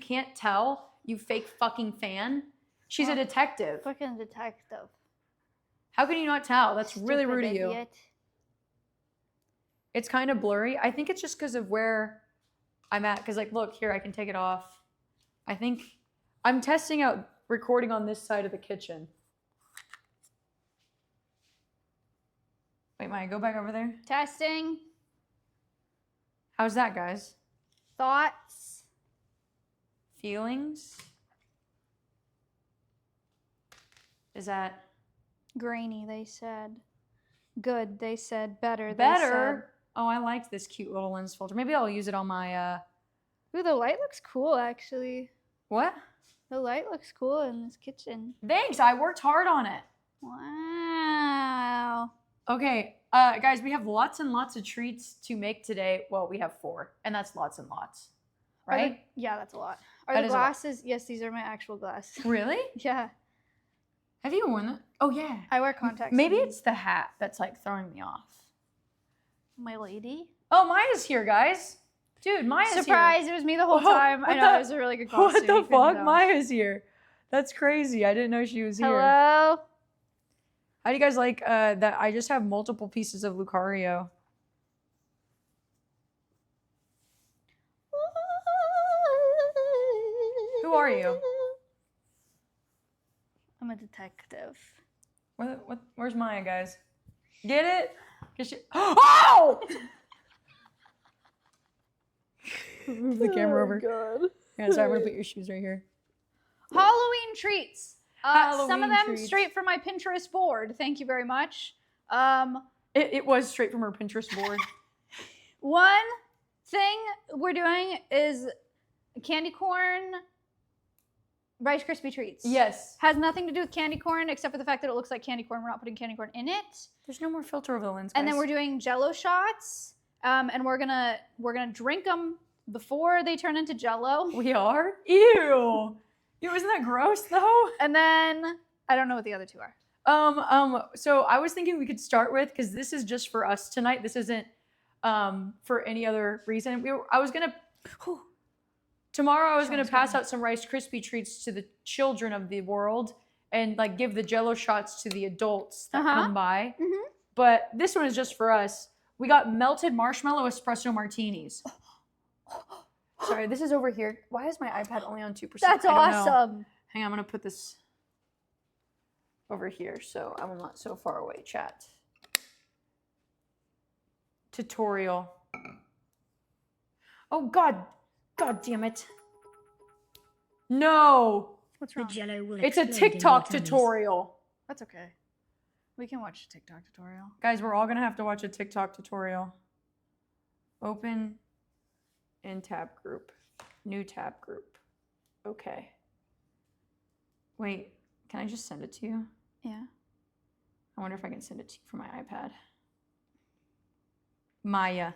can't tell, you fake fucking fan. She's a detective. Fucking detective. How can you not tell? That's really rude of you. Idiot. It's kind of blurry. I think it's just because of where I'm at. Because, like, look, here, I can take it off. I think I'm testing out recording on this side of the kitchen. Wait, Maya, go back over there. Testing. How's that, guys? Thoughts. Feelings? Is that... Grainy, they said. Good, they said. Better, they better? Oh, I liked this cute little lens filter. Maybe I'll use it on my... Ooh, the light looks cool, actually. What? The light looks cool in this kitchen. Thanks, I worked hard on it. Wow. Okay, guys, we have lots and lots of treats to make today. Well, we have 4, and that's lots and lots, right? Yeah, that's a lot. Are That the is a lot. glasses? Yes, these are my actual glasses. Really? Yeah. Have you worn that? Oh, yeah. I wear contacts. Maybe it's the hat that's, like, throwing me off. my lady. Oh, Maya's here, guys. Dude, Maya's here. Surprise, it was me the whole time. I know, it was a really good costume. What the fuck? Maya's here. That's crazy. I didn't know she was here. Hello? How do you guys like that? I just have multiple pieces of Lucario. Who are you? I'm a detective. Where's Maya, guys? Get it? Oh! Move the camera over. God. Yeah, sorry, I'm gonna put your shoes right here. Halloween treats. Some of Halloween them treats. straight from my Pinterest board. Thank you very much. It was straight from her Pinterest board. One thing we're doing is candy corn Rice Krispie treats. Yes. Has nothing to do with candy corn except for the fact that it looks like candy corn. We're not putting candy corn in it. There's no more filter over the lens, guys. And then we're doing jell-o shots. And we're gonna drink them before they turn into jell-o. We are? Ew. Ew, isn't that gross though? And then I don't know what the other two are. So I was thinking we could start with, because this is just for us tonight. This isn't for any other reason. Tomorrow I was gonna pass out some Rice Krispie treats to the children of the world and like give the jell-o shots to the adults that come by. Mm-hmm. But this one is just for us. We got melted marshmallow espresso martinis. Sorry, this is over here. Why is my iPad only on 2%? That's awesome. Hang on, I'm gonna put this over here so I'm not so far away, chat. Tutorial. Oh God damn it. No. What's wrong? It's a TikTok tutorial. That's okay. We can watch a TikTok tutorial. Guys, we're all gonna have to watch a TikTok tutorial. Open in tab group. New tab group. Okay. Wait, can I just send it to you? Yeah. I wonder if I can send it to you from my iPad. Maya.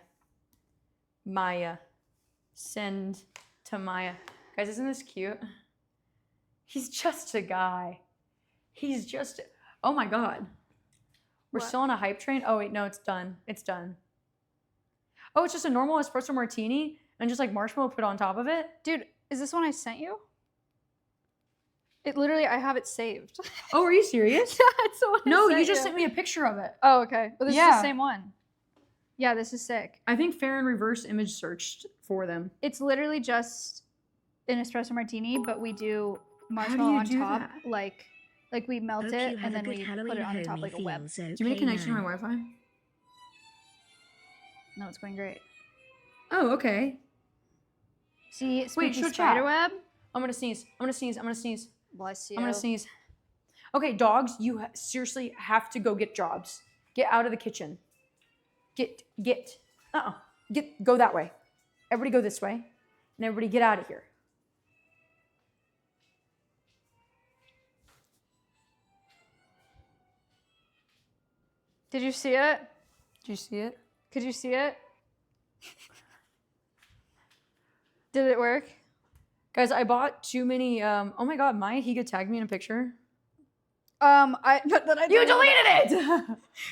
Send to Maya. Guys, isn't this cute? He's just a guy. Oh my God. We're still on a hype train? Oh wait, no, it's done. It's done. Oh, it's just a normal espresso martini and just like marshmallow put on top of it? Dude, is this one I sent you? It literally, I have it saved. Oh, are you serious? Yeah, it's the one I No, sent you just sent me a picture of it. Oh, okay. Well, this is the same one. Yeah, this is sick. I think Farron reverse image searched for them. It's literally just an espresso martini, but we do marshmallow on top. That? Like we melt it and then we put it on top like a web. Do you make a connection to my Wi-Fi? No, it's going great. Oh, okay. See, wait, show spider chat. web. I'm gonna sneeze. Bless you. I'm gonna sneeze. Okay, dogs, you seriously have to go get jobs. Get out of the kitchen. Go that way. Everybody go this way. And everybody get out of here. Did you see it? Did you see it? Could you see it? Did it work? Guys, I bought too many, oh my God, Maya Higa tagged me in a picture. But then You deleted it!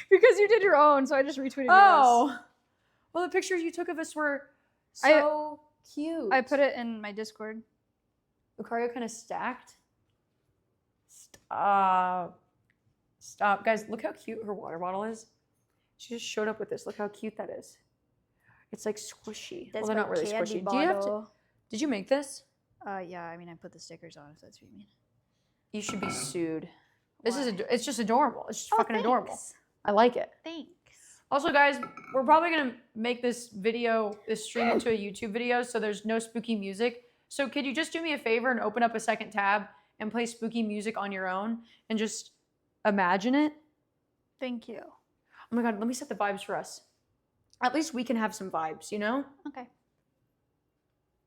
because you did your own, so I just retweeted yours. Oh. Well, the pictures you took of us were so cute. I put it in my Discord. Lucario kind of stacked. Stop. Stop. Guys, look how cute her water bottle is. She just showed up with this. Look how cute that is. It's like squishy. That's well, they're not really squishy. Do you have to? Did you make this? Yeah, I mean, I put the stickers on, if that's what you mean. You should be sued. This is it's just adorable. It's just fucking thanks. adorable. I like it. Thanks. Also, guys, we're probably gonna make this stream into a YouTube video, so there's no spooky music. So could you just do me a favor and open up a second tab and play spooky music on your own and just imagine it? Thank you. Oh my god, let me set the vibes for us. At least we can have some vibes, you know? Okay.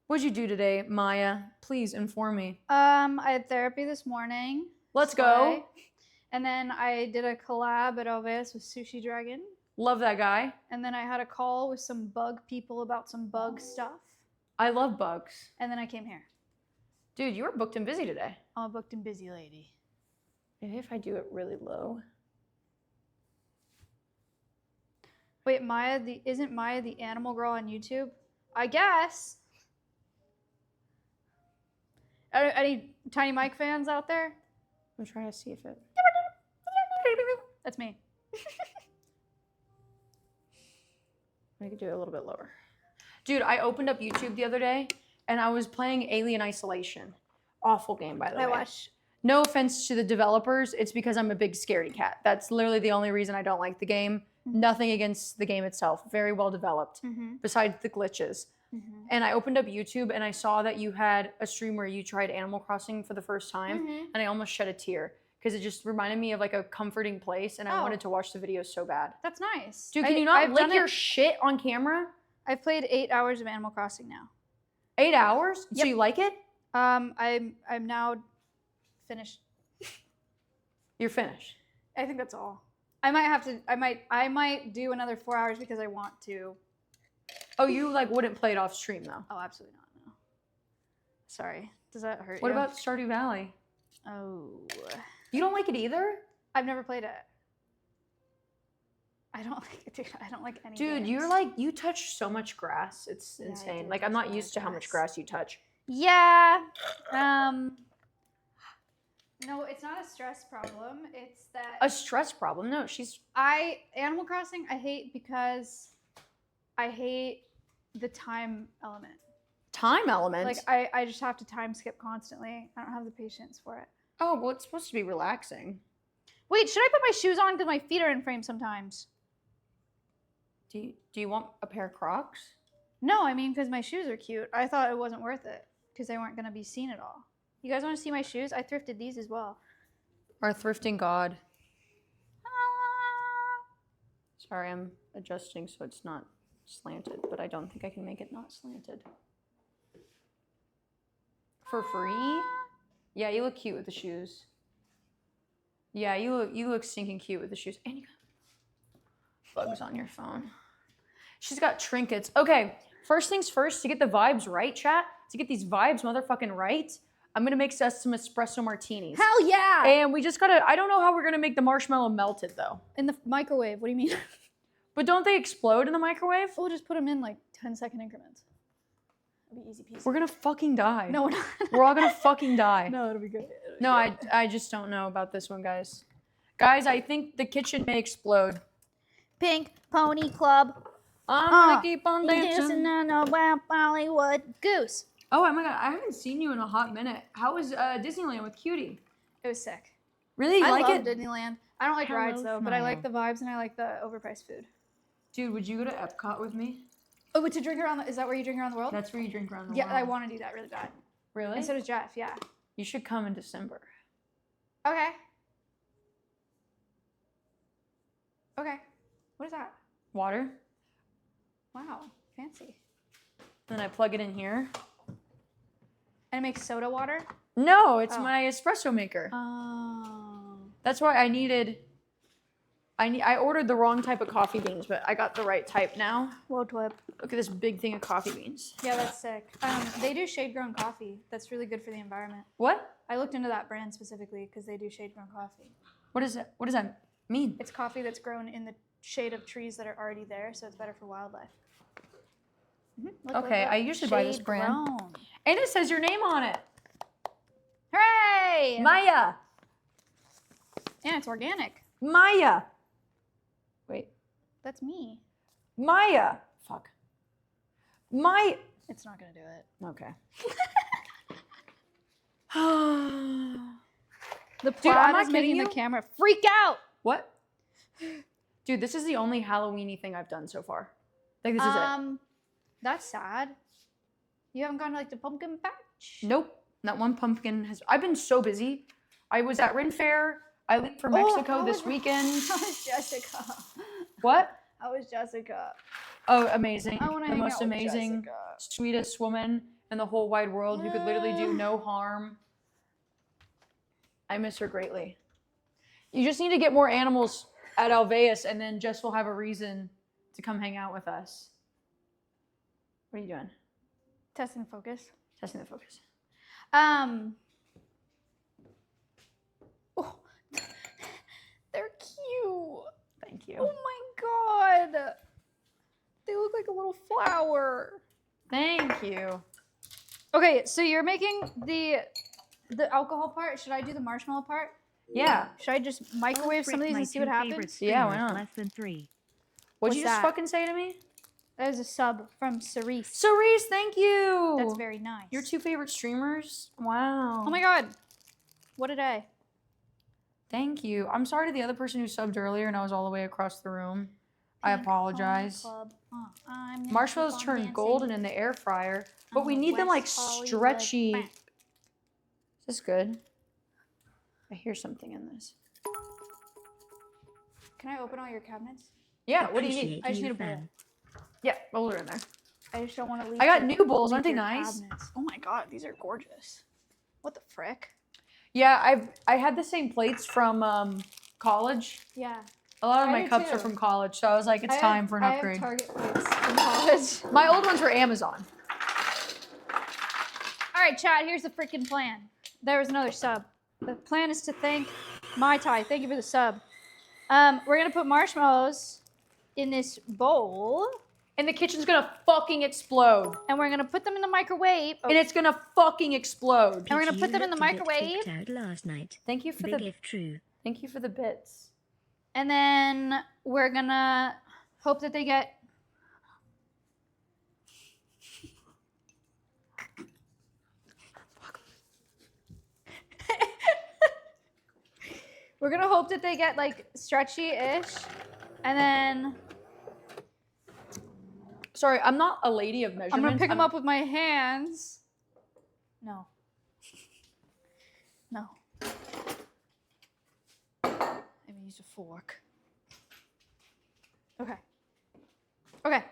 What'd you do today, Maya? Please inform me. I had therapy this morning. Let's go. And then I did a collab at Alveus with Sushi Dragon. Love that guy. And then I had a call with some bug people about some bug stuff. I love bugs. And then I came here. Dude, you were booked and busy today. I'm a booked and busy lady. Maybe if I do it really low. Wait, isn't Maya the animal girl on YouTube? I guess. Any Tiny Mike fans out there? I'm trying to see if it... That's me. I could do it a little bit lower. Dude, I opened up YouTube the other day and I was playing Alien Isolation. Awful game, by the way. I watched. No offense to the developers. It's because I'm a big scaredy cat. That's literally the only reason I don't like the game. Mm-hmm. Nothing against the game itself. Very well developed, besides the glitches. Mm-hmm. And I opened up YouTube and I saw that you had a stream where you tried Animal Crossing for the first time. And I almost shed a tear because it just reminded me of like a comforting place and I wanted to watch the videos so bad. That's nice. Dude, can you not lick your shit on camera? I've played 8 hours of Animal Crossing now. 8 hours? Yep. So you like it? I'm now finished. You're finished. I think that's all. I might do another 4 hours because I want to. Oh, you like wouldn't play it off stream though? Oh, absolutely not. No. Sorry. Does that hurt you? What about Stardew Valley? Oh. You don't like it either? I've never played it. I don't like it, dude. I don't like any Dude, games. you're like, you touch so much grass. It's insane. Like, I'm not used to how much grass you touch. Yeah. No, it's not a stress problem. It's that... A stress problem? No, Animal Crossing, I hate because I hate the time element. Time element? Like, I just have to time skip constantly. I don't have the patience for it. Oh, well, it's supposed to be relaxing. Wait, should I put my shoes on? Because my feet are in frame sometimes. Do you want a pair of Crocs? No, I mean, because my shoes are cute. I thought it wasn't worth it because they weren't going to be seen at all. You guys want to see my shoes? I thrifted these as well. Our thrifting god. Sorry, I'm adjusting so it's not slanted, but I don't think I can make it not slanted. For free? Yeah, you look cute with the shoes. Yeah, you look stinking cute with the shoes. And you got bugs on your phone. She's got trinkets. Okay, first things first, to get the vibes right, chat, to get these vibes motherfucking right, I'm gonna make us some espresso martinis. Hell yeah! And we just gotta, I don't know how we're gonna make the marshmallow melted though. In the microwave, what do you mean? But don't they explode in the microwave? We'll just put them in like 10-second increments. It'll be easy peasy. We're gonna fucking die. No, we're not. We're all gonna fucking die. No, it'll be good. No, I just don't know about this one, guys. Guys, I think the kitchen may explode. Pink Pony Club. I'm gonna keep on dancing on a wild Bollywood goose. Oh my god, I haven't seen you in a hot minute. How was Disneyland with Cutie? It was sick. Really? You like it? I love Disneyland. I don't like rides though, but I like the vibes and I like the overpriced food. Dude, would you go to Epcot with me? Oh, to drink around is that where you drink around the world? That's where you drink around the world. Yeah, I want to do that really bad. Really? And so does Jeff, yeah. You should come in December. Okay. Okay. What is that? Water. Wow, fancy. Then I plug it in here. And it makes soda water? No, it's my espresso maker. Oh. That's why I ordered the wrong type of coffee beans, but I got the right type now. Whoa, twip. Look at this big thing of coffee beans. Yeah, that's sick. They do shade-grown coffee. That's really good for the environment. What? I looked into that brand specifically because they do shade-grown coffee. What is it? What does that mean? It's coffee that's grown in the shade of trees that are already there, so it's better for wildlife. Okay, I usually buy this brand. And it says your name on it. Hooray! Maya. And it's organic. Maya. Wait. That's me. Maya. Fuck. It's not gonna do it. Okay. The Dude, I'm plaid not is making kidding the you. camera freak out. What? Dude, this is the only Halloween-y thing I've done so far. Like, this is it. That's sad. You haven't gone to like the pumpkin patch? Nope. Not one pumpkin has... I've been so busy. I was at Ren Fair. I leave for Mexico this weekend. How was Jessica? What? How was Jessica? Oh, amazing. I want to The hang most out with amazing, Jessica. sweetest woman in the whole wide world who could literally do no harm. I miss her greatly. You just need to get more animals at Alveus, and then Jess will have a reason to come hang out with us. What are you doing? Test and focus. Testing the focus. Oh, they're cute. Thank you. Oh my god. They look like a little flower. Thank you. Okay, so you're making the alcohol part. Should I do the marshmallow part? Yeah. Should I just microwave some of these and see what happens? Yeah, why not? Less than 3. What'd you What's just that? fucking say to me? That is a sub from Cerise. Cerise, thank you. That's very nice. Your 2 favorite streamers? Wow. Oh my god. What a day. Thank you. I'm sorry to the other person who subbed earlier and I was all the way across the room. I Pink apologize. Club. I'm gonna Marshmallows keep on turn dancing. golden in the air fryer, but I'm we a need them like West Hollywood stretchy. brat. Is this good? I hear something in this. Can I open all your cabinets? Yeah, what do you need? I just need a bowl. Yeah, bowls are in there. I just don't want to leave. I got your- new bowls, leave aren't they your nice? cabinets. Oh my god, these are gorgeous. What the frick? Yeah, I had the same plates from college. Yeah. A lot of I my do cups too. are from college, so I was like, it's time for an upgrade. I have Target plates from college. My old ones were Amazon. All right, chat, here's the freaking plan. There was another sub. The plan is to thank Mai Tai. Thank you for the sub. We're going to put marshmallows in this bowl. And the kitchen's gonna fucking explode. And we're going to put them in the microwave. Oh, And it's gonna fucking explode. and we're going to put them in the microwave. Last night. Thank you for Big the if true. thank you for the bits. And then we're going to hope that they get... We're going to hope that they get like stretchy-ish. And then Sorry, I'm not a lady of measurement. I'm going to pick them up with my hands. No. No. I'm going to use a fork. Okay. Okay.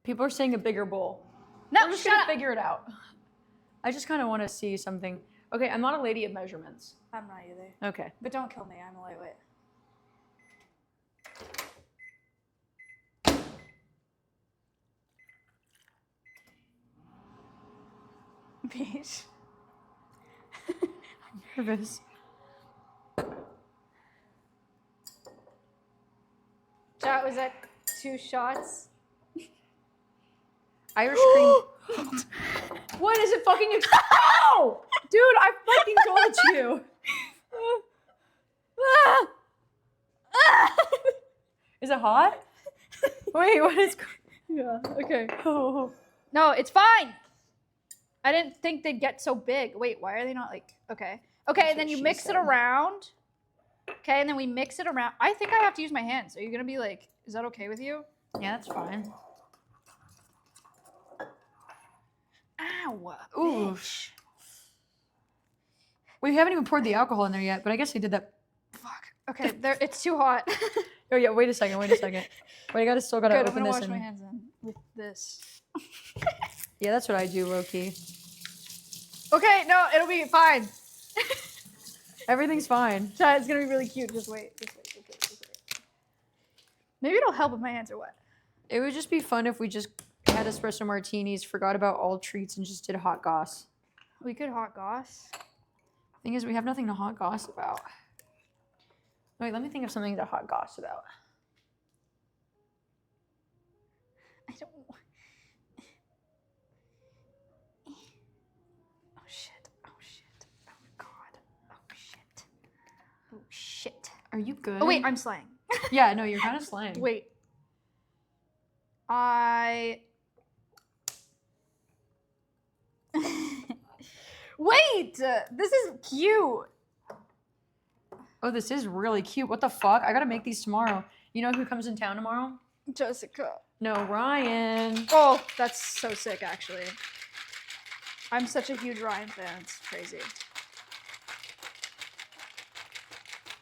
People are saying a bigger bowl. No, We're just shut gonna up. figure it out. I just kind of want to see something. Okay, I'm not a lady of measurements. I'm not either. Okay. But don't kill me. I'm a lightweight. Peach. I'm nervous. Chat, was that 2 shots? Irish cream. What is it fucking? Ow! Dude, I fucking told you. Is it hot? Wait, what is? Yeah, okay. Oh. No, it's fine. I didn't think they'd get so big. Wait, why are they not like, okay. Okay, That's and then what you she mix said. it around. Okay, and then we mix it around. I think I have to use my hands. Are you gonna be like, is that okay with you? Yeah, that's fine. Ow. Ooh. Bitch. We haven't even poured the alcohol in there yet, but I guess I did that. Fuck. Okay, there. It's too hot. Oh yeah, wait a second. Wait, I still gotta Good, I'm open gonna this. wash my And... hands in with this. Yeah, that's what I do, low-key. Okay, no, it'll be fine. Everything's fine. Chat, it's gonna be really cute. Just wait. Maybe it'll help if my hands are wet. It would just be fun if we just had espresso martinis, forgot about all treats, and just did hot goss. We could hot goss. Thing is, we have nothing to hot goss about. Wait, let me think of something to hot goss about. Are you good? Oh wait, I'm slaying. Yeah, no, you're kind of slaying. Wait. Wait! This is cute. Oh, this is really cute. What the fuck? I gotta make these tomorrow. You know who comes in town tomorrow? Jessica. No, Ryan. Oh, that's so sick, actually. I'm such a huge Ryan fan. It's crazy.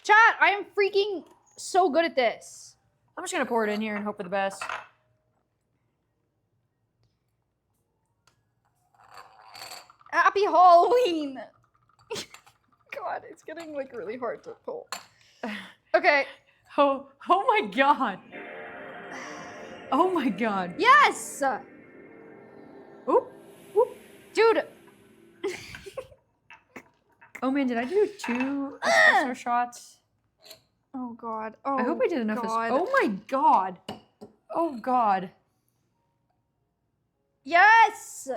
Chat, I am freaking so good at this. I'm just gonna pour it in here and hope for the best. Happy Halloween! God, it's getting like really hard to pull. Okay. Oh my god. Oh my god. Yes! Oop. Oop. Dude. Oh man, did I do 2 espresso shots? Oh god. Oh, I hope I did enough. God. Oh my god. Oh god. Yes!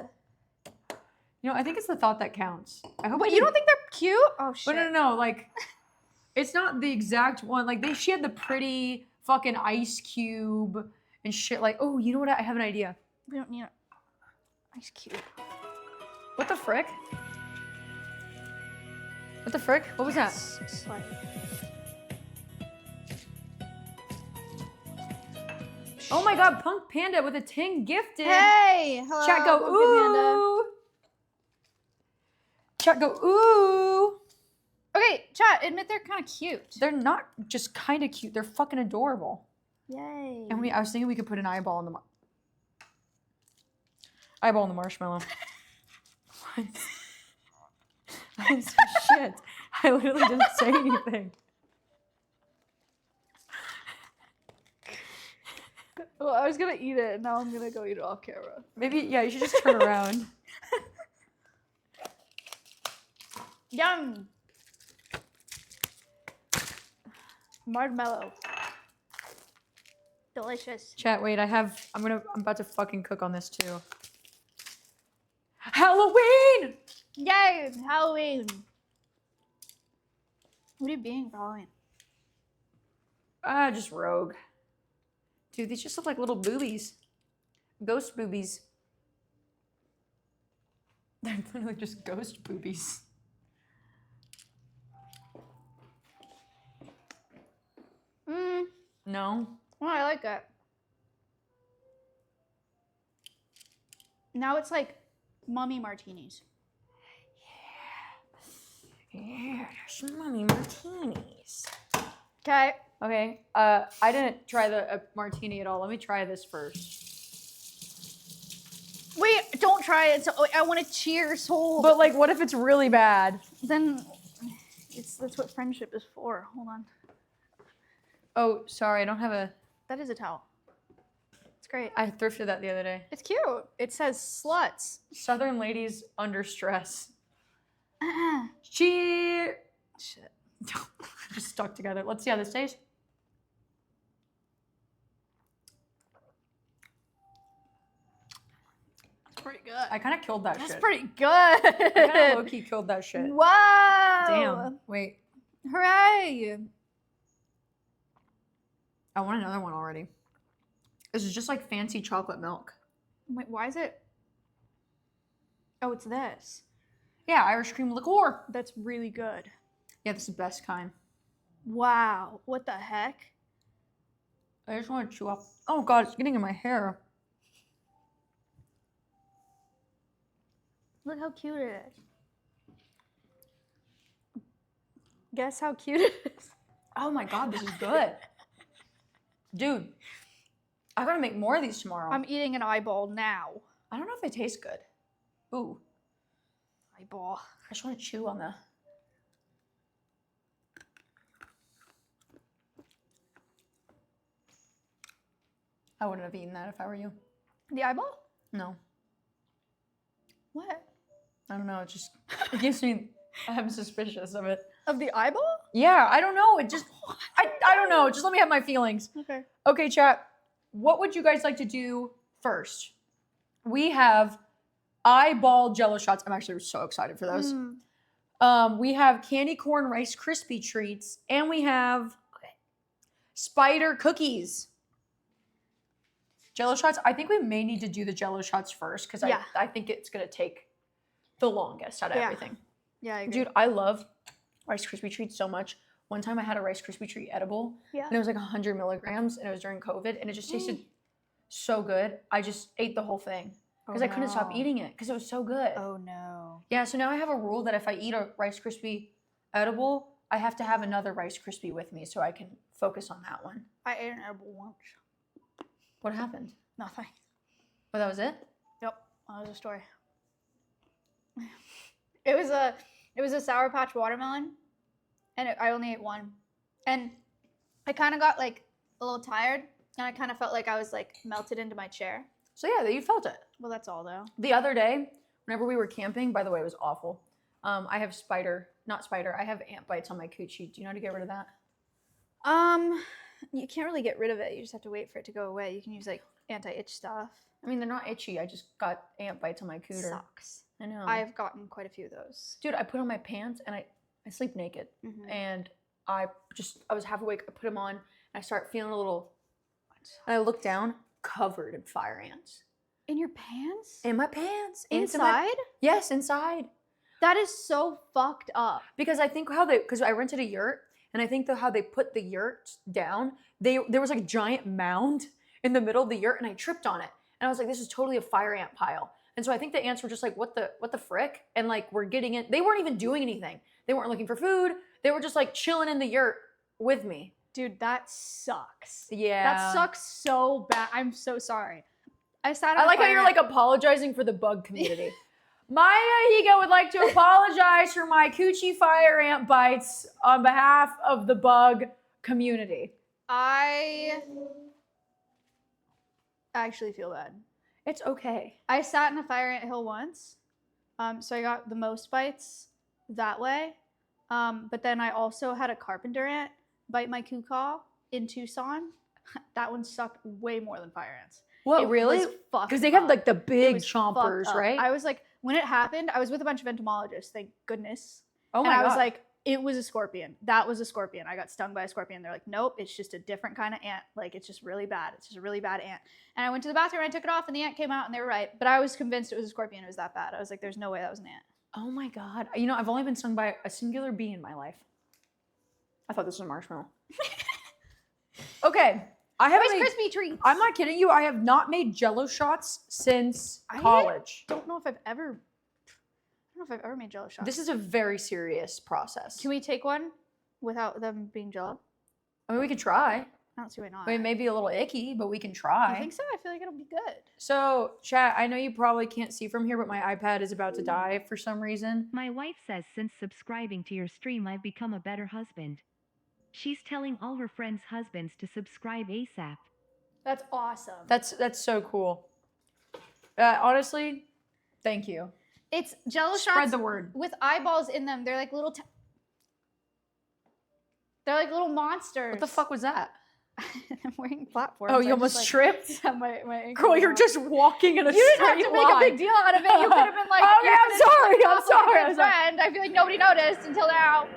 You know, I think it's the thought that counts. I hope. Wait, you don't think they're cute? Oh shit. But no, like, it's not the exact one. Like, she had the pretty fucking ice cube and shit. Like, oh, you know what? I have an idea. We don't need an ice cube. What the frick? What the frick? What was that? Slide. Oh my god, Punk Panda with a ting gifted. Hey! Hello, Chat go, Pumpkin ooh. Chat go, ooh. Okay, chat, admit they're kind of cute. They're not just kind of cute. They're fucking adorable. Yay. And I was thinking we could put an eyeball in the marshmallow. What? I didn't say shit. I literally didn't say anything. Well, I was gonna eat it, and now I'm gonna go eat it off camera. Maybe, yeah, you should just turn around. Yum! Marshmallow. Delicious. Chat, wait, I'm about to fucking cook on this too. Halloween! Yay! Halloween! What are you being for Halloween? Just rogue. Dude, these just look like little boobies. Ghost boobies. They're literally just ghost boobies. No? Oh, I like it. Now it's like mummy martinis. Yeah, there's mummy martinis. Okay. Okay, I didn't try the martini at all. Let me try this first. Wait, don't try it. So I want to cheers. Hold. But like, what if it's really bad? Then that's what friendship is for. Hold on. Oh, sorry, I don't have a... That is a towel. It's great. I thrifted that the other day. It's cute. It says sluts. Southern ladies under stress. Cheers! Shit. Just stuck together. Let's see how this tastes. That's pretty good. I kind of killed that That's shit. pretty good. I kind of low-key killed that shit. Wow. Damn. Wait. Hooray. I want another one already. This is just like fancy chocolate milk. Wait, why is it? Oh, it's this. Yeah, Irish cream liqueur. That's really good. Yeah, this is the best kind. Wow. What the heck? I just want to chew up. Oh god, it's getting in my hair. Look how cute it is. Guess how cute it is. Oh my god, this is good. Dude, I gotta make more of these tomorrow. I'm eating an eyeball now. I don't know if they taste good. Ooh. Eyeball. I just want to chew on the... I wouldn't have eaten that if I were you. The eyeball? No. What? I don't know, it just... It gives me... I'm suspicious of it. Of the eyeball? Yeah, I don't know, it just... I don't know, just let me have my feelings. Okay. Okay, chat. What would you guys like to do first? We have eyeball jell-o shots. I'm actually so excited for those. We have candy corn Rice Krispie treats, and we have Spider cookies. Jell-O shots. I think we may need to do the Jell-O shots first because I think it's gonna take the longest out of everything. Yeah, I agree. Dude, I love Rice Krispie treats so much. One time I had a Rice Krispie treat edible, and it was like 100 milligrams, and it was during COVID, and it just tasted so good. I just ate the whole thing because I couldn't stop eating it because it was so good. Oh no. Yeah, so now I have a rule that if I eat a Rice Krispie edible, I have to have another Rice Krispie with me so I can focus on that one. I ate an edible once. What happened? Nothing. Oh, that was it? Yep, that was a story. It was a Sour Patch watermelon, and I only ate one, and I kind of got like a little tired, and I kind of felt like I was like melted into my chair. So yeah, you felt it. Well, that's all though. The other day, whenever we were camping, by the way, it was awful. I have I have ant bites on my coochie. Do you know how to get rid of that? You can't really get rid of it. You just have to wait for it to go away. You can use like anti-itch stuff. I mean, they're not itchy. I just got ant bites on my cooter. Sucks. I know. I've gotten quite a few of those. Dude, I put on my pants and I sleep naked. And I was half awake. I put them on and I start feeling a little, and I look down, covered in fire ants. In your pants? In my pants. Inside? Yes, inside. That is so fucked up. Because I think because I rented a yurt, and I think how they put the yurt down, there was like a giant mound in the middle of the yurt, and I tripped on it. And I was like, this is totally a fire ant pile. And so I think the ants were just like, what the frick? And like, we're getting in. They weren't even doing anything. They weren't looking for food. They were just like chilling in the yurt with me. Dude, that sucks. Yeah. That sucks so bad. I'm so sorry. I like how you're like apologizing for the bug community. Maya Higa would like to apologize for my coochie fire ant bites on behalf of the bug community. I actually feel bad. It's okay. I sat in a fire ant hill once, so I got the most bites that way. But then I also had a carpenter ant bite my cucaw in Tucson. That one sucked way more than fire ants. What, really? Because they have like the big chompers, right? I was like, when it happened, I was with a bunch of entomologists, thank goodness. Oh my God. And I was like, it was a scorpion. That was a scorpion. I got stung by a scorpion. They're like, nope, it's just a different kind of ant. Like, it's just really bad. It's just a really bad ant. And I went to the bathroom and I took it off and the ant came out and they were right. But I was convinced it was a scorpion. It was that bad. I was like, there's no way that was an ant. Oh my God. You know, I've only been stung by a singular bee in my life. I thought this was a marshmallow. Okay. Rice Krispie treats. I'm not kidding you. I have not made Jell-O shots since college. I don't know if I've ever made Jell-O shots. This is a very serious process. Can we take one without them being Jell-O? I mean, we could try. I don't see why not. It may be a little icky, but we can try. I think so. I feel like it'll be good. So, chat, I know you probably can't see from here, but my iPad is about to die for some reason. My wife says since subscribing to your stream, I've become a better husband. She's telling all her friends' husbands to subscribe ASAP. That's awesome. That's so cool. Honestly, thank you. It's Jell-O shots. Spread the word. With eyeballs in them. They're like little. They're like little monsters. What the fuck was that? I'm wearing platforms. Oh, you almost tripped? my Girl, you're just walking in a You straight didn't have to make a big deal out of it. You could have been like, okay, I'm sorry. Friend. I feel like nobody noticed until now.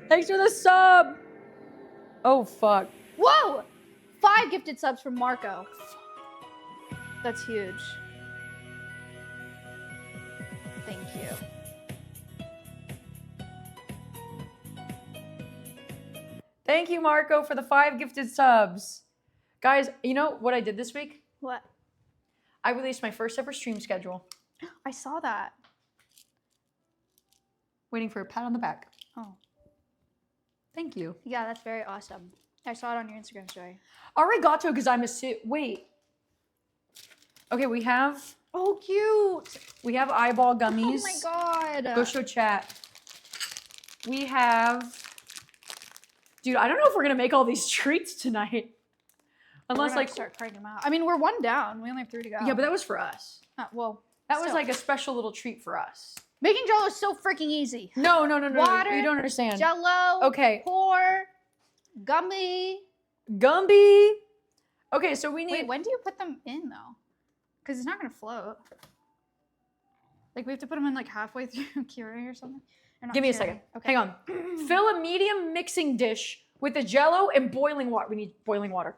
Thanks for the sub. Oh, fuck. Whoa! 5 gifted subs from Marco. That's huge. Thank you. Thank you, Marco, for the 5 gifted subs. Guys, you know what I did this week? What? I released my first ever stream schedule. I saw that. Waiting for a pat on the back. Oh. Thank you. Yeah, that's very awesome. I saw it on your Instagram story. Arigato, because I'm wait. Okay, we have Oh, cute. eyeball gummies. Oh my God. Go show chat. We have, dude, I don't know if we're gonna make all these treats tonight. Unless like start cranking them out. I mean, we're 1 down. We only have 3 to go. Yeah, but that was for us. Well, That was like a special little treat for us. Making Jell-O is so freaking easy. No. Water, you don't understand. Jell-O. Okay. Pour. Gummy. Gumby. Okay, so we need. Wait, when do you put them in though? Because it's not gonna float. Like we have to put them in like halfway through curing or something. Give me a second. Okay. Hang on. Fill a medium mixing dish with the jell-o and boiling water. We need boiling water.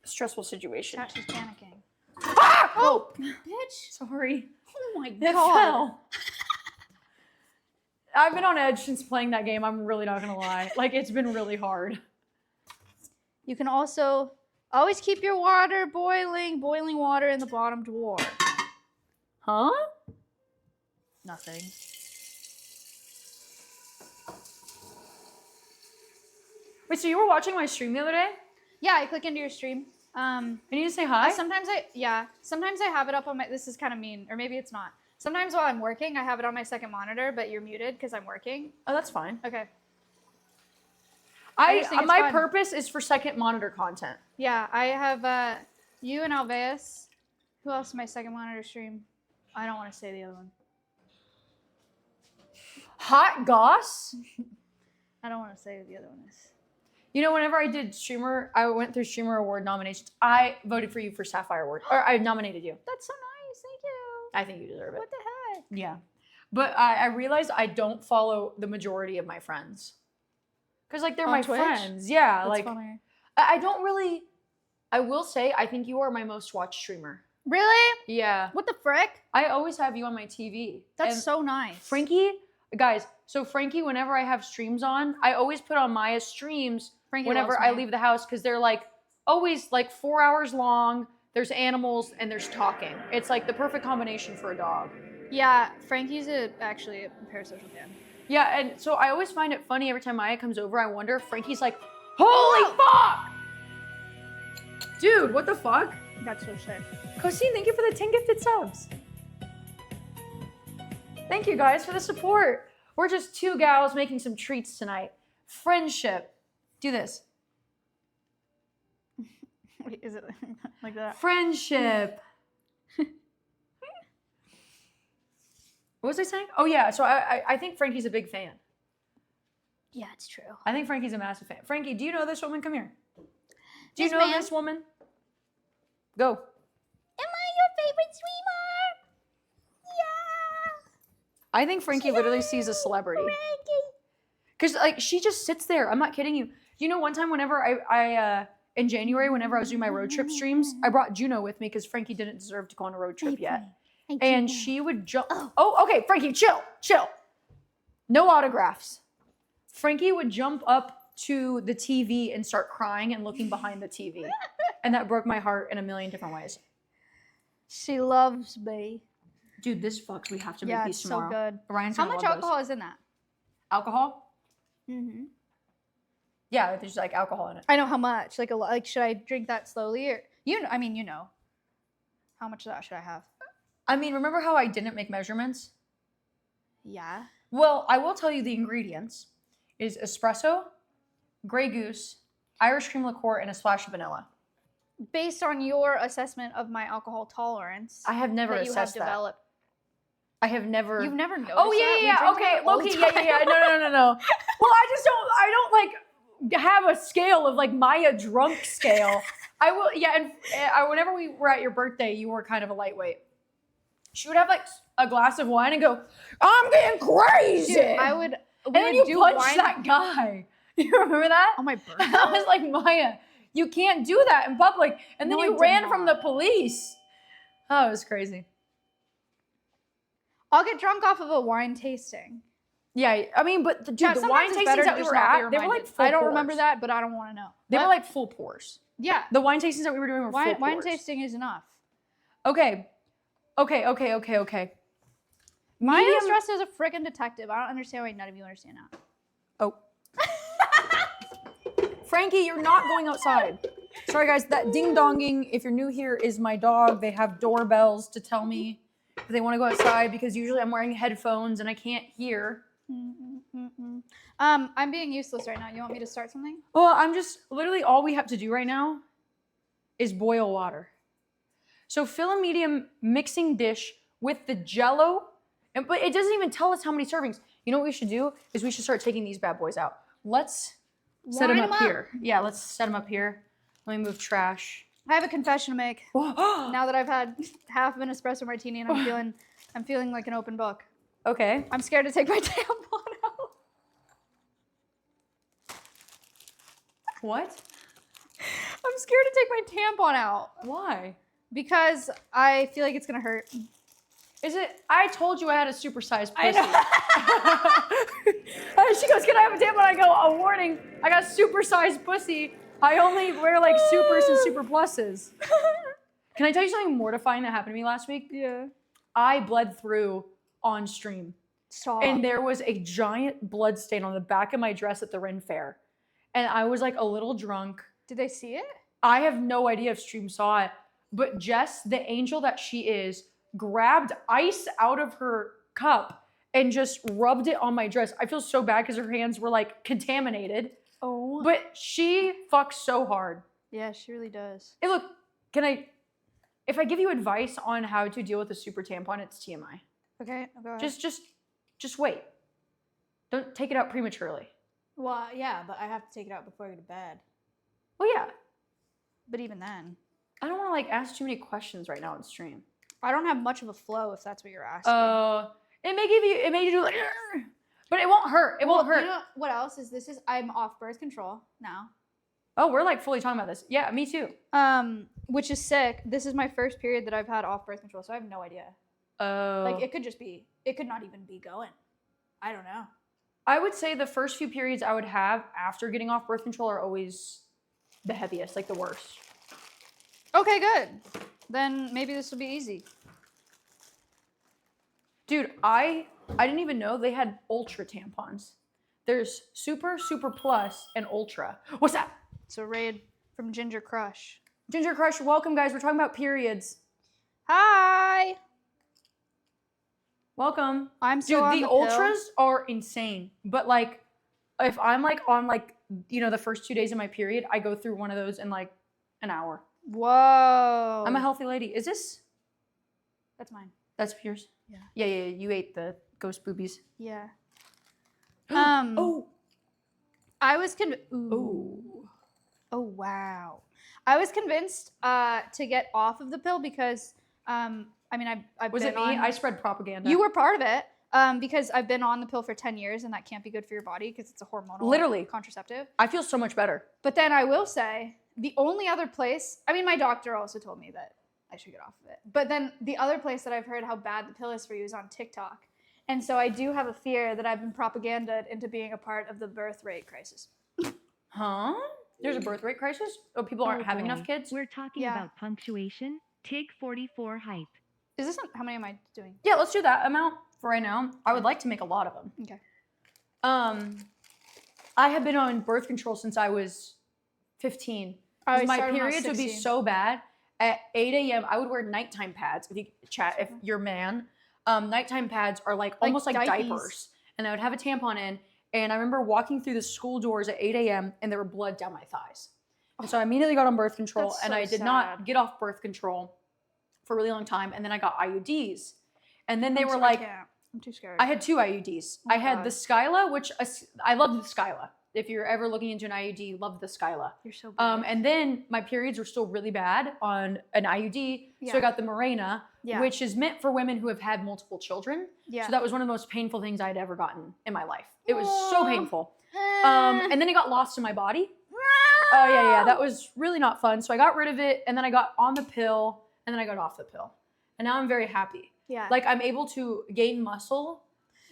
Stressful situation. She's panicking. Ah! Oh, Bitch. sorry. Oh my It god. fell. I've been on edge since playing that game. I'm really not gonna lie. Like, it's been really hard. You can also always keep your water boiling water in the bottom drawer. Huh? Nothing. Wait, so you were watching my stream the other day? Yeah, I click into your stream. I need to say hi. Sometimes I have it up on my, this is kind of mean, or maybe it's not. Sometimes while I'm working, I have it on my second monitor, but you're muted because I'm working. Oh, that's fine. Okay. I just think it's My fun. purpose is for second monitor content. Yeah, I have you and Alveus. Who else is my second monitor stream? I don't want to say the other one. Hot Goss? I don't want to say who the other one is. You know, whenever I did streamer, I went through streamer award nominations. I voted for you for Sapphire Award, or I nominated you. That's so nice. Thank you. I think you deserve it. What the heck? Yeah. But I realized I don't follow the majority of my friends. Because, like, they're On my Twitch? friends. Yeah. That's like, funny. I don't really, I will say, I think you are my most watched streamer. Really? Yeah. What the frick? I always have you on my TV. That's And so nice. Frankie, guys, so Frankie, whenever I have streams on, I always put on Maya's streams Frankie whenever loves I me. leave the house because they're like always like 4 hours long. There's animals and there's talking. It's like the perfect combination for a dog. Yeah, Frankie's actually a parasocial fan. Yeah, and so I always find it funny every time Maya comes over. I wonder if Frankie's like, holy fuck! Dude, what the fuck? That's so sick. Cosine, thank you for the 10 gifted subs. Thank you guys for the support. We're just two gals making some treats tonight. Friendship. Do this. Wait, is it like that? Friendship. What was I saying? Oh yeah, so I think Frankie's a big fan. Yeah, it's true. I think Frankie's a massive fan. Frankie, do you know this woman? Come here. Do you Yes, know ma'am. this woman? Go. Am I your favorite streamer? Yeah. I think Frankie literally sees a celebrity. Because like she just sits there. I'm not kidding you. You know, one time whenever I in January, whenever I was doing my road trip streams, I brought Juno with me because Frankie didn't deserve to go on a road trip yet. And she would jump. Oh, okay, Frankie, chill. No autographs. Frankie would jump up to the TV and start crying and looking behind the TV. And that broke my heart in a million different ways. She loves me. Dude, this fucks. We have to Yeah, make these it's so tomorrow. good. Ryan's How gonna much love alcohol those. is in that? Alcohol? Mm-hmm. Yeah, there's like alcohol in it. I know how much. Like a lot. Like, should I drink that slowly, or you know? I mean, you know. How much of that should I have? I mean, remember how I didn't make measurements? Yeah. Well, I will tell you the ingredients is espresso, Grey Goose, Irish cream liqueur, and a splash of vanilla. Based on your assessment of my alcohol tolerance, I have never that you have assessed that. developed. I have never. You've never noticed. Oh that? We yeah. drink Okay, that all the Loki. Yeah. time. No. Well, I don't like have a scale of like Maya drunk scale. I will. Yeah, and whenever we were at your birthday, you were kind of a lightweight. She would have like a glass of wine and go, "I'm getting crazy." Dude, I would. and then you punched that guy. You remember that? on my birthday. I was like, Maya, you can't do that in public. And then No, I you did ran from the not. police. Oh, it was crazy. I'll get drunk off of a wine tasting. Yeah, I mean, but dude, Yeah, the sometimes wine it's tastings better to that we just were not be at, they were like reminded. full I don't pours. remember that, but I don't want to know. They What? were like full pours. Yeah. The wine tastings that we were doing were full Wine pours. tasting is enough. Okay. Maya is Medium- dressed as a friggin' detective. I don't understand why none of you understand that. Oh. Frankie, you're not going outside. Sorry, guys. That ding-donging, if you're new here, is my dog. They have doorbells to tell me if they want to go outside because usually I'm wearing headphones and I can't hear. I'm being useless right now. You want me to start something? Well, I'm just, literally all we have to do right now is boil water. So fill a medium mixing dish with the jell-o, but it doesn't even tell us how many servings. You know what we should do is we should start taking these bad boys out. Let's set them Line up here. Yeah, let's set them up here. Let me move trash. I have a confession to make. Now, Now that I've had half of an espresso martini and I'm feeling like an open book. okay. I'm scared to take my tampon out. What? I'm scared to take my tampon out Why? because I feel like it's gonna hurt. Is it? I told you I had a supersized I pussy. She goes, "Can I have a tampon?" I go, "A warning! I got supersized pussy. I only wear like supers and super pluses." Can I tell you something mortifying that happened to me last week? Yeah. I bled through on stream, Stop. and there was a giant blood stain on the back of my dress at the Ren Fair, and I was like a little drunk. Did they see it? I have no idea if stream saw it, but Jess, the angel that she is, grabbed ice out of her cup and just rubbed it on my dress. I feel so bad because her hands were like contaminated. Oh. But she fucks so hard. Yeah, she really does. Hey, look, if I give you advice on how to deal with a super tampon, it's TMI. Okay, go ahead. Just wait. Don't take it out prematurely. Well, yeah, but I have to take it out before I go to bed. Well, yeah. But even then, I don't want to like ask too many questions right now on stream. I don't have much of a flow if that's what you're asking. It may do like, but it won't hurt. It won't hurt. You know what else is this? I'm off birth control now. Oh, we're like fully talking about this. Yeah, me too. Which is sick. This is my first period that I've had off birth control, so I have no idea. Like it could not even be going. I don't know. I would say the first few periods I would have after getting off birth control are always the heaviest, like the worst. Okay, good. Then maybe this will be easy. Dude, I didn't even know they had ultra tampons. There's super, super plus, and ultra. What's that? So raid from Ginger Crush. Ginger Crush, welcome guys. We're talking about periods. Hi. Welcome. I'm still on the pill. ultras are insane. But like, if I'm like on like, the first 2 days of my period, I go through one of those in like an hour. Whoa. I'm a healthy lady. Is this? That's mine. That's yours? Yeah. Yeah. You ate the ghost boobies. Yeah. Oh. I was Oh. Oh wow. I was convinced to get off of the pill because I've Was been it me? on, I spread propaganda. You were part of it. Because I've been on the pill for 10 years and that can't be good for your body because it's a hormonal Literally. contraceptive. I feel so much better. But then I will say the only other place, my doctor also told me that I should get off of it. But then the other place that I've heard how bad the pill is for you is on TikTok. And so I do have a fear that I've been propagandized into being a part of the birth rate crisis. Huh? There's a birth rate crisis? Oh, people aren't having enough kids? We're talking Yeah. about punctuation. Tig 44 hype. Is this how many am I doing? Yeah, let's do that amount for right now. I would like to make a lot of them. Okay. I have been on birth control since I was 15. I My started when I was periods would be 16. so bad. At 8 a.m., I would wear nighttime pads. If you're a man, nighttime pads are like almost like diapers. diapers. And I would have a tampon in. And I remember walking through the school doors at 8 a.m. and there were blood down my thighs. And so I immediately got on birth control. That's And so I did sad. not get off birth control for a really long time. And then I got IUDs. And then they were I like, can't. I'm too scared. I had 2 IUDs. Oh I had God. the Skyla, which I loved the Skyla. If you're ever looking into an IUD, love the Skyla. You're so brave. And then my periods were still really bad on an IUD. So I Yeah. got the Mirena, Yeah. which is meant for women who have had multiple children. Yeah. So that was one of the most painful things I had ever gotten in my life. It was so Aw. painful. And then it got lost in my body. Oh, yeah. That was really not fun. So I got rid of it, and then I got on the pill, and then I got off the pill. And now I'm very happy. Yeah. Like, I'm able to gain muscle.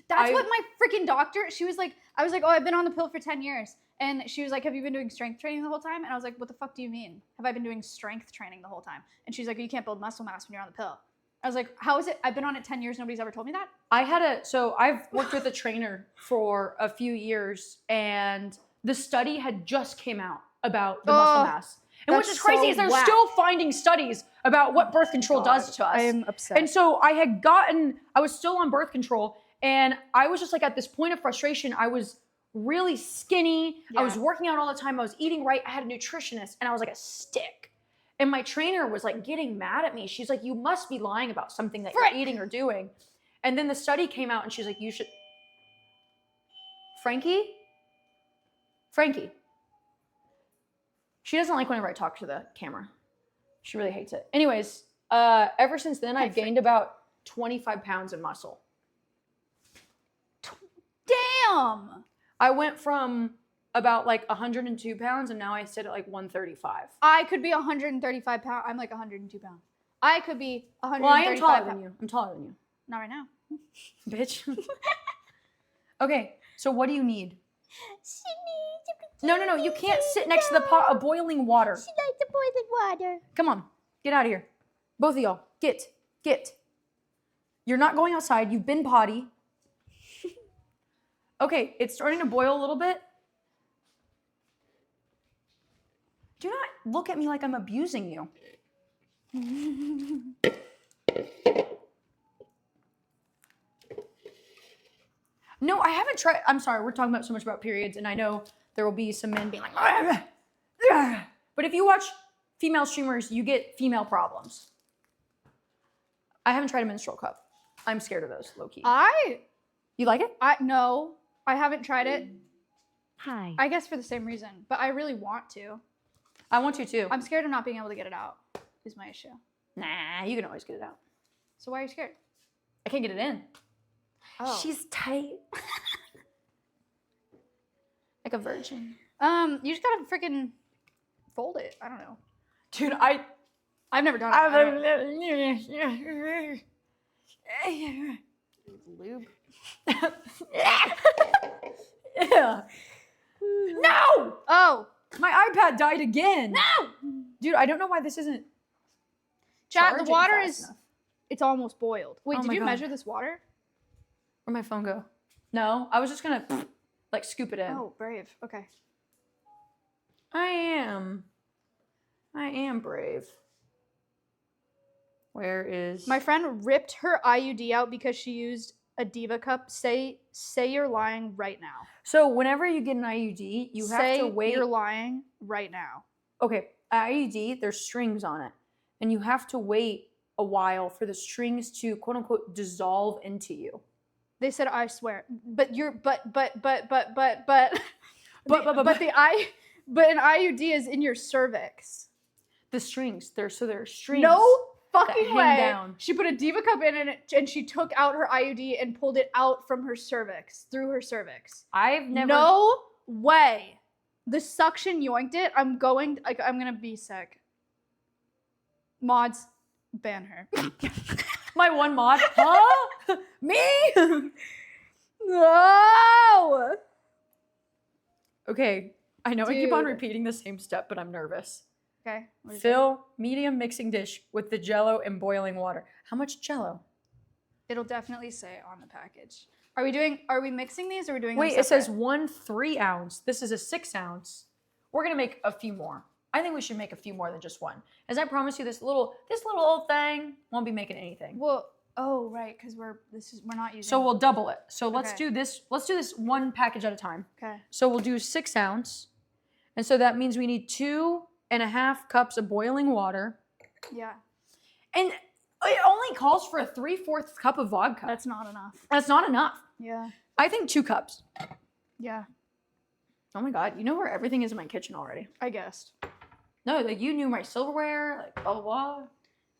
That's what my freaking doctor, she was like, I was like, oh, I've been on the pill for 10 years. And she was like, have you been doing strength training the whole time? And I was like, what the fuck do you mean? Have I been doing strength training the whole time? And she's like, you can't build muscle mass when you're on the pill. I was like, how is it? I've been on it 10 years. Nobody's ever told me that. I've worked with a trainer for a few years, and the study had just came out about the muscle mass. And that's which is crazy so is they're whack. still finding studies about what birth control does to us. I am upset. And so I was still on birth control, and I was just like at this point of frustration. I was really skinny. I was Yeah. working out all the time. I was eating right. I had a nutritionist, and I was like a stick. And my trainer was like getting mad at me. She's like, you must be lying about something that Frick. you're eating or doing. And then the study came out, and she's like, you should. Frankie? She doesn't like whenever I talk to the camera. She really hates it. Anyways, ever since then, I've gained about 25 pounds of muscle. Damn! I went from about like 102 pounds and now I sit at like 135. I could be 135 pounds. I'm like 102 pounds. I could be 135 Well, I am taller pounds. than you. I'm taller than you. Not right now. Bitch. Okay, so what do you need? She needs a No, you can't sit next to the pot of boiling water. She likes the boiling water. Come on, get out of here. Both of y'all, get. You're not going outside, you've been potty. Okay, it's starting to boil a little bit. Do not look at me like I'm abusing you. No, I haven't tried. I'm sorry, we're talking about so much about periods, and I know there will be some men being like, "Ugh, ugh." But if you watch female streamers, you get female problems. I haven't tried a menstrual cup. I'm scared of those, low key. You like it? No, I haven't tried it. Hi. I guess for the same reason, but I really want to. I want to too. I'm scared of not being able to get it out. Is my issue. Nah, you can always get it out. So why are you scared? I can't get it in. Oh. She's tight. Like a virgin. You just gotta freaking fold it. I don't know. Dude, I've never done it. Lube. Yeah. No! Oh, My iPad died again. no! Dude, I don't know why this isn't Chat, the charging water fast is, enough. it's almost boiled. Wait, Oh did my you God. measure this water? Where'd my phone go? No, I was just gonna like scoop it in. Oh, brave. Okay. I am brave. Where is My friend ripped her IUD out because she used a Diva cup. Say you're lying right now. So whenever you get an IUD, you have Say to wait. you're lying right now. Okay, IUD, there's strings on it. And you have to wait a while for the strings to quote unquote dissolve into you. They said I swear. But you're but But an IUD is in your cervix. the strings, there are strings. No that fucking hang way. down. She put a Diva cup in it and she took out her IUD and pulled it out from her cervix, through her cervix. I've never No way. The suction yoinked it. I'm gonna be sick. Mods, ban her. my one mod. Huh? Me? No. Okay. I know I keep on Dude. repeating the same step, but I'm nervous. Okay. what is it? Fill medium mixing dish with the jell-o and boiling water. How much jell-o? It'll definitely say on the package. Are we mixing these or are we doing them Wait, it says separate? 1 3 ounce. This is a 6 ounce. We're gonna make a few more. I think we should make a few more than just one. As I promise you, this little old thing won't be making anything. Well, oh right, because we're not using. So we'll double it. So let's Okay. do this. Let's do this one package at a time. Okay. So we'll do 6 ounce, and so that means we need 2.5 cups of boiling water, Yeah. and it only calls for a 3/4 cup of vodka. That's not enough. That's not enough. Yeah. I think 2 cups. Yeah. Oh my god, you know where everything is in my kitchen already. I guessed. No, like you knew my silverware, like blah blah blah.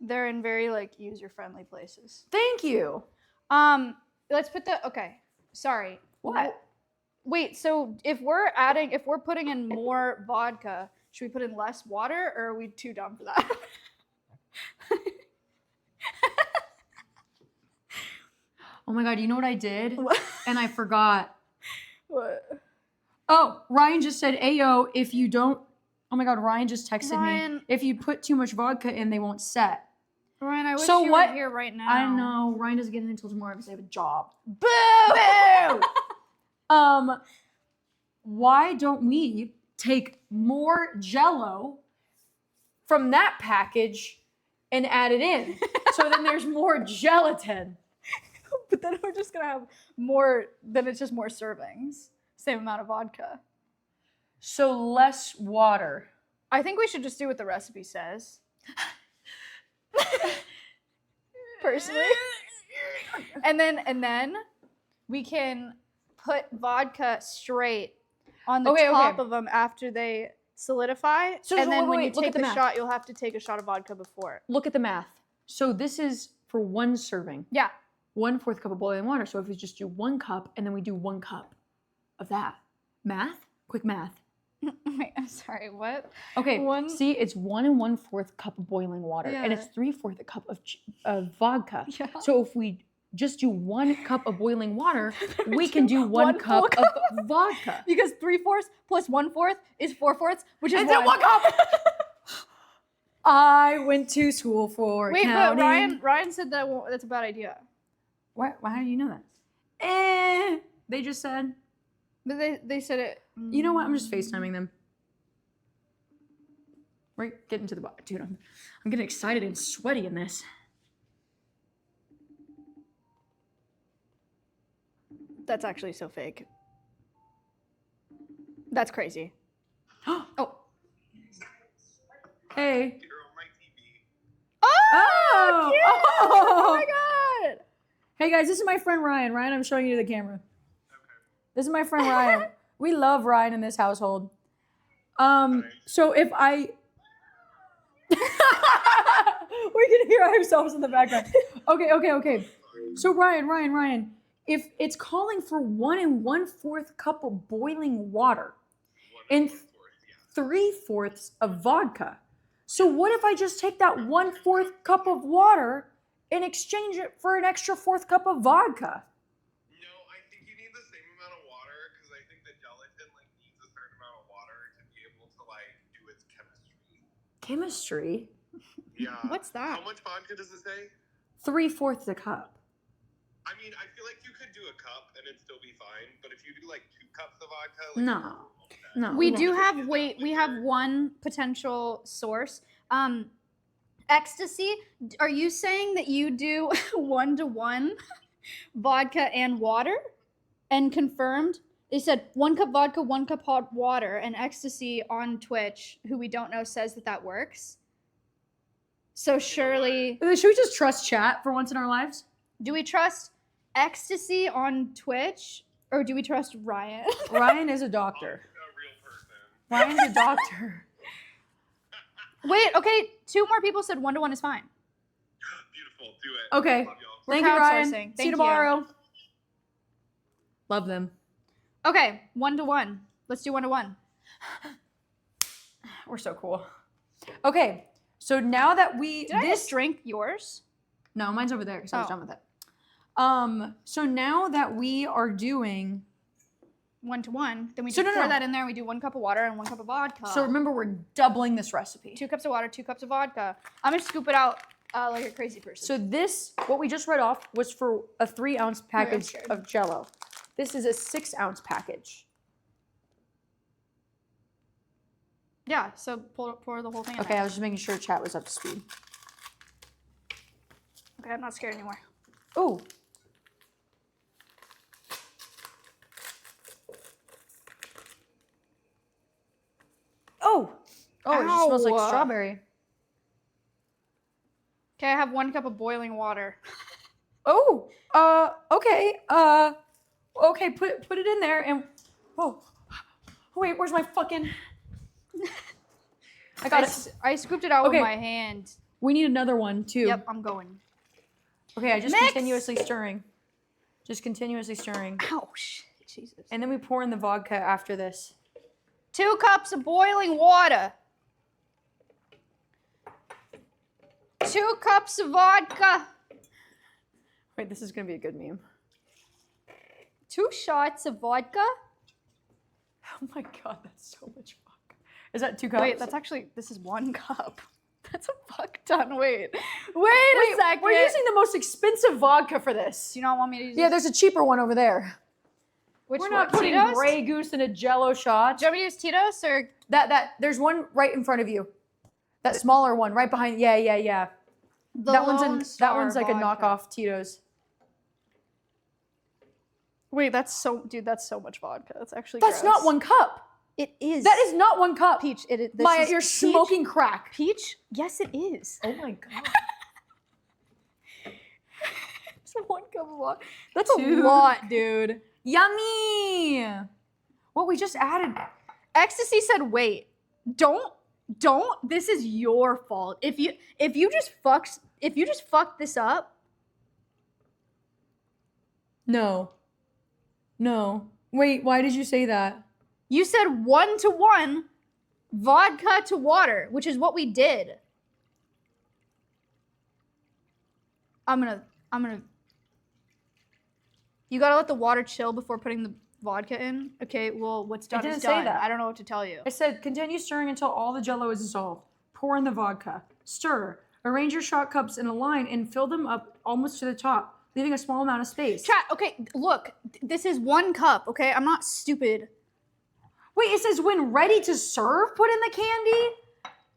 They're in very like user-friendly places. Thank you. Let's put okay. Sorry. What? Wait, so if we're putting in more vodka, should we put in less water or are we too dumb for that? Oh my god, you know what I did? What? And I forgot. What? Oh, Ryan just said, "Ayo, if you don't." Oh my god, Ryan just texted me. Ryan. If you put too much vodka in, they won't set. Ryan, I wish So you what- were here right now. I know Ryan doesn't get in until tomorrow because I have a job. Boo! Why don't we take more jell-o from that package and add it in? So then there's more gelatin. But then we're just gonna have more. Then it's just more servings. Same amount of vodka. So less water. I think we should just do what the recipe says. Personally. And then we can put vodka straight on the Okay, top okay. of them after they solidify, So and then when wait, you look take at the the math. shot, you'll have to take a shot of vodka before. Look at the math. So this is for 1 serving. Yeah. 1/4 cup of boiling water. So if we just do 1 cup and then we do 1 cup of that. Math? Quick math. Wait, I'm sorry, what? Okay, see, it's 1 1/4 cup of boiling water, and it's Yeah. 3/4 cup of vodka. Yeah. So if we just do 1 cup of boiling water, Then we can do 1 one cup full of vodka. Because 3/4 plus 1/4 is 4/4, which is Is it 1 cup? I went to school for Wait, accounting. but Ryan said that that's a bad idea. Why do you know that? They just said. But they said it. You know what? I'm just FaceTiming them. We're getting to the bottom. Dude, I'm getting excited and sweaty in this. That's actually so fake. That's crazy. Oh. Hey. You're on my TV. Oh, cute! Oh my god! Hey guys, this is my friend Ryan. Ryan, I'm showing you to the camera. Okay. This is my friend Ryan. We love Ryan in this household. So if I we can hear ourselves in the background. Okay. So Ryan, if it's calling for 1 1/4 cup of boiling water and 3/4 of vodka. So what if I just take that 1/4 cup of water and exchange it for an extra 4th cup of vodka? No, I think you need the same amount of water because I think the gelatin needs a certain amount of water to be able to do its chemistry. Chemistry? Yeah. What's that? How much vodka does it say? 3/4 a cup. I mean, I feel like you could do a cup and it'd still be fine, but if you do 2 cups of vodka, No. We won't. do have we have one potential source. Ecstasy, are you saying that you do 1-to-1 vodka and water? And confirmed? They said 1 cup vodka, 1 cup hot water, and Ecstasy on Twitch, who we don't know, says that works. So surely, Should we just trust chat for once in our lives? do we trust Ecstasy on Twitch or do we trust Ryan? Ryan is a doctor. A real person. Ryan's a doctor. Wait, okay, 2 more people said 1-to-1 is fine. Beautiful. Do it. Okay. Love y'all. We're Thank you, Ryan. crowdsourcing. See Thank you tomorrow. Love them. Okay, 1-to-1. Let's do 1-to-1. We're so cool. Okay, so now that we Did I just drink yours? No, mine's over there because I was Oh. done with it. So now that we are doing 1-to-1, then we So just no. pour that in there. We do 1 cup of water and 1 cup of vodka. So remember, we're doubling this recipe. 2 cups of water, 2 cups of vodka. I'm gonna scoop it out like a crazy person. So this, what we just read off, was for a 3-ounce package scared. of Jell-O. This is a 6-ounce package. yeah, so pour the whole thing in Okay, there. I was just making sure chat was up to speed. Okay, I'm not scared anymore. Oh. Oh, it just smells like Ow. strawberry. Okay, I have 1 cup of boiling water. Oh, okay. Okay, put it in there and oh, wait, where's my fucking? I got it. I scooped it out Okay. with my hand. We need another one too. Yep, I'm going. Okay, I just Mix! continuously stirring. Just continuously stirring. Ouch. Jesus. And then we pour in the vodka after this. 2 cups of boiling water. 2 cups of vodka. Wait, this is gonna be a good meme. 2 shots of vodka. Oh my god, that's so much vodka. Is that 2 cups? Wait, this is 1 cup. That's a fuck ton. Wait a second. We're using the most expensive vodka for this. Do you not want me to use Yeah, this? there's a cheaper one over there. Which We're one? not putting Tito's? Grey Goose in a Jell-O shot. Do you want me to use Tito's or There's one right in front of you. That smaller one right behind. Yeah. the that Lone one's Star like vodka? a knockoff Tito's. Wait, that's so much vodka. That's actually That's not 1 cup. It is. That is not 1 cup. Peach. It is. Maya, you're smoking crack. Peach? Yes, it is. Oh my god. It's 1 cup of vodka. That's a Dude. lot, dude. Yummy. What we just added. Ecstasy said wait. don't. This is your fault. If you just fucked this up. No. Wait, why did you say that? You said 1-to-1 vodka to water, which is what we did. I'm gonna. You gotta let the water chill before putting the vodka in. Okay, well, what's done is didn't say done. that. I don't know what to tell you. I said continue stirring until all the jell-o is dissolved. Pour in the vodka. Stir. Arrange your shot cups in a line and fill them up almost to the top, leaving a small amount of space. Chat, okay, look, this is 1 cup, okay? I'm not stupid. Wait, it says when ready to serve, put in the candy?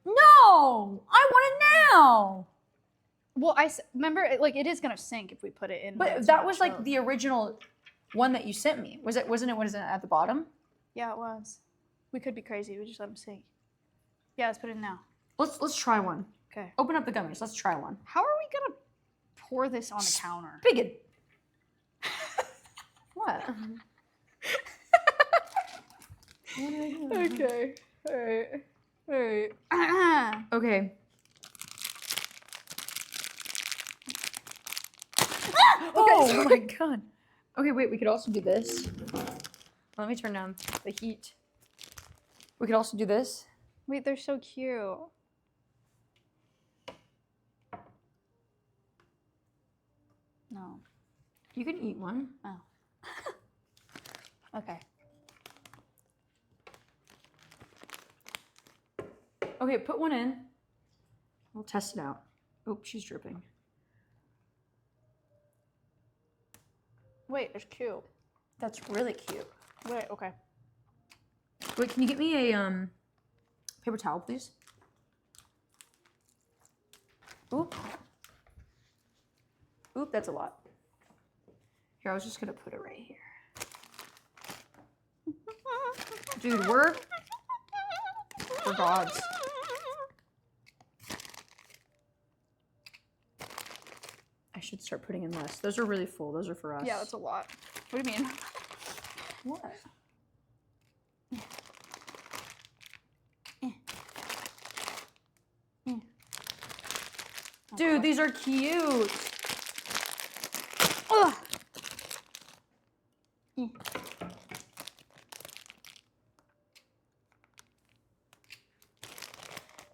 No! I want it now! Well, remember, it is gonna sink if we put it in. But that was like the original one that you sent me. Wasn't it at the bottom? Yeah, it was. We could be crazy. We just let them sink. Yeah, let's put it in now. Let's try one. Okay. Open up the gummies. Let's try one. How are we gonna pour this on the counter? Bigot. What? Okay. All right. Okay. Oh my god. Okay, wait, we could also do this. Let me turn down the heat. We could also do this. Wait, they're so cute. No. You can eat one. Oh. Okay. Okay, put one in. We'll test it out. Oh, she's dripping. Wait, it's cute. That's really cute. Wait, okay. Wait, can you get me a paper towel, please? Oop. Oop, that's a lot. Here, I was just gonna put it right here. Dude, we're gods. I should start putting in less. Those are really full. Those are for us. Yeah, that's a lot. What do you mean? What? Dude, these are cute. Ugh.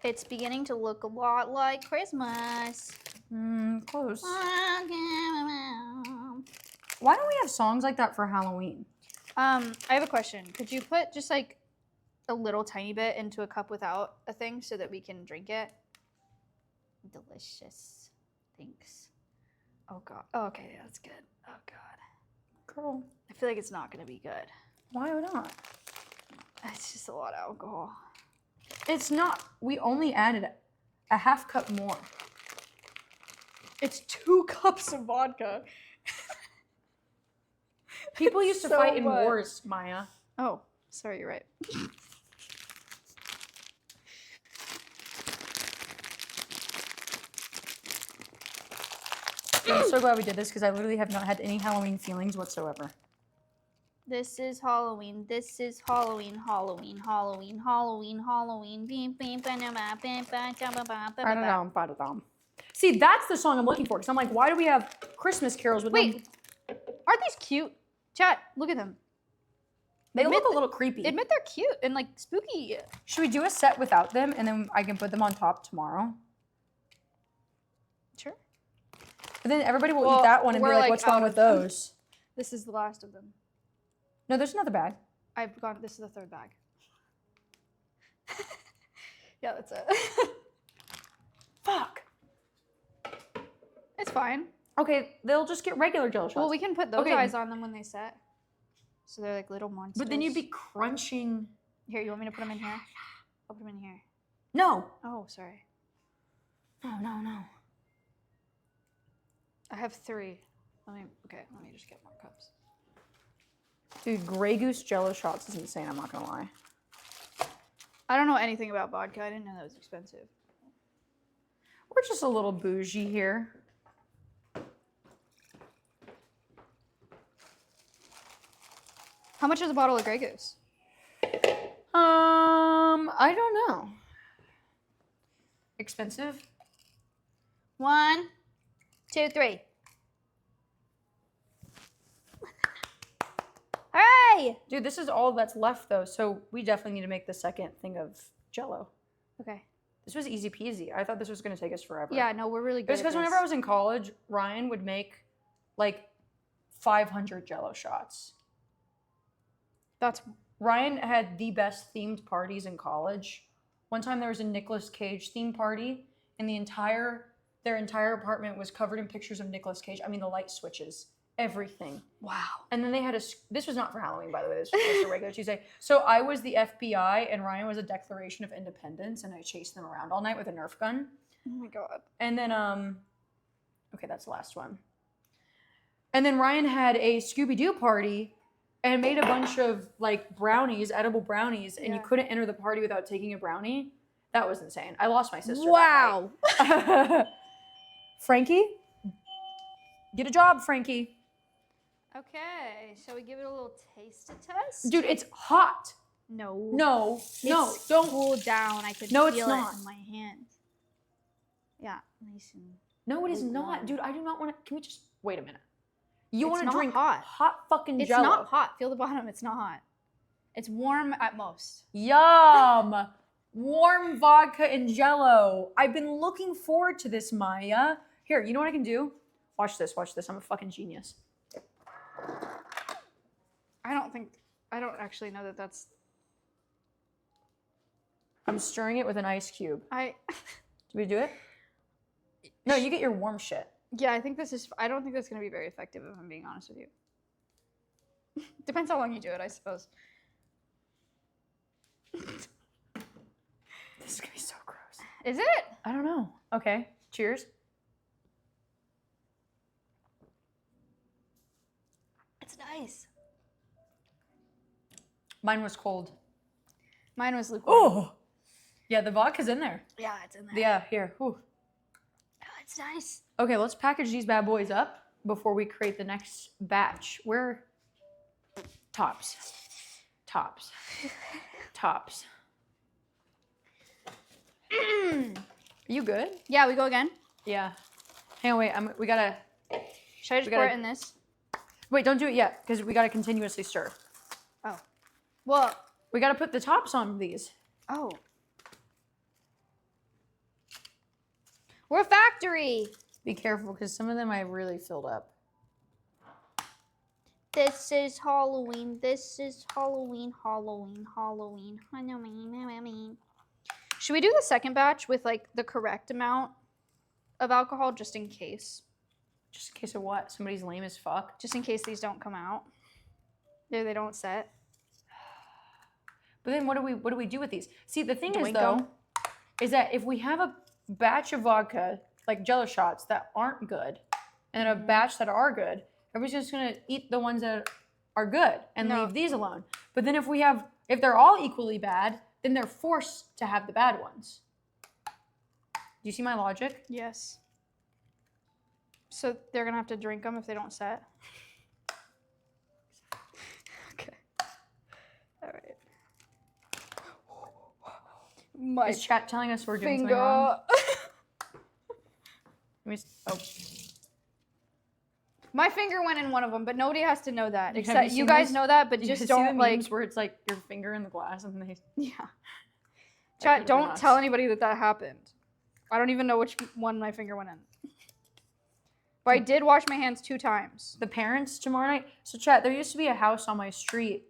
It's beginning to look a lot like Christmas. Close. Why don't we have songs like that for Halloween? I have a question. Could you put just like a little tiny bit into a cup without a thing so that we can drink it? Delicious. Thanks. Oh god. Oh, okay, yeah, that's good. Oh god. Girl, I feel like it's not gonna be good. why not? It's just a lot of alcohol. It's not. We only added a half cup more. It's 2 cups of vodka. People used to So fight in much. wars, Maya. Oh, sorry, you're right. I'm so glad we did this because I literally have not had any Halloween feelings whatsoever. This is Halloween. This is Halloween. Halloween. Halloween. Halloween. Halloween. See, that's the song I'm looking for because I'm like, why do we have Christmas carols with Wait, aren't these cute? Chat, look at them. They admit look a little creepy. Admit they're cute and like spooky. Should we do a set without them and then I can put them on top tomorrow? Sure. But then everybody will Well, eat that one and be we're, like, like, what's wrong out with of them. those? This is the last of them. No, there's another bag. I've gone. This is the 3rd bag. Yeah, that's it. Fuck. It's fine. Okay, they'll just get regular Jell-O shots. Well, we can put those Okay. eyes on them when they set. So they're like little monsters. But then you'd be crunching. Here, you want me to put them in here? I'll put them in here. No. Oh, sorry. No. I have 3. Let me just get more cups. Dude, Grey Goose Jell-O shots is insane, I'm not gonna lie. I don't know anything about vodka. I didn't know that was expensive. We're just a little bougie here. How much is a bottle of Grey Goose? I don't know. Expensive? 1, 2, 3. Hooray! Dude, this is all that's left though, so we definitely need to make the second thing of jell-o. Okay. This was easy peasy. I thought this was gonna take us forever. Yeah, no, we're really It good. was because whenever I was in college, Ryan would make like 500 jell-o shots. Ryan had the best themed parties in college. One time there was a Nicolas Cage themed party, and their entire apartment was covered in pictures of Nicolas Cage. I mean, the light switches, everything. Wow. And then they had this was not for Halloween, by the way. This was just a regular Tuesday. So I was the FBI, and Ryan was a Declaration of Independence, and I chased them around all night with a Nerf gun. Oh my god. And then, okay, that's the last one. And then Ryan had a Scooby-Doo party and made a bunch of like brownies, edible brownies, and you couldn't enter the party without taking a brownie. That was insane. I lost my sister. Wow. That night. Frankie? Get a job, Frankie. Okay, shall we give it a little taste test? Dude, it's hot. No. No, It's don't. cool down. I can No, feel it's not. it in my hand. Yeah, nice and No, it is not. lukewarm. Dude, I do not want to. Can we just wait a minute? You It's want to not drink hot. fucking It's Jell-O. not hot. Feel the bottom. It's not hot. It's warm at most. Yum! Warm vodka and Jell-O. I've been looking forward to this, Maya. Here, you know what I can do? Watch this. I'm a fucking genius. I don't actually know that that's. I'm stirring it with an ice cube. I. Do we do it? No, you get your warm shit. Yeah, I think this is. I don't think that's going to be very effective if I'm being honest with you. Depends how long you do it, I suppose. This is gonna be so gross. Is it? I don't know. Okay, cheers. It's nice. Mine was cold. Mine was lukewarm. Oh! Yeah, the vodka's in there. Yeah, it's in there. Yeah, here. Ooh. Oh, it's nice. Okay, let's package these bad boys up before we create the next batch. We're tops. Tops. Tops. You good? Yeah, we go again. Yeah. Hang on, wait. We gotta. Should I just We pour gotta- it in this? Wait, don't do it yet, because we gotta continuously stir. Oh. Well. We gotta put the tops on these. Oh. We're a factory. Be careful, because some of them I really filled up. This is Halloween. This is Halloween. Halloween. Halloween. Halloween. Should we do the second batch with like the correct amount of alcohol just in case? Just in case of what? Somebody's lame as fuck. Just in case these don't come out. They don't set. But then what do we do with these? See, the thing is Doinko. though, is that if we have a batch of vodka, like Jell-O shots that aren't good, and a batch that are good, everybody's just gonna eat the ones that are good and No. leave these alone. But then if they're all equally bad, then they're forced to have the bad ones. Do you see my logic? Yes. So they're gonna have to drink them if they don't set. Okay. All right. My Is chat telling us we're doing something wrong? finger. Oh, My finger went in one of them, but nobody has to know that. Have Except you you seen guys those? know that, but you just see the don't like. memes where it's like your finger in the glass and they. Yeah. That Chat, could've been don't us. tell anybody that happened. I don't even know which one my finger went in. But I did wash my hands 2 times. The parents tomorrow night. So chat, there used to be a house on my street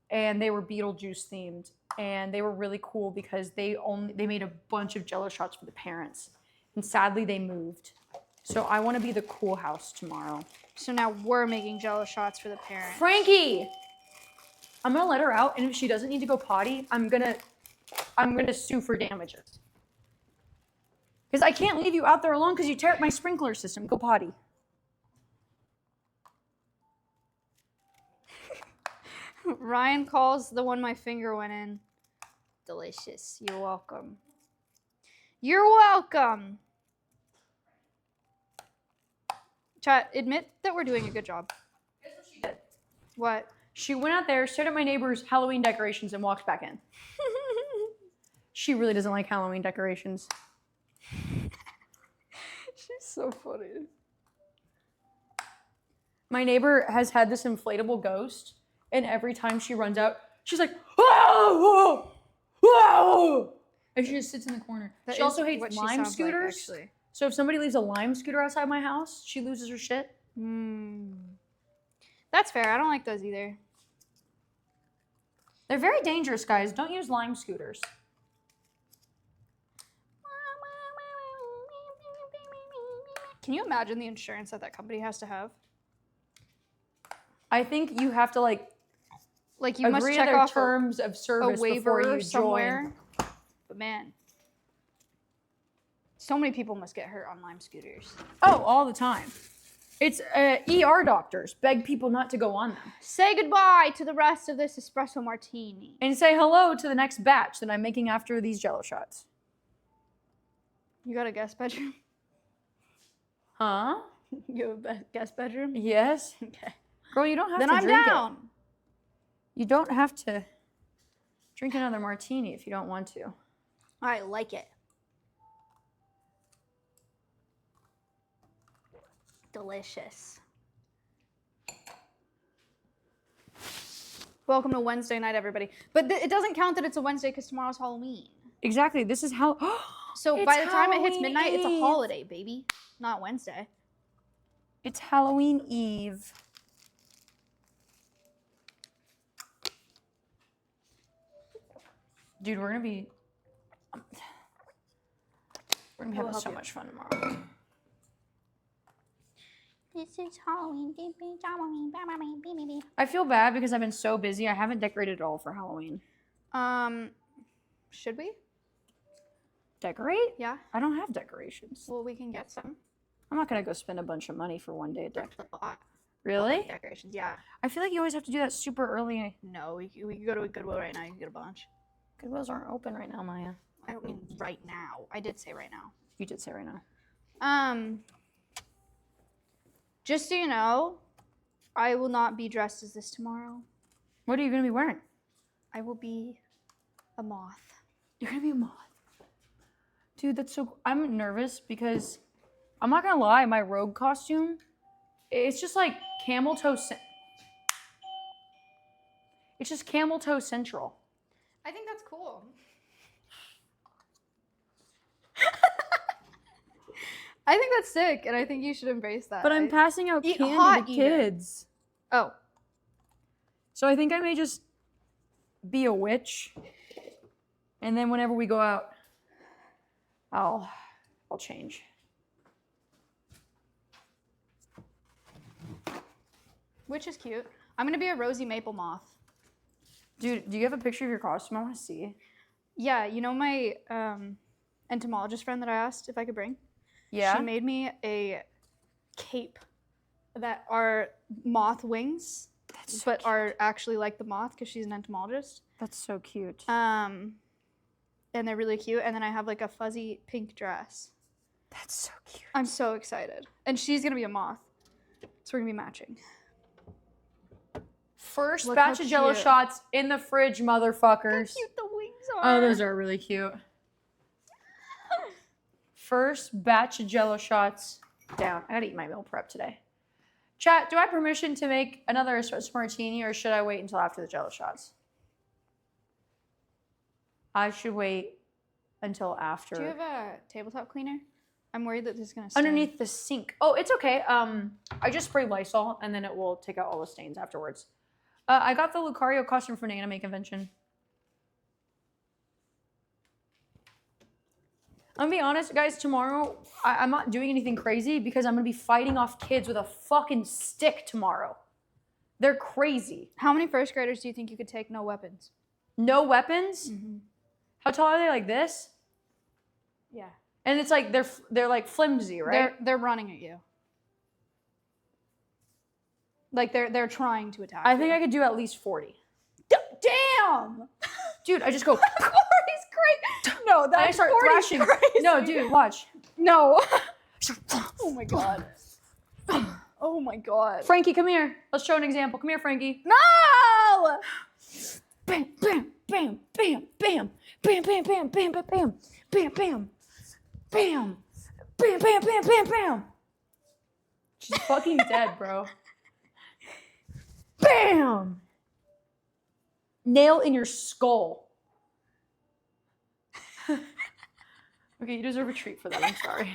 and they were Beetlejuice themed and they were really cool because they made a bunch of Jell-O shots for the parents. And sadly they moved. So I want to be the cool house tomorrow. So now we're making Jell-O shots for the parents. Frankie! I'm going to let her out and if she doesn't need to go potty, I'm going to sue for damages. Because I can't leave you out there alone because you tear up my sprinkler system. Go potty. Ryan calls the one my finger went in delicious. You're welcome. You're welcome. Chat, admit that we're doing a good job. Guess what she did? What? She went out there, stared at my neighbor's Halloween decorations, and walked back in. She really doesn't like Halloween decorations. She's so funny. My neighbor has had this inflatable ghost, and every time she runs out, she's like, whoa, whoa, and she just sits in the corner. That She is also hates what she lime sounds like, scooters. actually. So if somebody leaves a lime scooter outside my house, she loses her shit. That's fair. I don't like those either. They're very dangerous, guys. Don't use lime scooters. Can you imagine the insurance that company has to have? I think you have to like Like you agree must to check their off terms of a service waiver before you somewhere. join. But man, so many people must get hurt on lime scooters. Oh, all the time. It's ER doctors beg people not to go on them Say goodbye to the rest of this espresso martini. and say hello to the next batch that I'm making after these Jell-O shots. You got a guest bedroom? Huh? You have a guest bedroom? Yes. Okay. Girl, you don't have Then to I'm drink down. it. You don't have to drink another martini if you don't want to. I like it. Delicious. Welcome to Wednesday night, everybody. But it doesn't count that it's a Wednesday because tomorrow's Halloween. Exactly. This is how. So It's by the time it hits Halloween midnight, it's a Eve. holiday, baby. Not Wednesday. It's Halloween Eve. Dude, we're gonna be. We're gonna be We'll having help so you. much fun tomorrow. This is Halloween. I feel bad because I've been so busy. I haven't decorated at all for Halloween. Should we? Decorate? Yeah. I don't have decorations. Well, we can get some. I'm not gonna go spend a bunch of money for one day of There's decoration. a lot Really? of decorations, yeah. I feel like you always have to do that super early. No, we can go to a Goodwill right now. You can get a bunch. Goodwills aren't open right now, Maya. I don't mean right now. I did say right now. You did say right now. Just so you know, I will not be dressed as this tomorrow. What are you gonna be wearing? I will be a moth. You're gonna be a moth. Dude, that's so. I'm nervous because I'm not gonna lie, my rogue costume, it's just like camel toe. It's just camel toe central. I think that's cool. I think that's sick, and I think you should embrace that. But I'm passing out Eat candy hot to even. kids. Oh, So I think I may just be a witch. And then whenever we go out, I'll change. which is cute. I'm gonna be a rosy maple moth. Dude, do you have a picture of your costume? I want to see. Yeah, you know my entomologist friend that I asked if I could bring? Yeah. She made me a cape that are moth wings, That's so but cute. are actually like the moth because she's an entomologist. That's so cute. And they're really cute. And then I have like a fuzzy pink dress. That's so cute. I'm so excited. And she's gonna be a moth, so we're gonna be matching. First Look batch how of Jell-O cute. shots in the fridge, motherfuckers. Cute the wings are. Oh, those are really cute. First batch of Jell-O shots down. I gotta eat my meal prep today. Chat, do I have permission to make another espresso martini, or should I wait until after the Jell-O shots? I should wait until after. Do you have a tabletop cleaner? I'm worried that this is gonna stain. Underneath the sink. Oh, it's okay. I just spray Lysol and then it will take out all the stains afterwards. I got the Lucario costume from an anime convention. I'm gonna be honest, guys, tomorrow, I'm not doing anything crazy because I'm gonna be fighting off kids with a fucking stick tomorrow. They're crazy. How many first graders do you think you could take no weapons? No weapons? How tall are they? Like this? Yeah. And it's like, they're like flimsy, right? They're running at you. Like they're trying to attack I you. think I could do at least 40. Damn! Dude, I just go. 40's great. No, And I that's start 40's thrashing. crazy. No, dude, watch. No. Oh my god. Oh my god. Frankie, come here. Let's show an example. Come here, Frankie. No! Bam, bam, bam, bam, bam, Bam, bam, bam, bam, bam, bam, bam, bam, bam, bam, bam, bam, bam, bam. She's fucking dead, bro. Bam! Nail in your skull. Okay, you deserve a treat for that. I'm sorry.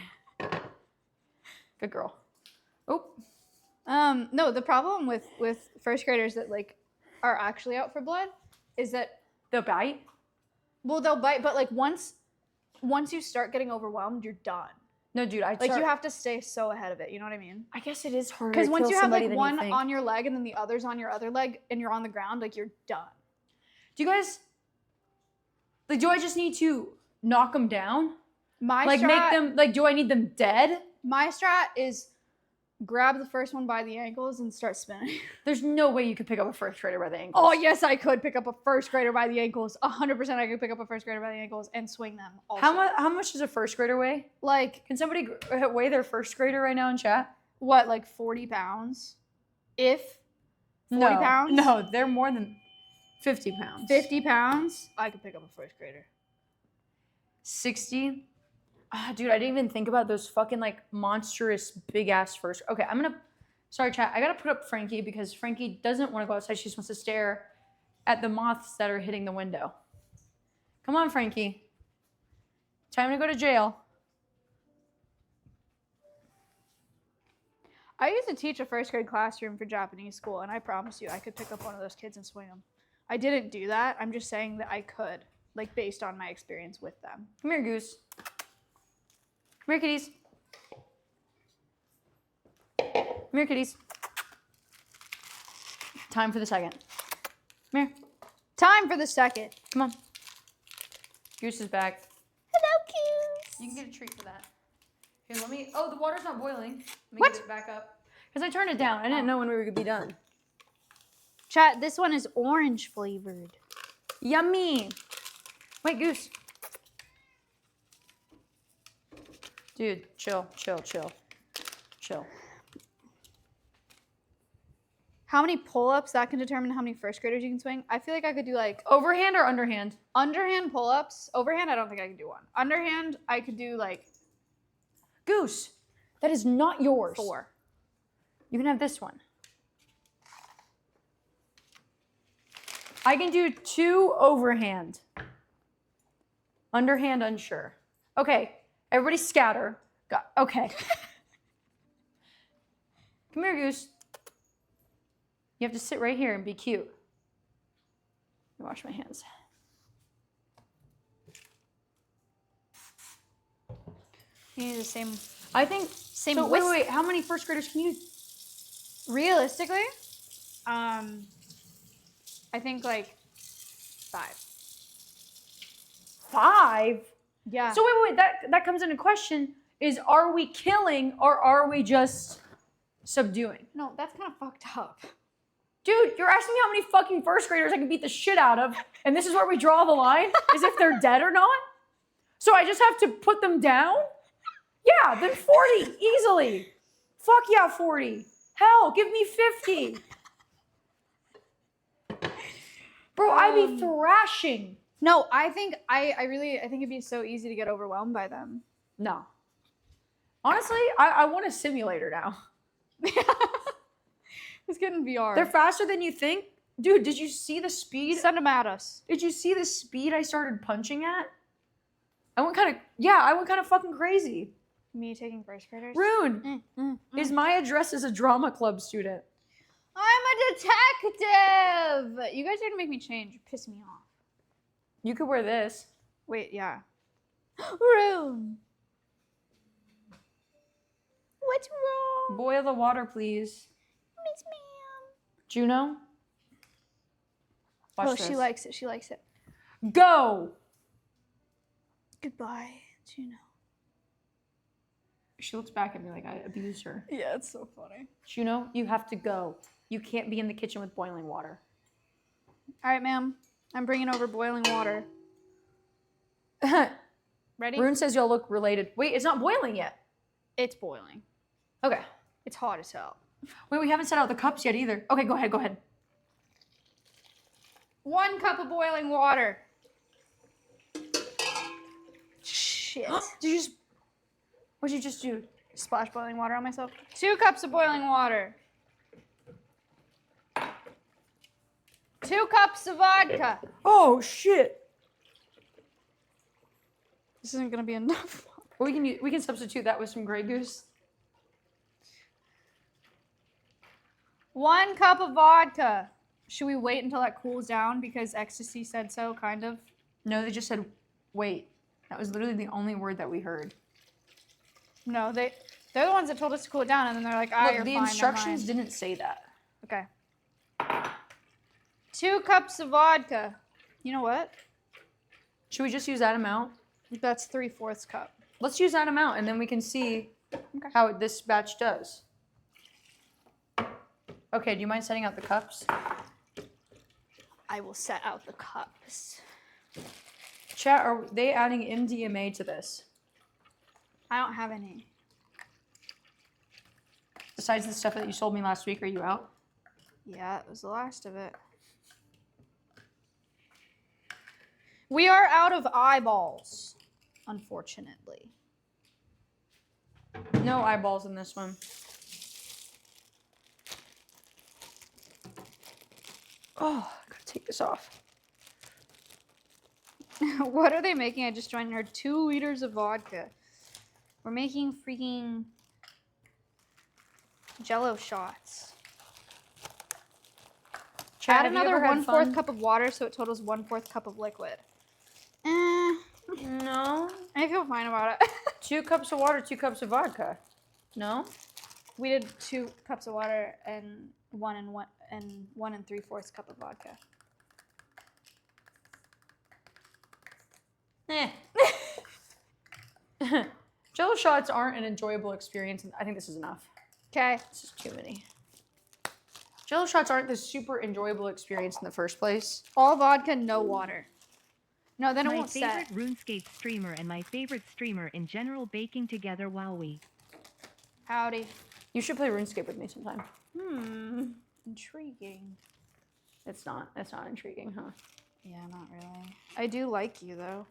Good girl. Oh. No, the problem with first graders that like are actually out for blood is that They'll bite? well they'll bite, but like once you start getting overwhelmed, you're done. No, dude, Like you have to stay so ahead of it. You know what I mean? I guess it is harder Because to once kill you have somebody like than one you think. on your leg and then the other's on your other leg and you're on the ground, like you're done. Do you guys... Like, do I just need to knock them down? My Like, strat, make them... Like, do I need them dead? my strat is grab the first one by the ankles and start spinning. There's no way you could pick up a first grader by the ankles. Oh, yes, I could pick up a first grader by the ankles. 100% I could pick up a first grader by the ankles and swing them. Also. How much does a first grader weigh? Like, Can somebody weigh their first grader right now in chat? what, like 40 pounds? If 40 pounds? No, they're more than 50 pounds. 50 pounds? I could pick up a first grader. 60? Ah, dude, I didn't even think about those fucking like monstrous big ass first. Okay, sorry chat, I gotta put up Frankie because Frankie doesn't want to go outside. She just wants to stare at the moths that are hitting the window. Come on, Frankie. Time to go to jail. I used to teach a first grade classroom for Japanese school, and I promise you I could pick up one of those kids and swing them. I didn't do that. I'm just saying that I could, like based on my experience with them. Come here, Goose. Come here, kitties. Come here, kitties. Time for the second. Come here. Time for the second. Come on. Goose is back. Hello, Goose. You can get a treat for that. Here, let me... Oh, the water's not boiling. Let me What? get it back up. Because I turned it down. I didn't know when we were going to be done. Chat, this one is orange flavored. Yummy. Wait, Goose. Dude, chill, chill, chill. Chill. How many pull-ups? That can determine how many first graders you can swing. I feel like I could do like Overhand or underhand? underhand pull-ups. Overhand, I don't think I can do one. Underhand, I could do like Goose, that is not yours. 4. You can have this one. I can do 2 overhand. Underhand, unsure. Okay, everybody scatter. Okay. Come here, Goose. You have to sit right here and be cute. Let me wash my hands. You need the same. I think, Same so wait, how many first graders can you? Realistically, I think like 5. 5? Yeah. So wait, that comes into question is, are we killing or are we just subduing? no, that's kind of fucked up. Dude, you're asking me how many fucking first graders I can beat the shit out of, and this is where we draw the line, is if they're dead or not? So I just have to put them down? Yeah, then 40, easily. Fuck yeah, 40. Hell, give me 50. Bro, I'd be thrashing. No, I think I think it'd be so easy to get overwhelmed by them. No. Honestly, I want a simulator now. Let's get in VR. They're faster than you think. Dude, did you see the speed? Send them at us. Did you see the speed I started punching at? I went kind of fucking crazy. Me taking first graders? Rune, is Maya dressed as a drama club student? I'm a detective! You guys are gonna make me change. You're pissing me off. You could wear this. Wait, yeah. Rune! What's wrong, Boil the water, please. Miss Ma'am? Juno? Watch Oh, this. she likes it. She likes it. Go! Goodbye, Juno. She looks back at me like I abused her. Yeah, it's so funny. Juno, you have to go. You can't be in the kitchen with boiling water. All right, ma'am. I'm bringing over boiling water. Ready? Rune says y'all look related. Wait, it's not boiling yet. It's boiling. Okay. It's hot as hell. Wait, we haven't set out the cups yet either. Okay, go ahead. 1 cup of boiling water. shit. Did you just? What'd you just do? Splash boiling water on myself. 2 cups of boiling water. 2 cups of vodka. Oh shit! This isn't gonna be enough. We can substitute that with some Grey Goose. 1 cup of vodka. Should we wait until that cools down because ecstasy said so, kind of? No, they just said wait. That was literally the only word that we heard. No, they're the ones that told us to cool it down, and then they're like, ah, Look, you're the fine, instructions never mind. didn't say that. Okay. 2 cups of vodka. You know what? Should we just use that amount? That's 3/4 cup. Let's use that amount, and then we can see how this batch does. Okay, do you mind setting out the cups? I will set out the cups. Chat, are they adding MDMA to this? I don't have any. Besides the stuff that you sold me last week, are you out? Yeah, it was the last of it. We are out of eyeballs, unfortunately. No eyeballs in this one. Oh, I gotta take this off. What are they making? I just joined her 2 liters of vodka. We're making freaking jell-o shots. Chad, Add have you another ever had 1/4 fun? cup of water so it totals 1/4 cup of liquid. No. I feel fine about it. 2 cups of water, 2 cups of vodka. No? We did 2 cups of water and 1 3/4 cup of vodka. Eh. Jell-O shots aren't an enjoyable experience, and I think this is enough. Okay. This is too many. Jell-O shots aren't this super enjoyable experience in the first place. All vodka, no water. No, then it My won't favorite set. RuneScape streamer and my favorite streamer in general baking together while we. Howdy. You should play RuneScape with me sometime. Intriguing. It's not intriguing, huh? Yeah, not really. I do like you, though.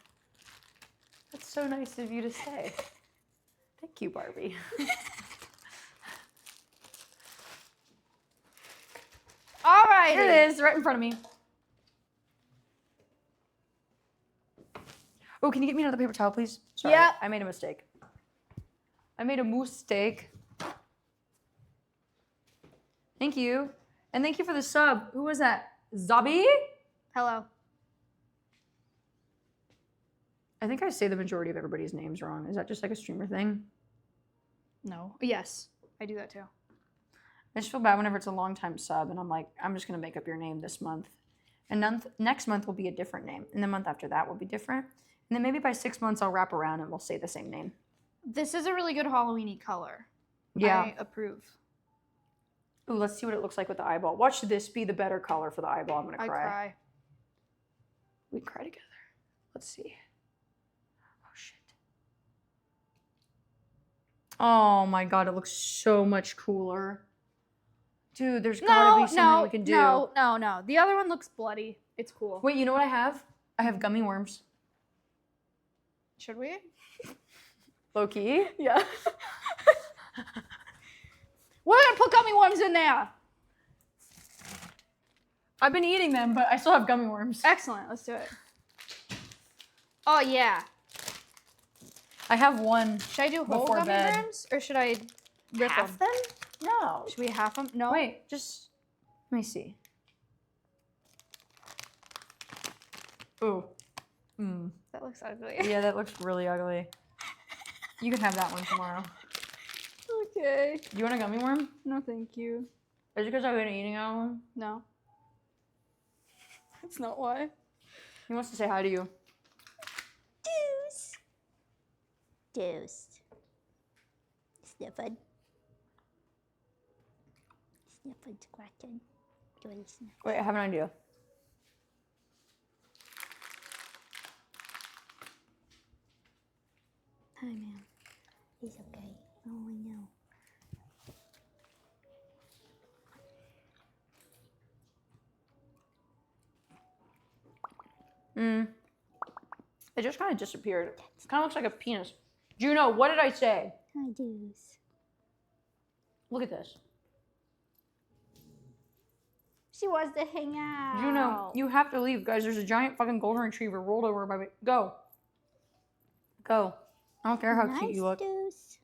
That's so nice of you to say. Thank you, Barbie. All right. Here it is, right in front of me. Oh, can you get me another paper towel, please? Sorry, Yep. I made a mistake. I made a mistake. Thank you. And thank you for the sub. Who was that? Zabi? Hello. I think I say the majority of everybody's names wrong. Is that just like a streamer thing? No. Yes, I do that too. I just feel bad whenever it's a long time sub and I'm like, I'm just going to make up your name this month. And next month will be a different name. And the month after that will be different. And then maybe by 6 months I'll wrap around and we'll say the same name. This is a really good Halloween-y color. Yeah. I approve. Ooh, let's see what it looks like with the eyeball. Watch this be the better color for the eyeball. I'm going to I cry. cry. We cry together. Let's see. Oh, shit. Oh, my God. It looks so much cooler. Dude, there's got to be something we can do. No. The other one looks bloody. It's cool. Wait, you know what I have? I have gummy worms. Should we? Low key? Yeah. We're gonna put gummy worms in there. I've been eating them, but I still have gummy worms. Excellent. Let's do it. Oh yeah. I have one. Should I do whole Before gummy bed. worms or should I rip Half them? them? No. Should we half them? No. Wait, just let me see. Ooh. Mm. That looks ugly. Yeah, that looks really ugly. You can have that one tomorrow. Okay. You want a gummy worm? No, thank you. Is it because I've been eating out of them? No. That's not why. He wants to say hi to you. Toast. Sniffing. Sniffing, scratching. Doing sniff. Wait, I have an idea. Hi, ma'am. He's okay. Oh, I know. It just kind of disappeared. It kind of looks like a penis. Juno, what did I say? Hi, dudes. Look at this. She wants to hang out. Juno, you have to leave, guys. There's a giant fucking golden retriever rolled over by me. Go. Go. I don't care how cute you look. Deuce.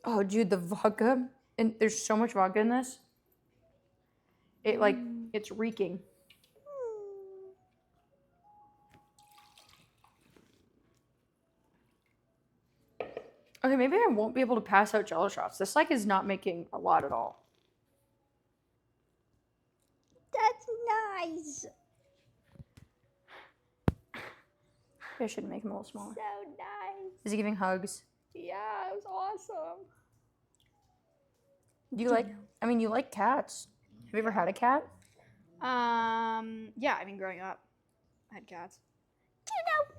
Oh, dude, the vodka. And there's so much vodka in this. It, like, it's reeking. Okay, maybe I won't be able to pass out Jell-O shots. This, like, is not making a lot at all. That's nice. Maybe I should make him a little smaller. So nice. Is he giving hugs? Yeah, it was awesome. Do you like, I mean, you like cats. Have you ever had a cat? Yeah, I mean, growing up, I had cats. Juno,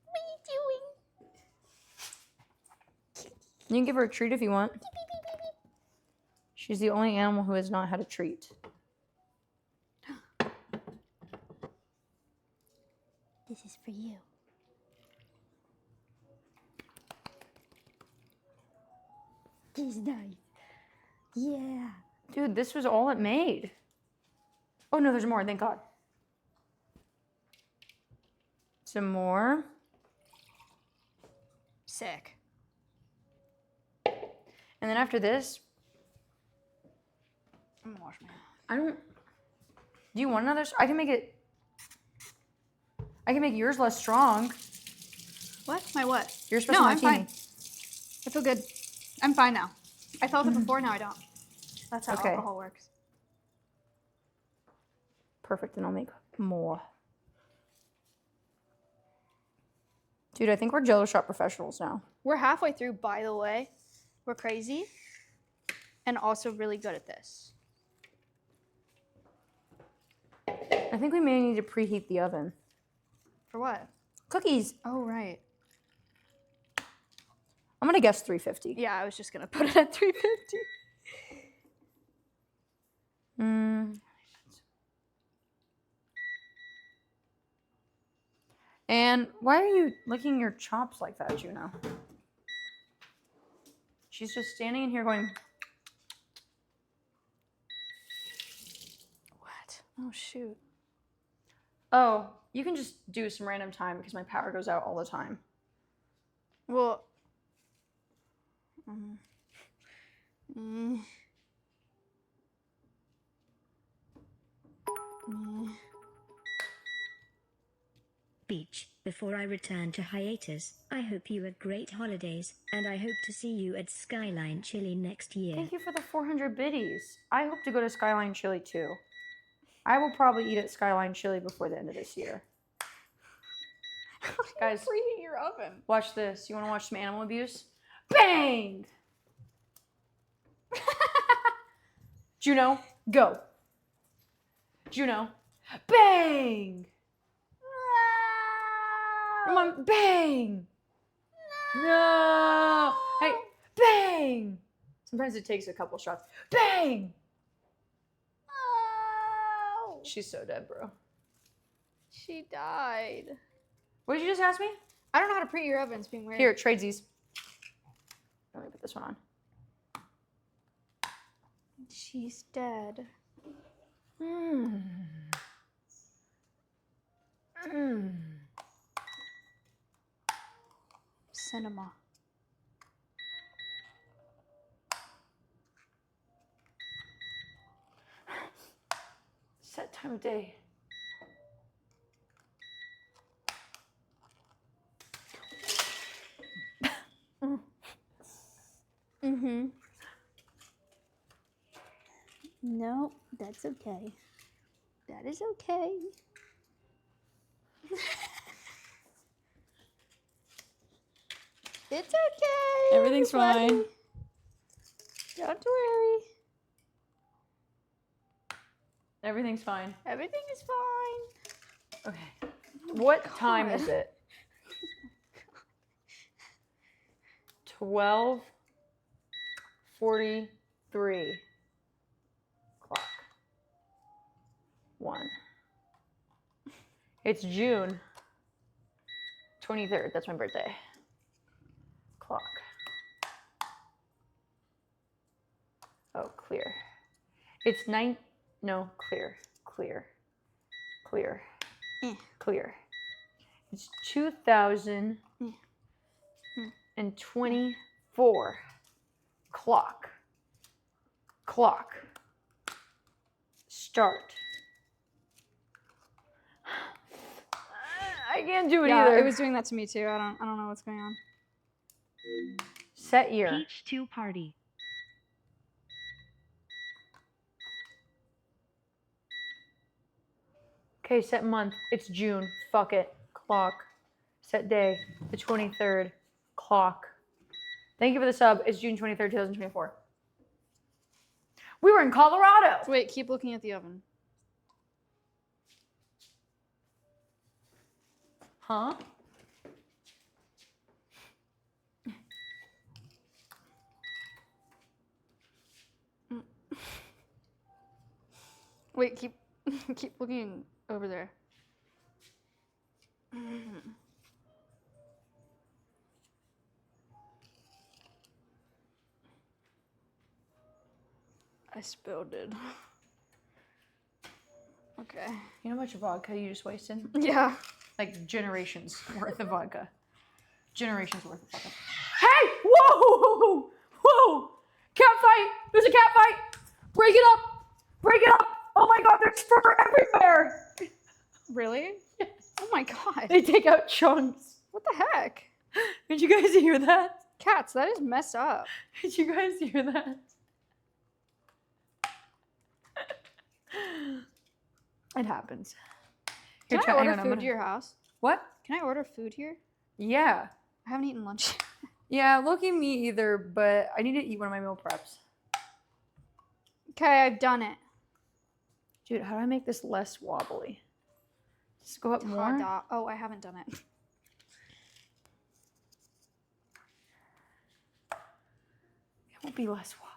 what are you doing? You can give her a treat if you want. She's the only animal who has not had a treat. This is for you. This is nice. Yeah. Dude, this was all it made. Oh no, there's more, thank God. Some more. Sick. And then after this, I'm gonna wash my hands. I don't. Do you want another? I can make it. I can make yours less strong. What? My what? Your espresso No, I'm martini. fine. I feel good. I'm fine now. I felt it before, now I don't. That's how Okay. alcohol works. Perfect, and I'll make more. Dude, I think we're Jell-O shot professionals now. We're halfway through, by the way. We're crazy. And also really good at this. I think we may need to preheat the oven. For what? Cookies. Oh, right. I'm gonna guess 350. Yeah, I was just gonna put it at 350. And why are you licking your chops like that, Juno? She's just standing in here going, What? Oh, shoot. oh, you can just do some random time because my power goes out all the time. Well. Beach, before I return to hiatus, I hope you had great holidays, and I hope to see you at Skyline Chili next year. Thank you for the 400 biddies. I hope to go to Skyline Chili too. I will probably eat at Skyline Chili before the end of this year. Guys, Preheat your oven. watch this. You want to watch some animal abuse? Bang! Juno, go. Juno, bang! Come on, bang! No! Hey, bang! Sometimes it takes a couple shots. Bang! Oh. She's so dead, bro. She died. What did you just ask me? I don't know how to preheat your oven. It's being weird. Here, tradesies. Let me put this one on. She's dead. Cinema. Set time of day. No, that's okay. That is okay. It's okay. Everything's everybody. fine. Don't worry. Everything's fine. Everything is fine. Okay. What time is it? 12:43 clock. 1. It's June 23rd. That's my birthday. Clock. Oh, clear. It's no, clear. Clear. It's 2024. Clock. Start. I can't do it Yeah, either. it was doing that to me too. I don't know what's going on. Set year. Peach 2 party. Okay, set month. It's June. Fuck it. Clock. Set day. The 23rd. Clock. Thank you for the sub. It's June 23rd, 2024. We were in Colorado. Wait, keep looking at the oven. Huh? Wait, keep looking over there. I spilled it. Okay. You know how much vodka you just wasted? Yeah. Like generations worth of vodka. Generations worth of vodka. Hey! Whoa! Whoa! Cat fight! There's a cat fight! Break it up! Break it up! Oh my god, there's fur everywhere! Really? Yes. Oh my god. They take out chunks. What the heck? Did you guys hear that? Cats, that is messed up. Did you guys hear that? It happens. Can Here, I hang order on, I'm food gonna- to your house? What? Can I order food here? Yeah. I haven't eaten lunch. Yeah, look at me either, but I need to eat one of my meal preps. Okay, I've done it. Dude, how do I make this less wobbly? Just go up more? Ta-da. Oh, I haven't done it. It won't be less wobbly.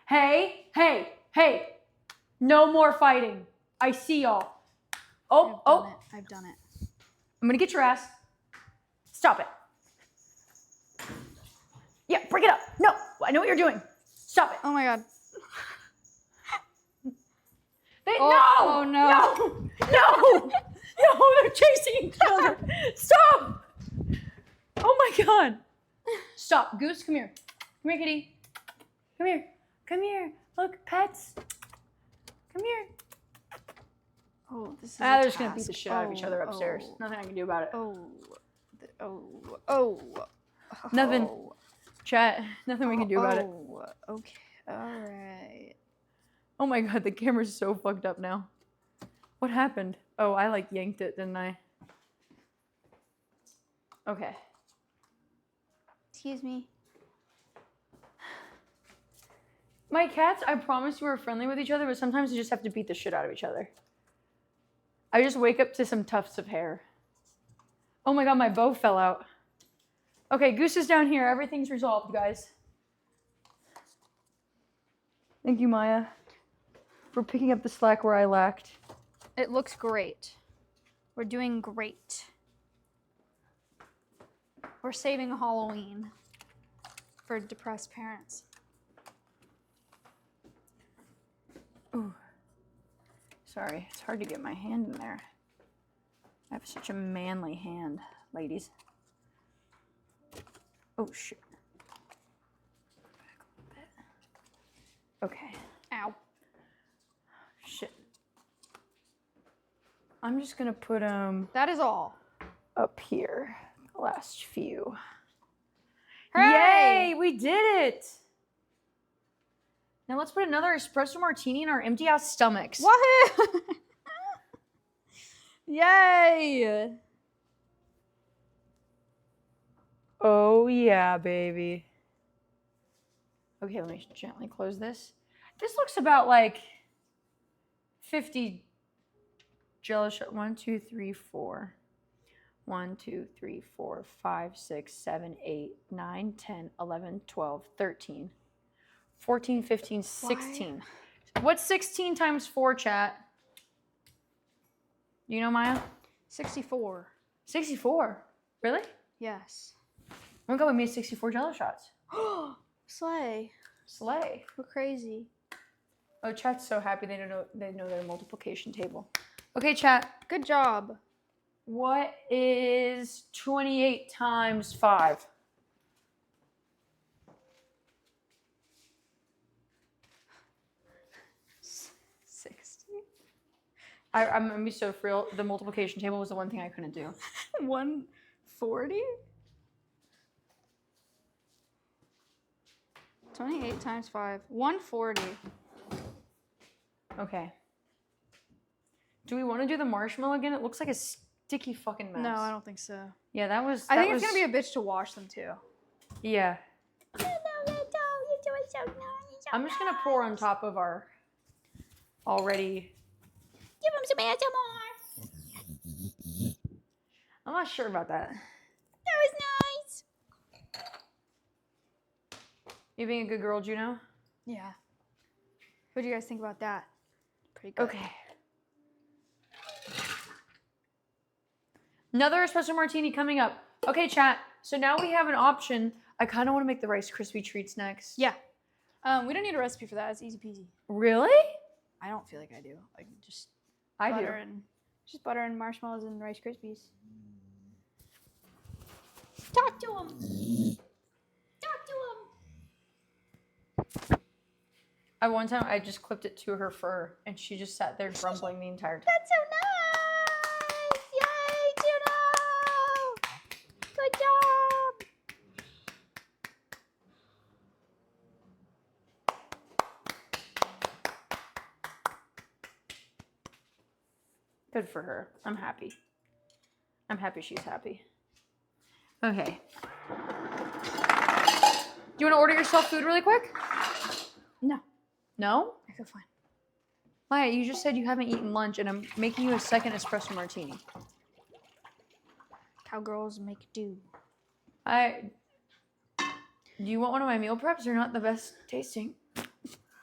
Hey, hey, hey. No more fighting. I see y'all. Oh, I've done it. I'm gonna get your ass. Stop it. Yeah, break it up. No, I know what you're doing. Stop it. Oh my god. No! Oh, no. No! No, they're chasing each other. Stop! Oh my god. Stop. Goose, come here. Come here, kitty. Come here. Come here. Look, pets. Come here. Oh, this is They're a just gonna beat the task. shit out of each other upstairs. Oh, Nothing I can do about it. oh. Nothing. Oh. Chat. Nothing we can do about it. Oh, okay. All right. Oh my god, the camera's so fucked up now. What happened? Oh, I like yanked it, didn't I? Okay. Excuse me. My cats, I promise you are friendly with each other, but sometimes you just have to beat the shit out of each other. I just wake up to some tufts of hair. Oh my god, my bow fell out. Okay, Goose is down here. Everything's resolved, guys. Thank you, Maya, for picking up the slack where I lacked. It looks great. We're doing great. We're saving Halloween for depressed parents. Ooh. Sorry, it's hard to get my hand in there. I have such a manly hand, ladies. Oh, shit. Back a little bit. Okay. Ow. Shit. I'm just gonna put That is all. up here. The last few. Hooray! Yay! We did it! Now let's put another espresso martini in our empty ass stomachs. Woohoo! Yay! Oh yeah, baby. Okay, let me gently close this. This looks about like 50 Jell-O shots. 1, 2, 3, 4. 1, 2, 3, 4, 5, 6, 7, 8, 9, 10, 11, 12, 13, 14, 15, 16. What's 16 times 4, chat? You know, Maya? 64. 64. Really? Yes. Oh my god, we made 64 Jell-O shots. Slay. Slay. We're crazy. Oh, chat's so happy they know their multiplication table. Okay, chat. Good job. What is 28 times 5? I'm gonna be so real. The multiplication table was the one thing I couldn't do. 140? 28 times 5. 140. Okay. Do we want to do the marshmallow again? It looks like a sticky fucking mess. No, I don't think so. Yeah, that was. I that think was, it's going to be a bitch to wash them too. Yeah. No, you're doing so nice. I'm just gonna pour on top of our already. Give him some ASMR. I'm not sure about that. That was nice. You being a good girl, Juno? Yeah. What do you guys think about that? Pretty good. Okay. Another espresso martini coming up. Okay, chat. So now we have an option. I kind of want to make the Rice Krispie treats next. Yeah. We don't need a recipe for that. It's easy peasy. Really? I don't feel like I do. Like just I butter do. and just butter and marshmallows and Rice Krispies. Talk to him. Talk to him. One time I just clipped it to her fur and she just sat there grumbling the entire time. That's so nice. Yay, Juno. Good job. Good for her. I'm happy. I'm happy she's happy. Okay. Do you want to order yourself food really quick? No, No? I feel fine. Maya, you just said you haven't eaten lunch and I'm making you a second espresso martini. Cowgirls make do. Do you want one of my meal preps? They're not the best tasting.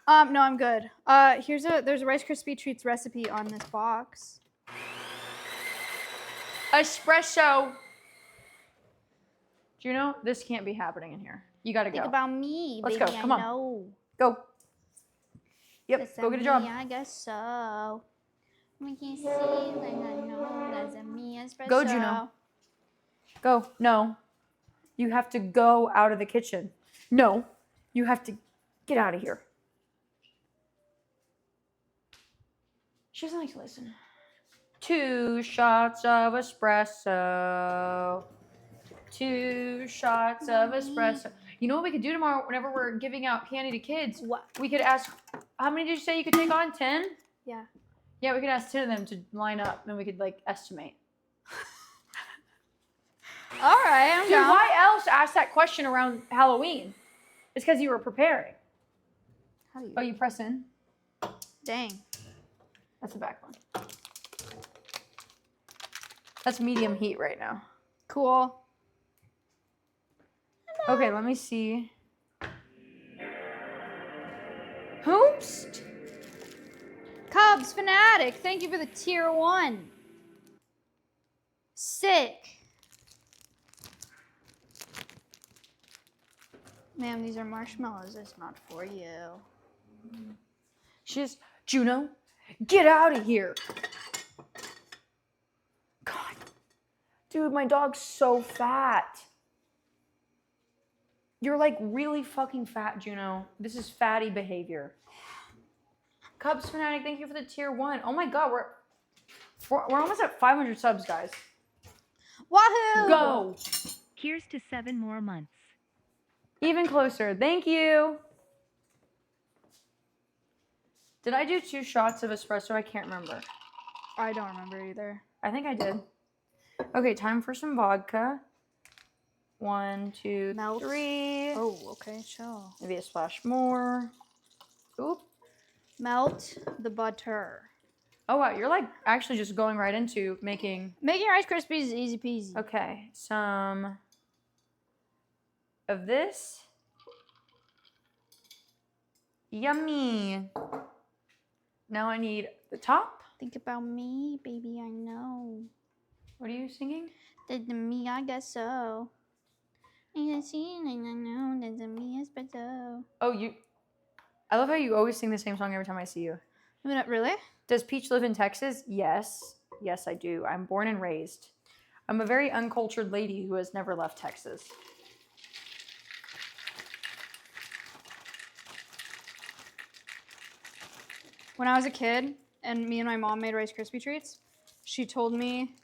No, I'm good. There's a Rice Krispie treats recipe on this box. Espresso. Juno, this can't be happening in here. You gotta Think go. about me, Let's baby. go. Come on. I know. Go. Yep, That's go get a me, job. I guess so. We can see like I know that's a me espresso. Go, Juno. Go. No. You have to go out of the kitchen. No. You have to get out of here. She doesn't like to listen. 2 shots of espresso. 2 shots of espresso. You know what we could do tomorrow whenever we're giving out candy to kids? What? We could ask, how many did you say you could take on? 10? Yeah. Yeah, we could ask 10 of them to line up and we could like estimate. All right, I'm Dude, down. why else ask that question around Halloween? It's because you were preparing. How do you? Oh, you press in? Dang. That's the back one. That's medium heat right now. Cool. Okay, let me see. Hoopst. Cubs fanatic, thank you for the tier 1. Sick. Ma'am, these are marshmallows. It's not for you. She's Juno, get out of here. God. Dude, my dog's so fat. You're like really fucking fat, Juno. This is fatty behavior. Cubs fanatic, thank you for the tier 1. Oh my god, we're almost at 500 subs, guys. Wahoo! Go. Here's to 7 more months. Even closer. Thank you. Did I do 2 shots of espresso? I can't remember. I don't remember either. I think I did. Okay, time for some vodka. 1, 2, Melt. 3. Oh, okay, chill. Maybe a splash more. Oop. Melt the butter. Oh wow, you're like actually just going right into making. Making Rice Krispies is easy peasy. Okay, some of this. Yummy. Now I need the top. Think about me, baby, I know. What are you singing? That's me, I guess so. I know that's me, espresso. Oh, I love how you always sing the same song every time I see you. I mean, really? Does Peach live in Texas? Yes. Yes, I do. I'm born and raised. I'm a very uncultured lady who has never left Texas. When I was a kid and me and my mom made Rice Krispie treats, she told me,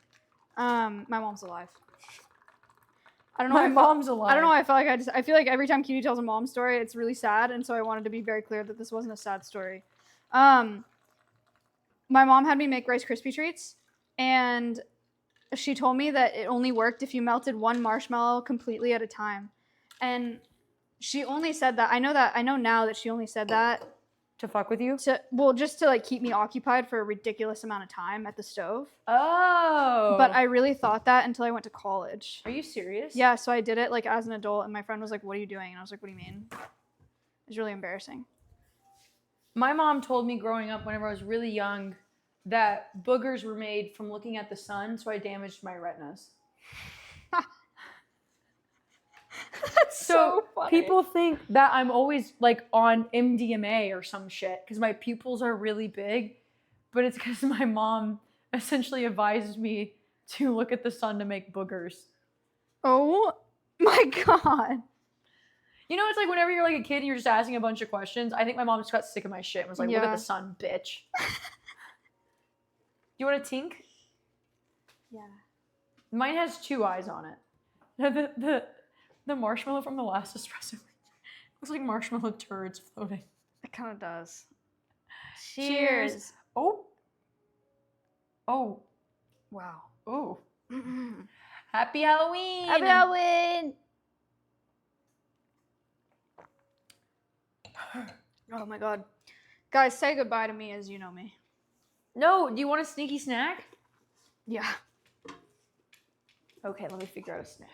my mom's alive. I don't know. My mom's alive. I don't know why I felt like I feel like every time Cutie tells a mom story, it's really sad, and so I wanted to be very clear that this wasn't a sad story. My mom had me make Rice Krispie treats, and she told me that it only worked if you melted one marshmallow completely at a time. And she only said that. I know now that she only said that To fuck with you? just to like keep me occupied for a ridiculous amount of time at the stove. Oh. But I really thought that until I went to college. Are you serious? Yeah, so I did it like as an adult, and my friend was like, "What are you doing?" And I was like, "What do you mean?" It was really embarrassing. My mom told me growing up whenever I was really young that boogers were made from looking at the sun, so I damaged my retinas. That's so funny. People think that I'm always like on MDMA or some shit because my pupils are really big, but it's because my mom essentially advised me to look at the sun to make boogers. Oh my god. You know, it's like whenever you're like a kid and you're just asking a bunch of questions. I think my mom just got sick of my shit and was like, look at Yeah. the sun, bitch. You want a tink? Yeah. Mine has 2 eyes on it. The marshmallow from the last espresso looks like marshmallow turds floating. It kind of does. Cheers. Oh. Oh. Wow. Oh. Happy Halloween. Happy Halloween! Oh my god. Guys, say goodbye to me as you know me. No, do you want a sneaky snack? Yeah. Okay, let me figure out a snack.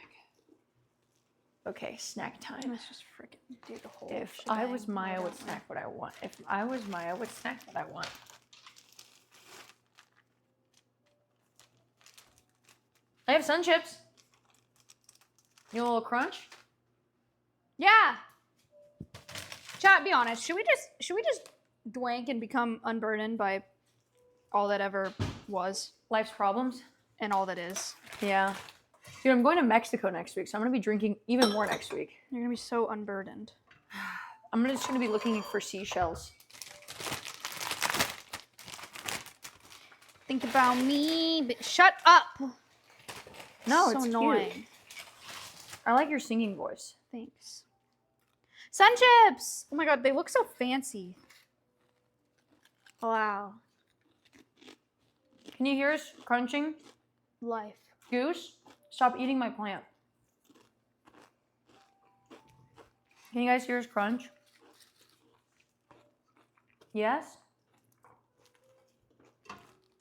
Okay, snack time. Let's just freaking do the whole If I shebang. was Maya, Why would don't we? snack what I want. If I was Maya, would snack what I want. I have sun chips. You want a little crunch? Yeah. Chat, be honest. Should we just dwank and become unburdened by all that ever was Life's problems? and all that is? Yeah. Dude, I'm going to Mexico next week, so I'm going to be drinking even more next week. You're gonna be so unburdened. I'm just going to be looking for seashells. Think about me, but shut up! No, so it's annoying. cute. I like your singing voice. Thanks. Sun chips! Oh my god, they look so fancy. Wow. Can you hear us crunching? Life. Goose, stop eating my plant. Can you guys hear us crunch? Yes?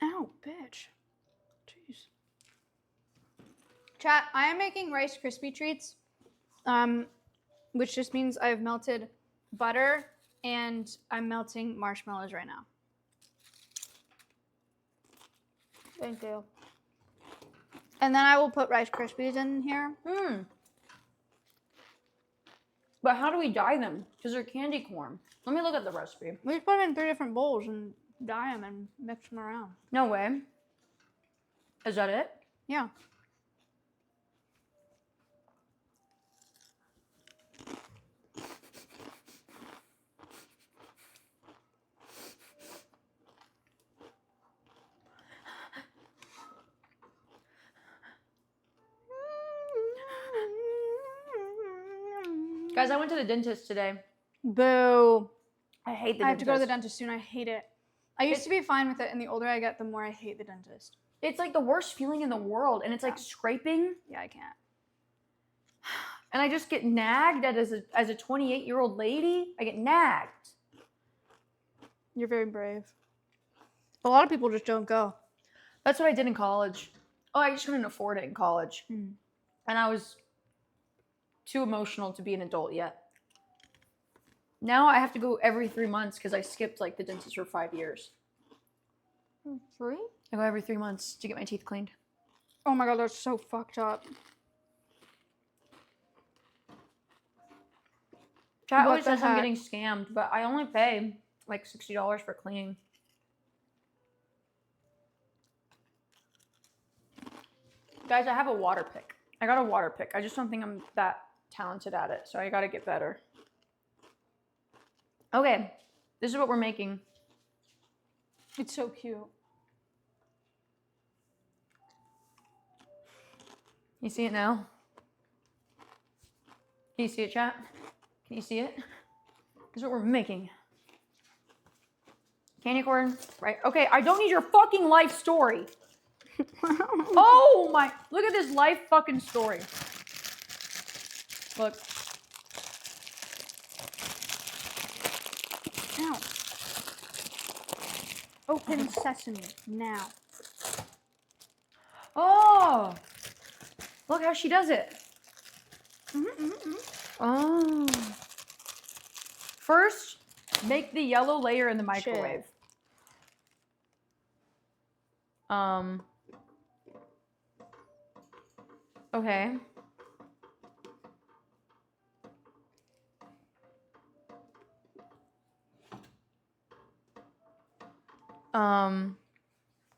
Ow, bitch. Jeez. Chat, I am making Rice Krispie treats, which just means I've melted butter and I'm melting marshmallows right now. Thank you. And then I will put Rice Krispies in here. But how do we dye them? Because they're candy corn. Let me look at the recipe. We just put them in 3 different bowls and dye them and mix them around. No way. Is that it? Yeah. Guys, I went to the dentist today. Boo. I hate the I have dentist. to go to the dentist soon. I hate it. I used to be fine with it, and the older I get, the more I hate the dentist. It's like the worst feeling in the world, and it's like scraping, Yeah, I can't. and I just get nagged at as a 28-year-old lady. I get nagged. You're very brave. A lot of people just don't go. That's what I did in college. Oh, I just couldn't afford it in college, Mm. and I was too emotional to be an adult yet. Now I have to go every 3 months because I skipped like the dentist for 5 years. 3? I go every 3 months to get my teeth cleaned. Oh my god, that's so fucked up. Chat What always the says I'm heck? getting scammed, but I only pay like $60 for cleaning. Guys, I have a water pick. I got a water pick. I just don't think I'm that talented at it, so I gotta get better. Okay, this is what we're making. It's so cute. You see it now? Can you see it, chat? Can you see it? This is what we're making. Candy corn, right? Okay, I don't need your fucking life story. Oh my, look at this life fucking story. Look. Ow. Open sesame now. Oh, look how she does it. Oh. First, make the yellow layer in the microwave. Okay.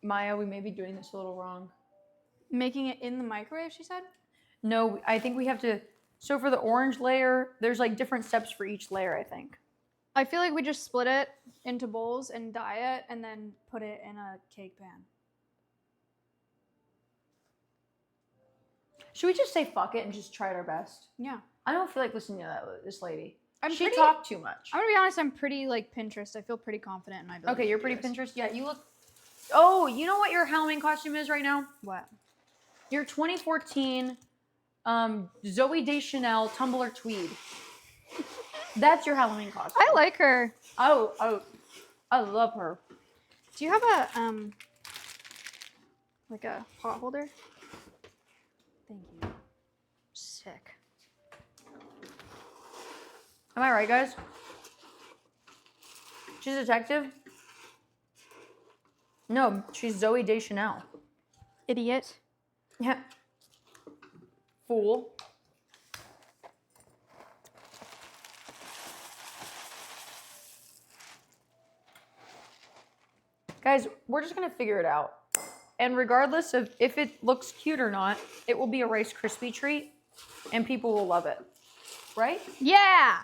Maya, we may be doing this a little wrong. Making it in the microwave, she said? No, I think we have to. So for the orange layer, there's like different steps for each layer, I think. I feel like we just split it into bowls and dye it and then put it in a cake pan. Should we just say fuck it and just try it our best? Yeah. I don't feel like listening to this lady. She pretty- talked too much. I'm gonna be honest, I'm pretty like Pinterest. I feel pretty confident in my ability. Okay, you're to do pretty this. Pinterest. Yeah, you look. Oh, you know what your Halloween costume is right now? What? Your 2014 Zoe Deschanel Tumblr tweed. That's your Halloween costume. I like her. Oh, I love her. Do you have a like a pot holder? Thank you. Sick. Am I right, guys? She's a detective? No, she's Zoe Deschanel. Idiot. Yeah. Fool. Guys, we're just gonna figure it out. And regardless of if it looks cute or not, it will be a Rice Krispie treat and people will love it. Right? Yeah.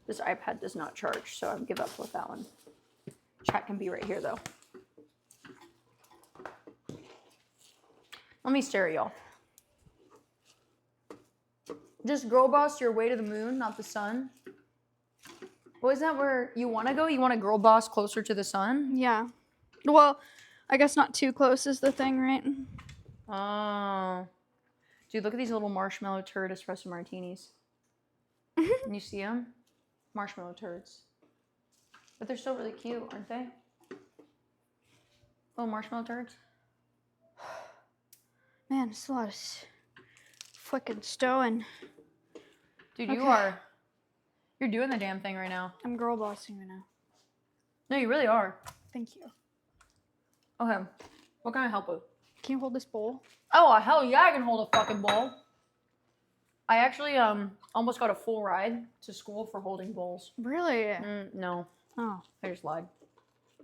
This iPad does not charge, so I give up with that one. Chat can be right here though. Let me stare at y'all. Just girl boss your way to the moon, not the sun. Well, isn't that where you want to go? You want to girl boss closer to the sun? Yeah. Well, I guess not too close is the thing, right? Oh. Dude, look at these little marshmallow turd espresso martinis. Can you see them? Marshmallow turds. But they're still really cute, aren't they? Little marshmallow turds. Man, it's a lot of fucking stowing. Dude, Okay. you're doing the damn thing right now. I'm girl bossing right now. No, you really are. Thank you. Okay. What can I help with? Can you hold this bowl? Oh, hell yeah, I can hold a fucking bowl. I actually almost got a full ride to school for holding bowls. Really? No, Oh. I just lied. I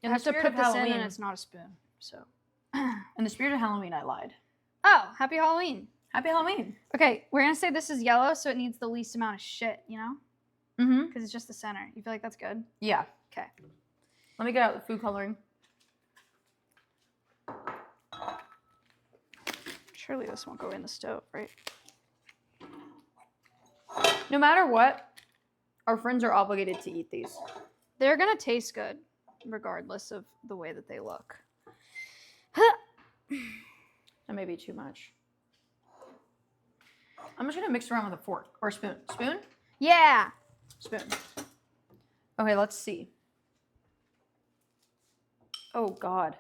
In have the to spirit put of this in Halloween, and it's not a spoon, so. in the spirit of Halloween, I lied. Oh, happy Halloween. Happy Halloween. Okay, we're gonna say this is yellow, so it needs the least amount of shit, you know? Mm-hmm. Because it's just the center. You feel like that's good? Yeah. Okay. Let me get out the food coloring. Surely this won't go in the stove, right? No matter what, our friends are obligated to eat these. They're gonna taste good, regardless of the way that they look. That may be too much. I'm just gonna mix around with a fork or a spoon. Spoon? Yeah. Spoon. Okay, let's see. Oh God.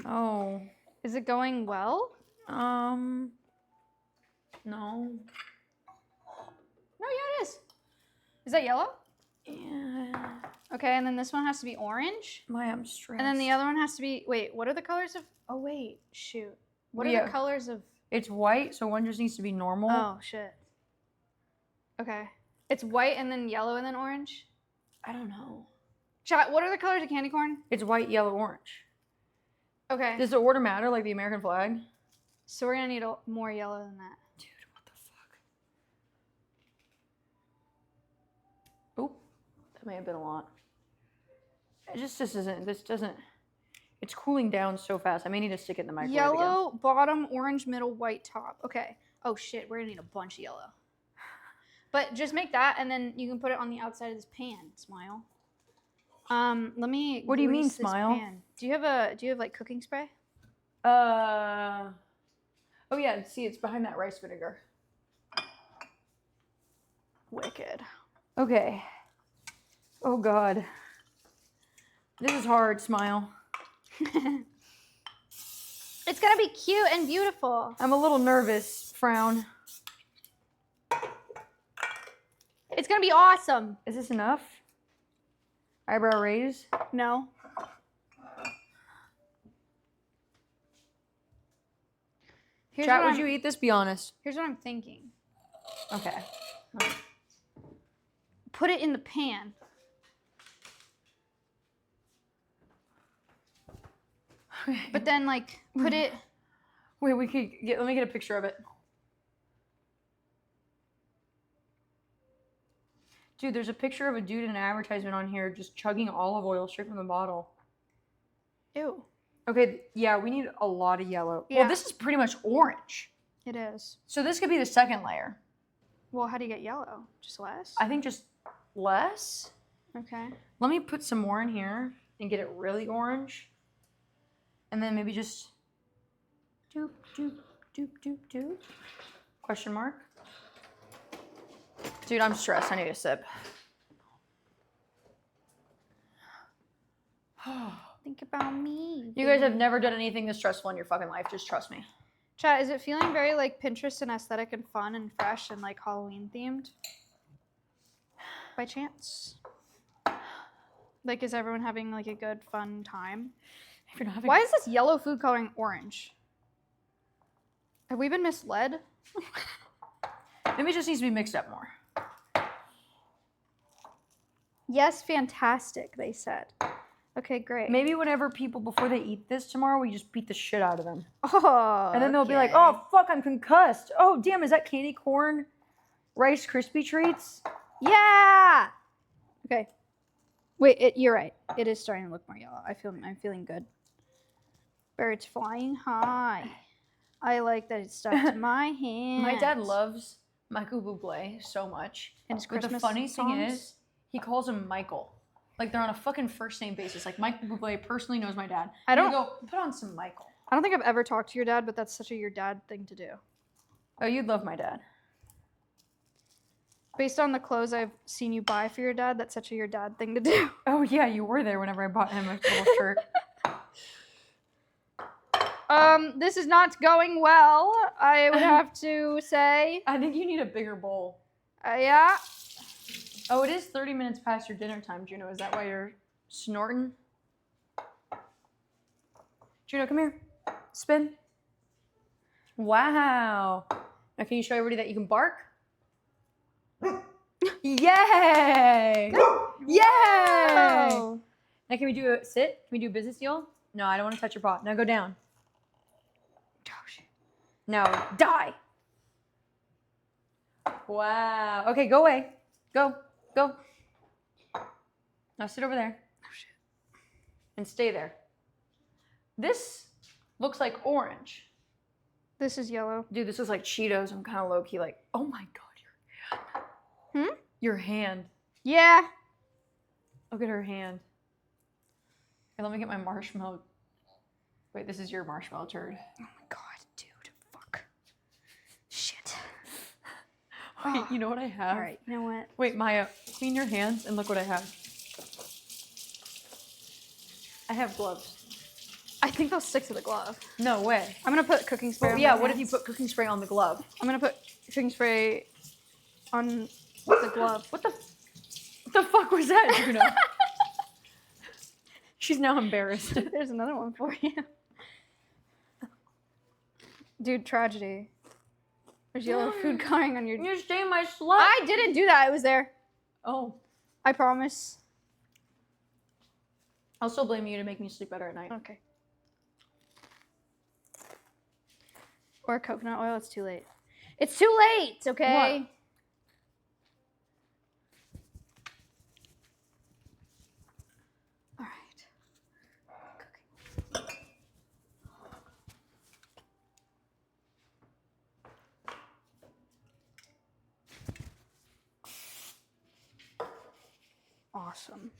Oh. Is it going well? No. Is that yellow? Yeah. Okay, and then this one has to be orange. Maya, I'm stressed. And then the other one has to be, wait, what are the colors of, oh wait, shoot. What are Yeah. the colors of, It's white, so one just needs to be normal. oh shit. Okay. It's white and then yellow and then orange? I don't know. Chat, what are the colors of candy corn? It's white, yellow, orange. Okay. Does the order matter, like the American flag? So we're gonna need more yellow than that. Dude, what the fuck? Oop, that may have been a lot. This doesn't, it's cooling down so fast. I may need to stick it in the microwave Yellow again. bottom, orange middle, white top. Okay. Oh shit, we're gonna need a bunch of yellow. But just make that and then you can put it on the outside of this pan, Smile. Let me What do you mean, grease this Smile? pan. Do you have like cooking spray? Oh yeah, see, it's behind that rice vinegar. Wicked. Okay. Oh God. This is hard, Smile. It's gonna be cute and beautiful. I'm a little nervous, Frown. It's gonna be awesome. Is this enough? Eyebrow raise? No. Chat, would you eat this? Be honest. Here's what I'm thinking. Okay. Put it in the pan. But then like put it. Wait, let me get a picture of it. Dude, there's a picture of a dude in an advertisement on here just chugging olive oil straight from the bottle. Ew. Okay, yeah, we need a lot of yellow. Yeah. Well, this is pretty much orange. It is. So this could be the second layer. Well, how do you get yellow? Just less? I think just less. Okay. Let me put some more in here and get it really orange. And then maybe just doop, doop, doop, doop, doop. Question mark. Dude, I'm stressed. I need a sip. Think about me. You guys have never done anything this stressful in your fucking life. Just trust me. Chat, is it feeling very like Pinterest and aesthetic and fun and fresh and like Halloween themed? By chance? Like, is everyone having like a good fun time? If you're not having Why is this yellow food coloring orange? Have we been misled? Maybe it just needs to be mixed up more. Yes, fantastic, they said. Okay, great. Maybe whenever people, before they eat this tomorrow, we just beat the shit out of them. Oh, And then they'll be like, okay. oh, fuck, I'm concussed. Oh, damn, is that candy corn Rice Krispie treats? Yeah! Okay. Wait, you're right. It is starting to look more yellow. I'm feeling good. Birds flying high. I like that it's stuck to my hand. My dad loves Michael Bublé so much. And his But the Christmas funny thing songs? is, he calls him Michael. Like, they're on a fucking first name basis. Like, Michael Bublé personally knows my dad. I don't- And go, put on some Michael. I don't think I've ever talked to your dad, but that's such a your dad thing to do. Oh, you'd love my dad. Based on the clothes I've seen you buy for your dad, that's such a your dad thing to do. Oh, yeah, you were there whenever I bought him a little shirt. This is not going well, I would have to say. I think you need a bigger bowl. Yeah. Oh, it is 30 minutes past your dinner time, Juno. Is that why you're snorting? Juno, come here. Spin. Wow. Now, can you show everybody that you can bark? Yay! Yay! Oh. Now, can we do a sit? Can we do a business deal? No, I don't want to touch your pot. Now, go down. Now, die. Wow. Okay, go away. Go. Go. Now sit over there. Oh, shit. And stay there. This looks like orange. This is yellow. Dude, this is like Cheetos. I'm kind of low-key like, oh my God, your hand. Your hand. Yeah. Look at her hand. Okay, let me get my marshmallow. Wait, this is your marshmallow turd. Oh my God, dude. Fuck. Shit. Wait, you know what I have? All right, you know what? Wait, Maya, clean your hands and look what I have. I have gloves. I think they'll stick to the glove. No way. I'm gonna put cooking spray on Yeah, my what if you hands. put cooking spray on the glove? I'm gonna put cooking spray on the glove. What the? The fuck was that, Juno? She's now embarrassed. There's another one for you. Dude, tragedy. There's yellow food coloring on your... You stained my slut. I didn't do that. It was there. Oh. I promise. I'll still blame you to make me sleep better at night. Okay. Or coconut oil. It's too late. It's too late, okay? What? All right. Awesome.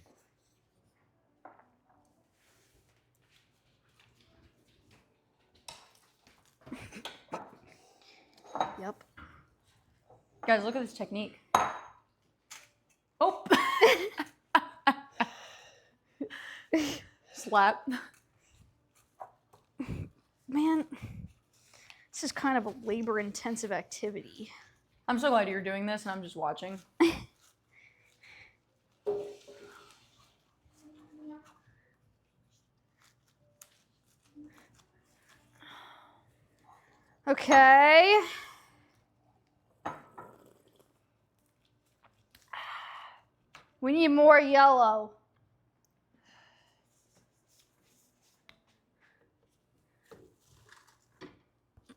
Yep. Guys, look at this technique. Oh. Slap. Man, this is kind of a labor-intensive activity. I'm so glad you're doing this and I'm just watching. Okay. We need more yellow.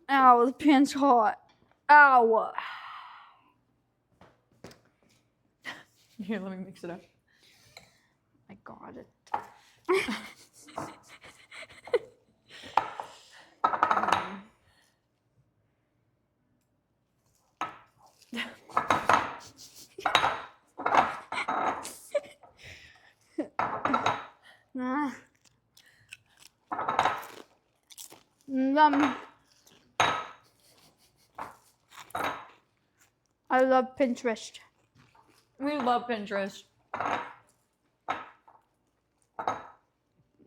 Ow, the pen's hot. Ow. Here, let me mix it up. I got it. I love Pinterest. We love Pinterest.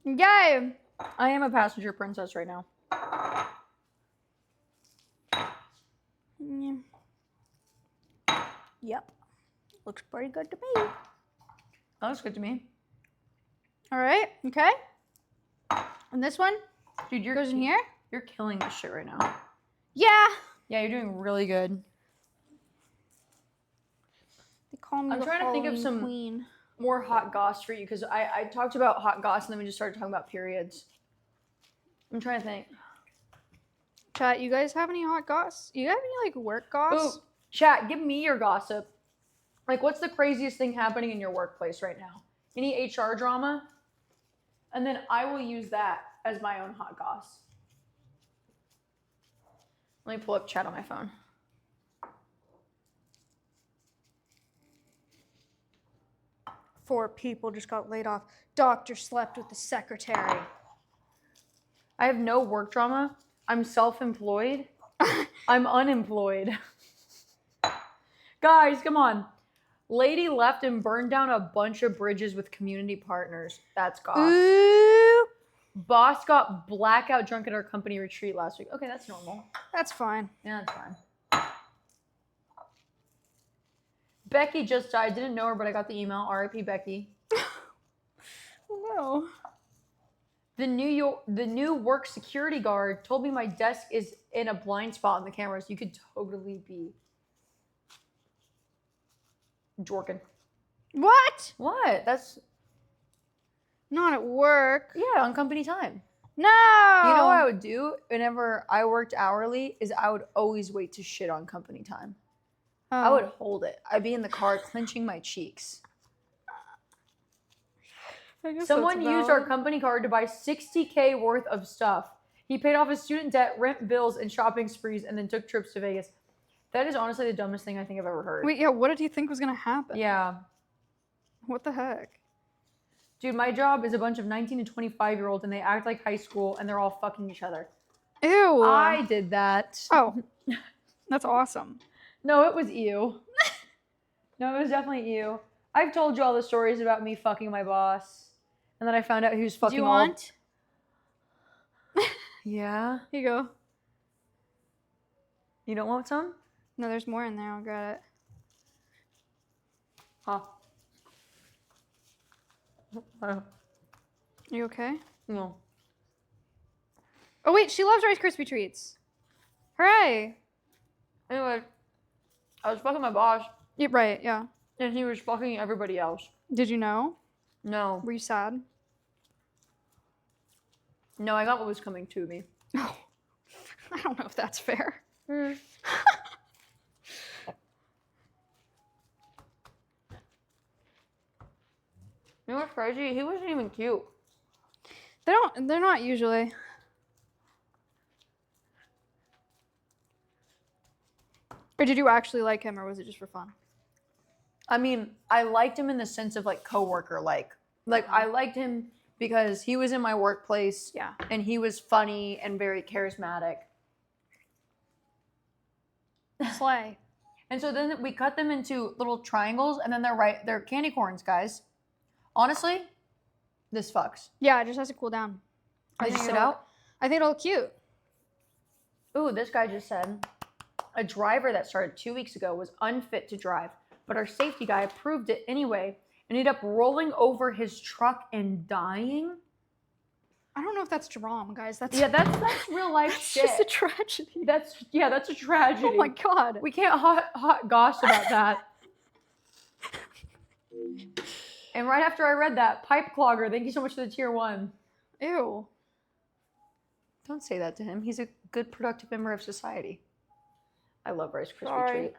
Yay! I am a passenger princess right now. Yeah. Yep. Looks pretty good to me. That looks good to me. All right. Okay. And this one Dude, goes in here. You're killing this shit right now. Yeah. Yeah, you're doing really good. They call me I'm the trying to think of Halloween some queen. more hot goss for you because I talked about hot goss and then we just started talking about periods. I'm trying to think. Chat, you guys have any hot goss? You have any like work goss? Ooh, chat, give me your gossip. Like, what's the craziest thing happening in your workplace right now? Any HR drama? And then I will use that as my own hot goss. Let me pull up chat on my phone. Four people just got laid off. Doctor slept with the secretary. I have no work drama. I'm self-employed. I'm unemployed. Guys, come on. Lady left and burned down a bunch of bridges with community partners. That's goss. Ooh, Boss got blackout drunk at our company retreat last week. Okay, that's normal. that's fine. Yeah, that's fine. Becky just died. Didn't know her, but I got the email. R.I.P. Becky. No. The new work security guard told me my desk is in a blind spot on the cameras. You could totally be jorking. What? What? That's Not at work. yeah, on company time. No. You know what I would do whenever I worked hourly is I would always wait to shit on company time. I would hold it. I'd be in the car clenching my cheeks. Someone used our company card to buy $60K worth of stuff. He paid off his student debt, rent bills, and shopping sprees, and then took trips to Vegas. That is honestly the dumbest thing I think I've ever heard. Wait, yeah, what did he think was gonna happen? Yeah. What the heck? Dude, my job is a bunch of 19 to 25-year-olds, and they act like high school, and they're all fucking each other. Ew. I did that. Oh, that's awesome. No, it was you. No, it was definitely you. I've told you all the stories about me fucking my boss. And then I found out he was fucking Do you all... want? Yeah? Here you go. You don't want some? No, there's more in there. I'll grab it. Huh. Are you okay? No. Oh wait, she loves Rice Krispie treats. Hooray! Anyway, I was fucking my boss, Yeah, right, yeah. and he was fucking everybody else. Did you know? No. Were you sad? No, I got what was coming to me. Oh, I don't know if that's fair. You know what's crazy? He wasn't even cute. They're not usually. Or did you actually like him, or was it just for fun? I mean, I liked him in the sense of like coworker, like I liked him because he was in my workplace, Yeah. and he was funny and very charismatic. Slay. And so then we cut them into little triangles, and then they're candy corns, guys. Honestly, this fucks. Yeah, it just has to cool down. They just sit it'll- out. I think it'll look cute. Ooh, this guy just said, a driver that started 2 weeks ago was unfit to drive, but our safety guy approved it anyway and ended up rolling over his truck and dying. I don't know if that's drama, guys. That's Yeah, that's real life that's shit. just a tragedy. That's a tragedy. Oh my god. We can't hot goss about that. And right after I read that, pipe clogger, thank you so much for the tier 1. Ew. Don't say that to him. He's a good, productive member of society. I love Rice Krispie Sorry. treat.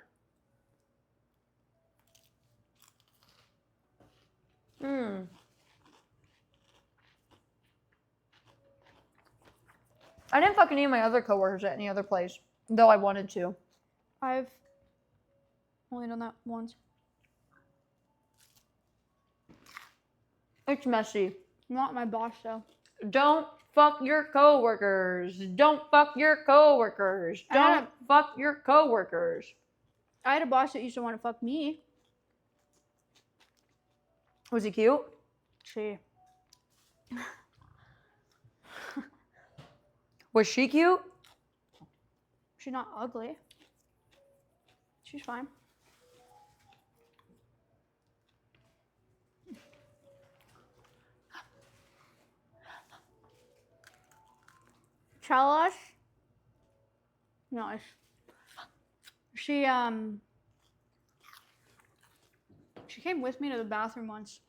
I didn't fucking eat my other coworkers at any other place, though I wanted to. I've only done that once. It's messy. Not my boss though. Don't fuck your coworkers. Don't fuck your coworkers. I had Don't fuck your coworkers. I had a boss that used to want to fuck me. Was he cute? She. Was she cute? She's not ugly. She's fine. Chalice. Nice. She came with me to the bathroom once.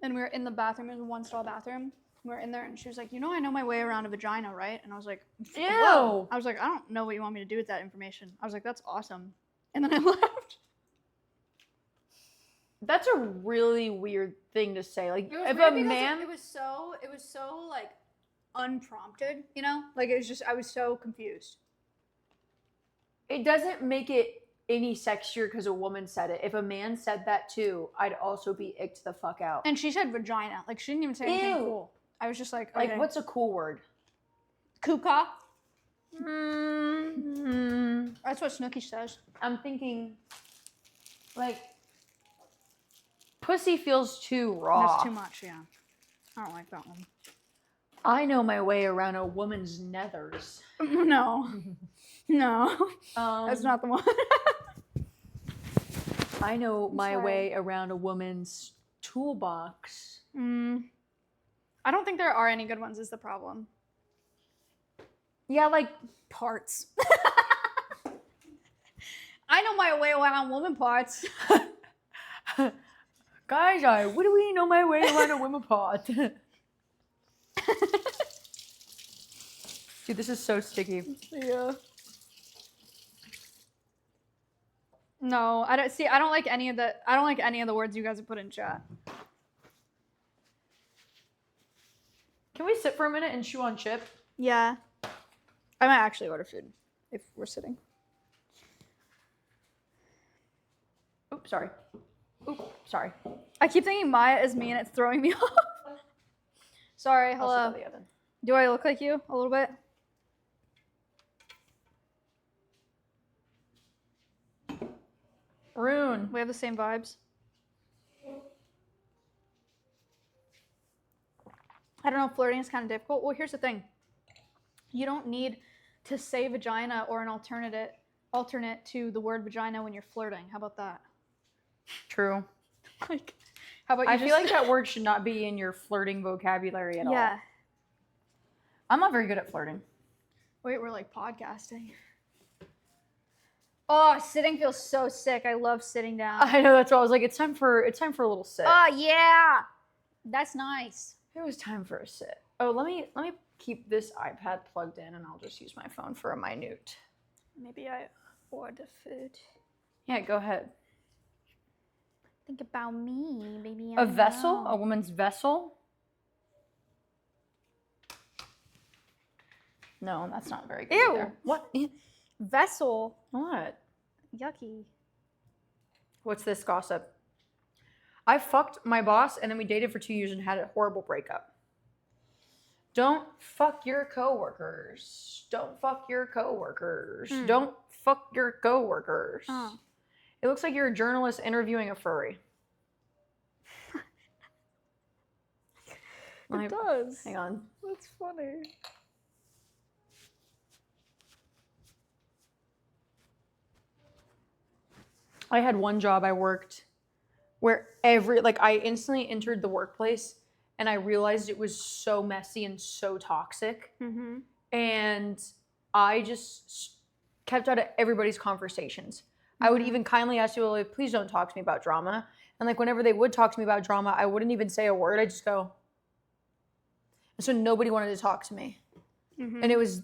And we were in the bathroom, it was a one-stall bathroom. We were in there and she was like, you know I know my way around a vagina, right? And I was like, Ew. whoa. I was like, I don't know what you want me to do with that information. I was like, that's awesome. And then I left. That's a really weird thing to say. Like, It was if weird a because man, it was so like unprompted, you know? Like it was just I was so confused. it doesn't make it any sexier because a woman said it. If a man said that too, I'd also be icked the fuck out. And she said vagina. Like she didn't even say anything Ew. cool. I was just like, Like, okay. what's a cool word? Kuka? Mm-hmm. That's what Snooki says. I'm thinking, like, pussy feels too raw. That's too much, yeah. I don't like that one. I know my way around a woman's nethers. No. No. That's not the one. I know my sorry. way around a woman's toolbox. I don't think there are any good ones is the problem. Yeah, like, Parts. I know my way around woman parts. guys, what do we know my way around a woman pot? Dude, this is so sticky. Yeah. No, I don't see. I don't like any of the words you guys have put in chat. Can we sit for a minute and chew on chip? Yeah. I might actually order food if we're sitting. Oops, sorry. Oops, sorry. I keep thinking Maya is me and it's throwing me off. Sorry, I'll hello. sit by the oven. Do I look like you a little bit? Rune. We have the same vibes. I don't know, flirting is kind of difficult. Well, here's the thing. You don't need to say vagina or an alternate to the word vagina when you're flirting. How about that? True. Like, How about you I feel like that word should not be in your flirting vocabulary at all. Yeah. I feel like that word should not be in your flirting vocabulary at all. I'm not very good at flirting. Wait, we're like podcasting. Oh, sitting feels so sick. I love sitting down. I know, that's why I was like, it's time for a little sit. Oh yeah, that's nice. It was time for a sit. Oh, let me keep this iPad plugged in, and I'll just use my phone for a minute. Maybe I order food. Yeah, go ahead. Think about me, baby. A vessel, a woman's vessel. No, that's not very good. Ew. Either. What? Vessel. What? Yucky. What's this gossip? I fucked my boss, and then we dated for 2 years and had a horrible breakup. Don't fuck your coworkers. Don't fuck your coworkers. Don't fuck your coworkers. Oh. It looks like you're a journalist interviewing a furry. It does. Hang on. That's funny. I had one job I worked where I instantly entered the workplace and I realized it was so messy and so toxic. Mm-hmm. And I just kept out of everybody's conversations. I would even kindly ask people, like, please don't talk to me about drama. And like whenever they would talk to me about drama, I wouldn't even say a word. I'd just go. And so nobody wanted to talk to me. Mm-hmm. And it was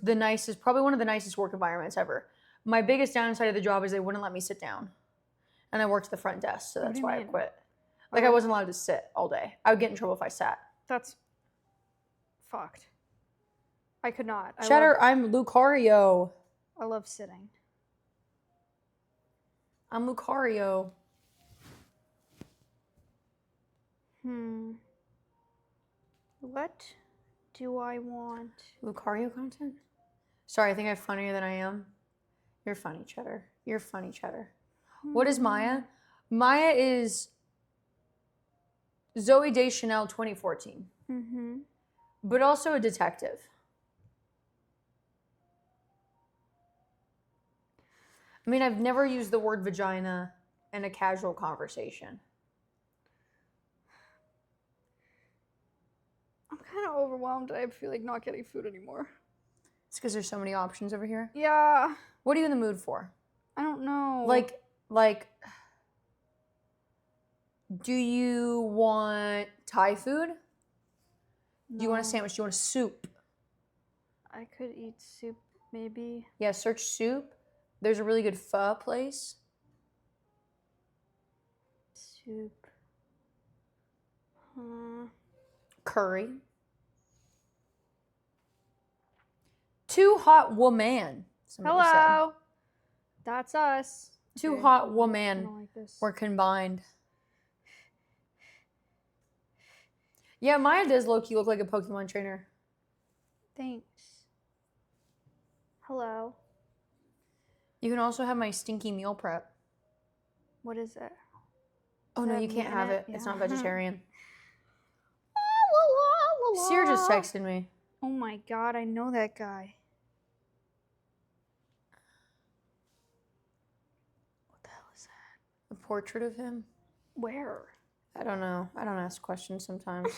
probably one of the nicest work environments ever. My biggest downside of the job is they wouldn't let me sit down. And I worked the front desk, so What that's do you why I mean? quit. Like I wasn't allowed to sit all day. I would get in trouble if I sat. That's fucked. I could not. Cheddar, I'm Lucario. I love sitting. I'm Lucario. What do I want? Lucario content? Sorry, I think I'm funnier than I am. You're funny, Cheddar. You're funny, Cheddar. What is Maya? Maya is Zoe Deschanel 2014, Mm-hmm. but also a detective. I mean, I've never used the word vagina in a casual conversation. I'm kind of overwhelmed. I feel like not getting food anymore. It's because there's so many options over here. Yeah. What are you in the mood for? I don't know. Like, do you want Thai food? Do you want a No. sandwich? Do you want a soup? I could eat soup, maybe. Yeah, search soup. There's a really good pho place. Soup. Curry. Two hot woman. somebody said. Hello. That's us. Two Okay. hot I woman don't like this. were combined. Yeah, Maya does low-key look like a Pokemon trainer. Thanks. Hello. You can also have my stinky meal prep. What is it? Oh Does no, it you have can't meat in have it? it. It's Yeah. not vegetarian. Seer just texted me. Oh my god, I know that guy. What the hell is that? A portrait of him? Where? I don't know. I don't ask questions sometimes.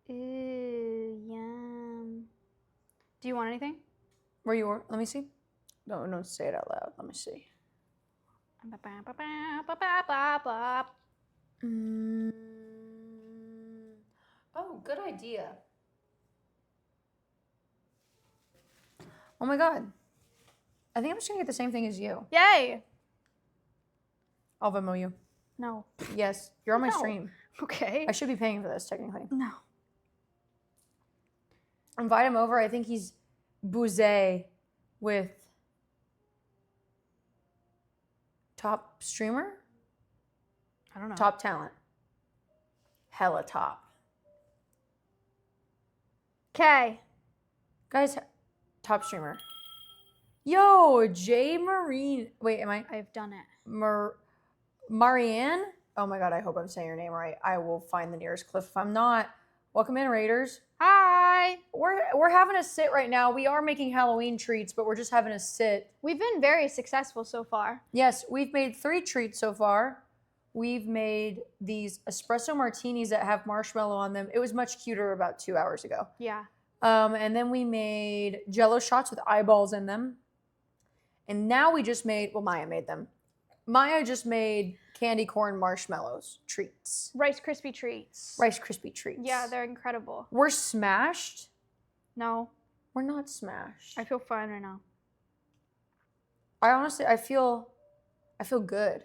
Ew, yum. Do you want anything? Where you are? Let me see. No, don't say it out loud. Let me see. Oh, good idea. Oh my god. I think I'm just gonna get the same thing as you. Yay! I'll Venmo you. No. Yes, you're on my No. stream. Okay. I should be paying for this technically. No. Invite him over. I think he's bouzé with top streamer, I don't know. top talent, hella top. Okay. Guys, top streamer. Yo, Jay Marine. Wait, am I I've done it. Marianne? Oh my god, I hope I'm saying your name right. I will find the nearest cliff if I'm not. Welcome in, Raiders. Hi. We're having a sit right now. We are making Halloween treats, but we're just having a sit. We've been very successful so far. Yes, we've made 3 treats so far. we've made these espresso martinis that have marshmallow on them. It was much cuter about 2 hours ago. Yeah. And then we made jell-o shots with eyeballs in them. And now we just made, well, Maya made them. Maya just made candy corn marshmallows treats. Rice Krispie treats. Rice Krispie treats. Yeah, they're incredible. We're smashed. No, We're not smashed. I feel fine right now. I honestly, I feel good.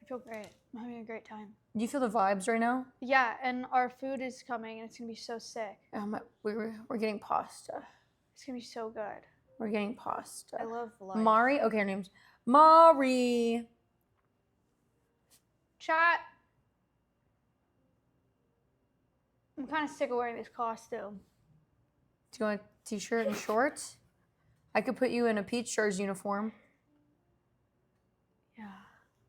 I feel great. I'm having a great time. Do you feel the vibes right now? Yeah, and our food is coming, and it's gonna be so sick. We're getting pasta. It's gonna be so good. We're getting pasta. I love life. Mari. Okay, her name's Mari. Chat. I'm kind of sick of wearing this costume. Do you want a t-shirt and shorts? I could put you in a PeachJars uniform. Yeah.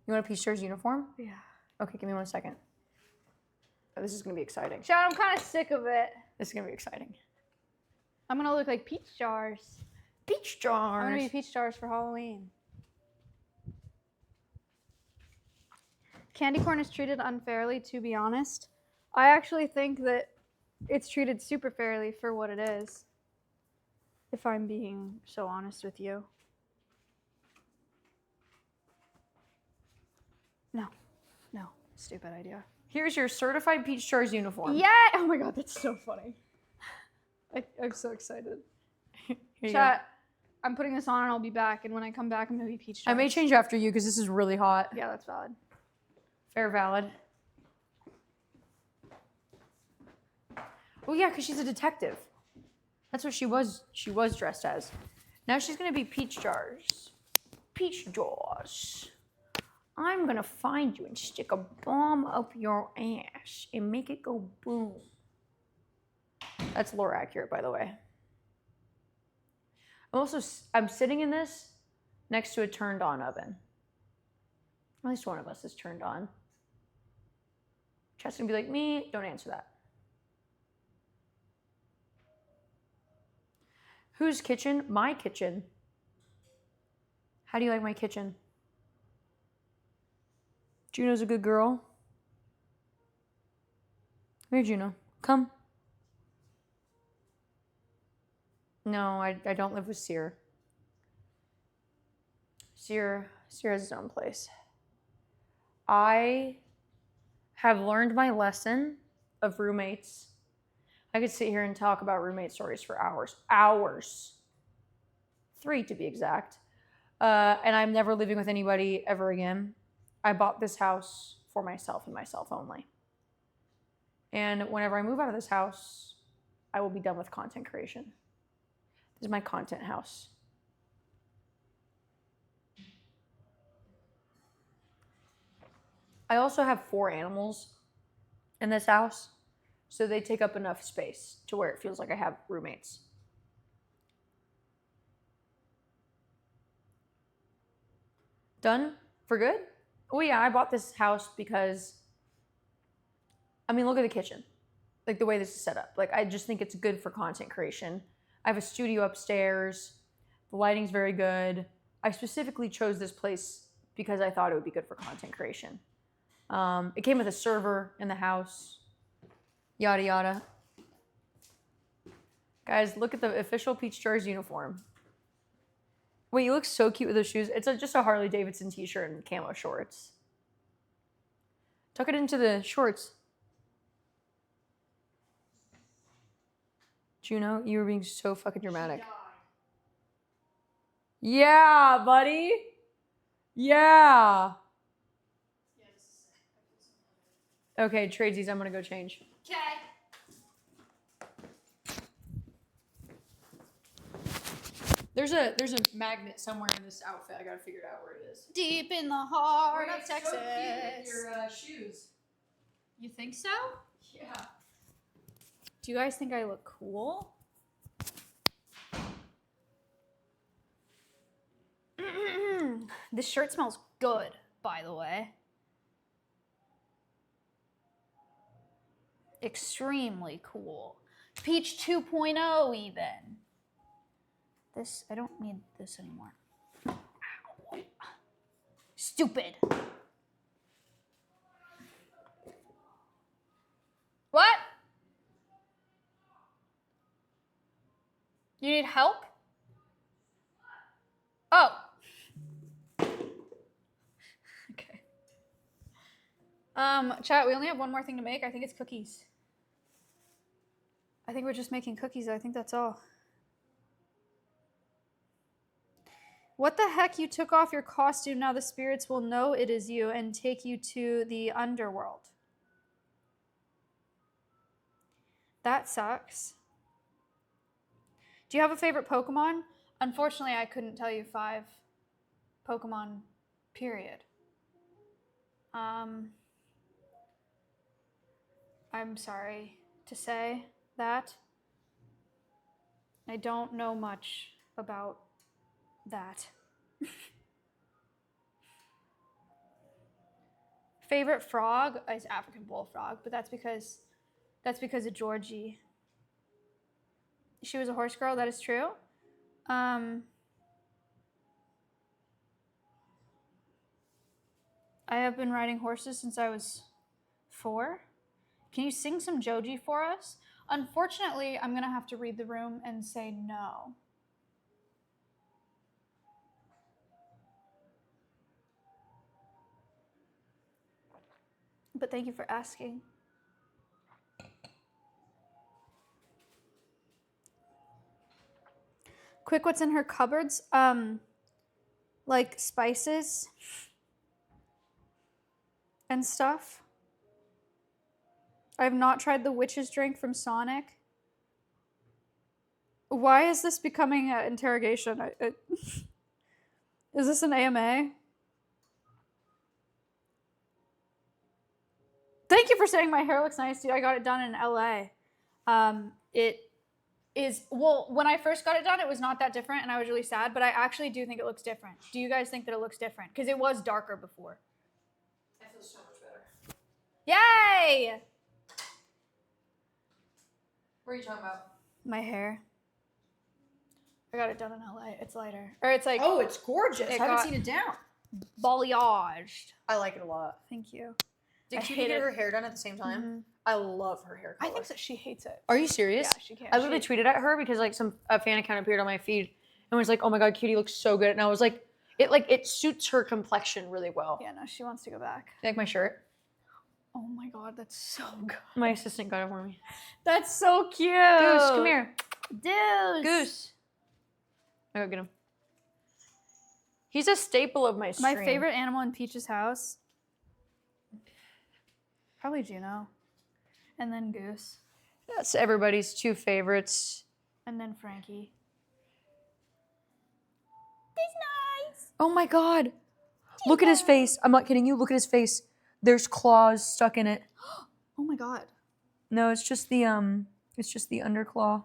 You want a PeachJars uniform? Yeah. Okay, give me 1 second. Oh, this is gonna be exciting. Chat, I'm kind of sick of it. This is gonna be exciting. I'm gonna look like Peach Jars. PeachJars. I'm gonna be Peach Jars for Halloween. Candy corn is treated unfairly, to be honest. I actually think that it's treated super fairly for what it is. If I'm being so honest with you. No, stupid idea. Here's your certified PeachJars uniform. Yeah! Oh my god, that's so funny. I'm so excited. Here you Chat, I'm putting this on and I'll be back. And when I come back, I'm gonna be Peach go. I Jars. may change after you because this is really hot. Yeah, that's valid. Fair valid. Oh yeah, because she's a detective. That's what she was. She was dressed as. Now she's gonna be PeachJars. PeachJars. I'm gonna find you and stick a bomb up your ass and make it go boom. That's lore accurate, by the way. I'm sitting in this next to a turned on oven. At least one of us is turned on. Chat's gonna be like, me, don't answer that. Whose kitchen? My kitchen. How do you like my kitchen? Juno's a good girl. Come here, Juno. Come. No, I don't live with Seer. Seer has his own place. I have learned my lesson of roommates. I could sit here and talk about roommate stories for hours. Hours. 3 to be exact. And I'm never living with anybody ever again. I bought this house for myself and myself only. And whenever I move out of this house, I will be done with content creation. This is my content house. I also have 4 animals in this house, so they take up enough space to where it feels like I have roommates. Done? For good? Oh yeah, I bought this house because, I mean, look at the kitchen. Like the way this is set up. Like I just think it's good for content creation. I have a studio upstairs. The lighting's very good. I specifically chose this place because I thought it would be good for content creation. It came with a server in the house. Yada yada. Guys, look at the official PeachJars uniform. Wait, you look so cute with those shoes. It's just a Harley Davidson t-shirt and camo shorts. Tuck it into the shorts. Juno, you were being so fucking dramatic. Yeah, buddy. Yeah. Okay, tradesies, I'm gonna go change. Okay. There's a magnet somewhere in this outfit. I gotta figure out where it is. Deep in the heart of It's so Texas. cute with your shoes. You think so? Yeah. Do you guys think I look cool? This shirt smells good, by the way. Extremely cool. Peach 2.0 even. This, I don't need this anymore. Ow. Stupid. You need help? Oh. Okay. Chat, we only have one more thing to make. I think it's cookies. I think we're just making cookies. I think that's all. What the heck? You took off your costume. Now the spirits will know it is you and take you to the underworld. That sucks. Do you have a favorite Pokemon? Unfortunately, I couldn't tell you 5 Pokemon, period. I'm sorry to say that. I don't know much about that. Favorite frog is African bullfrog, but that's because of Georgie. She was a horse girl, that is true. I have been riding horses since I was 4. Can you sing some Joji for us? Unfortunately, I'm gonna have to read the room and say no. But thank you for asking. Quick, what's in her cupboards? Like spices and stuff. I have not tried the witch's drink from Sonic. Why is this becoming an interrogation? Is this an AMA? Thank you for saying my hair looks nice, dude. I got it done in LA. It is, well, when I first got it done, it was not that different, and I was really sad, but I actually do think it looks different. Do you guys think that it looks different? Because it was darker before. I feel so much better. Yay! What are you talking about? My hair. I got it done in LA. It's lighter. Or it's like Oh, it's gorgeous. I It haven't got- seen it down. balayaged. I like it a lot. Thank you. Did I she hate get it. her hair done at the same time? Mhm. I love her hair color. I think that she hates it. Are you serious? Yeah, she can't. I literally tweeted at her because like a fan account appeared on my feed and was like, "Oh my god, Cutie looks so good," and I was like, it suits her complexion really well. Yeah, no, she wants to go back. You like my shirt? Oh my god, that's so good. My assistant got it for me. That's so cute. Goose, come here. Goose. Goose. I go get him. He's a staple of my stream. My favorite animal in Peach's house. Probably Juno. And then Goose. That's everybody's 2 favorites. And then Frankie. He's nice. Oh my god. Look at his face. I'm not kidding you. Look at his face. There's claws stuck in it. Oh my god. No, it's just the underclaw.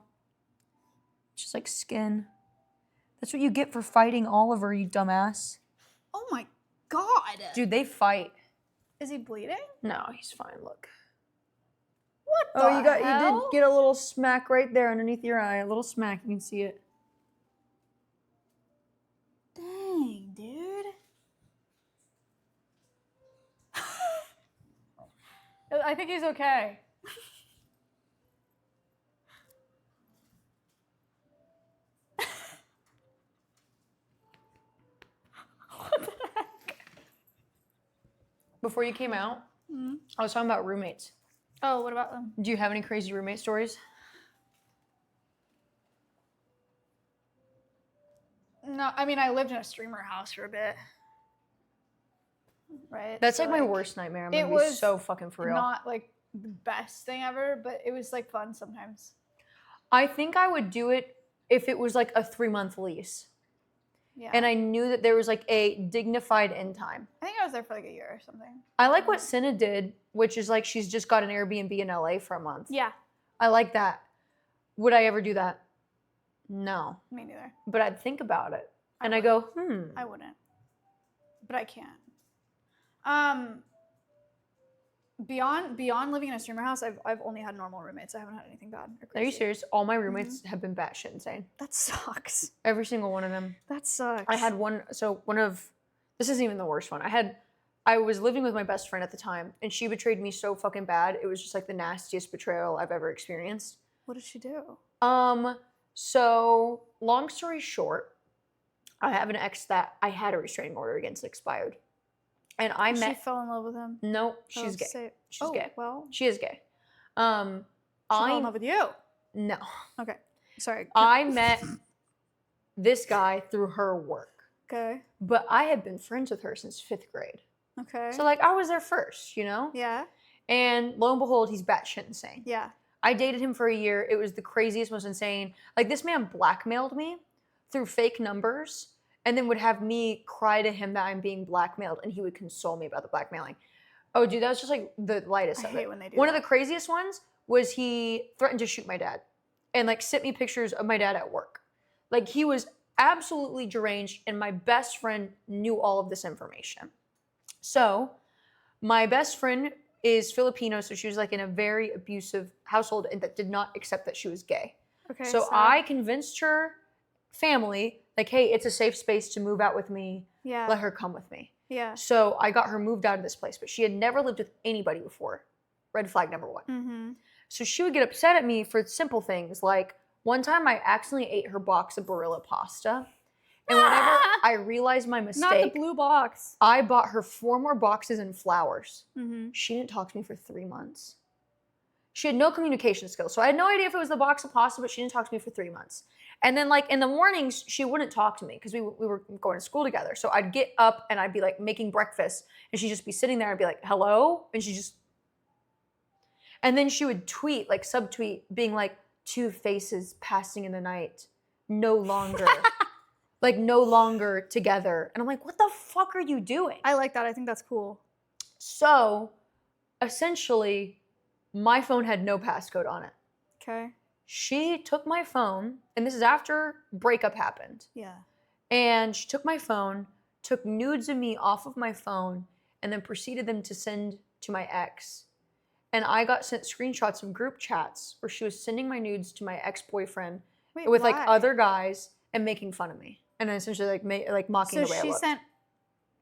It's just like skin. That's what you get for fighting Oliver, you dumbass. Oh my god. Dude, they fight. Is he bleeding? No, he's fine. Look. What the Oh, you hell? did get a little smack right there underneath your eye. A little smack. You can see it. Dang, dude. I think he's okay. What the heck? Before you came out, I was talking about roommates. Oh, what about them? Do you have any crazy roommate stories? No, I mean, I lived in a streamer house for a bit. Right? That's So, like my worst nightmare. I'm it gonna be was so fucking for real. Not like the best thing ever, but it was like fun sometimes. I think I would do it if it was like a 3-month lease. Yeah. And I knew that there was like a dignified end time. I think I was there for like a year or something. I like what Cinna did, which is like she's just got an Airbnb in LA for a month. Yeah. I like that. Would I ever do that? No. Me neither. But I'd think about it. And I would. go, I wouldn't. But I can't. Beyond living in a streamer house, I've only had normal roommates. I haven't had anything bad or Are crazy. you serious? All my roommates have been batshit insane. That sucks. Every single one of them. That sucks. I had this isn't even the worst one. I was living with my best friend at the time, and she betrayed me so fucking bad. It was just like the nastiest betrayal I've ever experienced. What did she do? So, long story short, I have an ex that I had a restraining order against that expired. And I She met. fell in love with him. No, she's gay. Say, She's gay. Well, She is gay. she fell in love with you. No. Okay. Sorry. I met this guy through her work. Okay. But I had been friends with her since 5th grade. Okay. So, like, I was there first, you know? Yeah. And lo and behold, he's batshit insane. Yeah. I dated him for a year. It was the craziest, most insane. Like, this man blackmailed me through fake numbers and then would have me cry to him that I'm being blackmailed, and he would console me about the blackmailing. Oh, dude, that was just like the lightest I of hate it. when they do One that. of the craziest ones was he threatened to shoot my dad and like sent me pictures of my dad at work. Like, he was absolutely deranged, and my best friend knew all of this information. So my best friend is Filipino, so she was like in a very abusive household and that did not accept that she was gay. Okay. So I convinced her family, like, hey, it's a safe space to move out with me. Yeah. Let her come with me. Yeah. So I got her moved out of this place, but she had never lived with anybody before. Red flag number 1. Mm-hmm. So she would get upset at me for simple things. Like, one time I accidentally ate her box of Barilla pasta. And whenever I realized my mistake, Not the blue box. I bought her 4 more boxes and flowers. Mm-hmm. She didn't talk to me for 3 months. She had no communication skills. So I had no idea if it was the box of pasta, but she didn't talk to me for 3 months. And then, like, in the mornings, she wouldn't talk to me because we were going to school together. So I'd get up and I'd be, like, making breakfast. And she'd just be sitting there and be like, hello? And she just... And then she would tweet, like, subtweet, being like, 2 faces passing in the night. No longer. Like, no longer together. And I'm like, what the fuck are you doing? I like that. I think that's cool. So, essentially, my phone had no passcode on it. Okay. She took my phone, and this is after breakup happened. Yeah. And she took my phone, took nudes of me off of my phone, and then proceeded them to send to my ex. And I got sent screenshots of group chats where she was sending my nudes to my ex-boyfriend Wait, with like why? other guys and making fun of me. And then essentially like mocking So the way I she looked. sent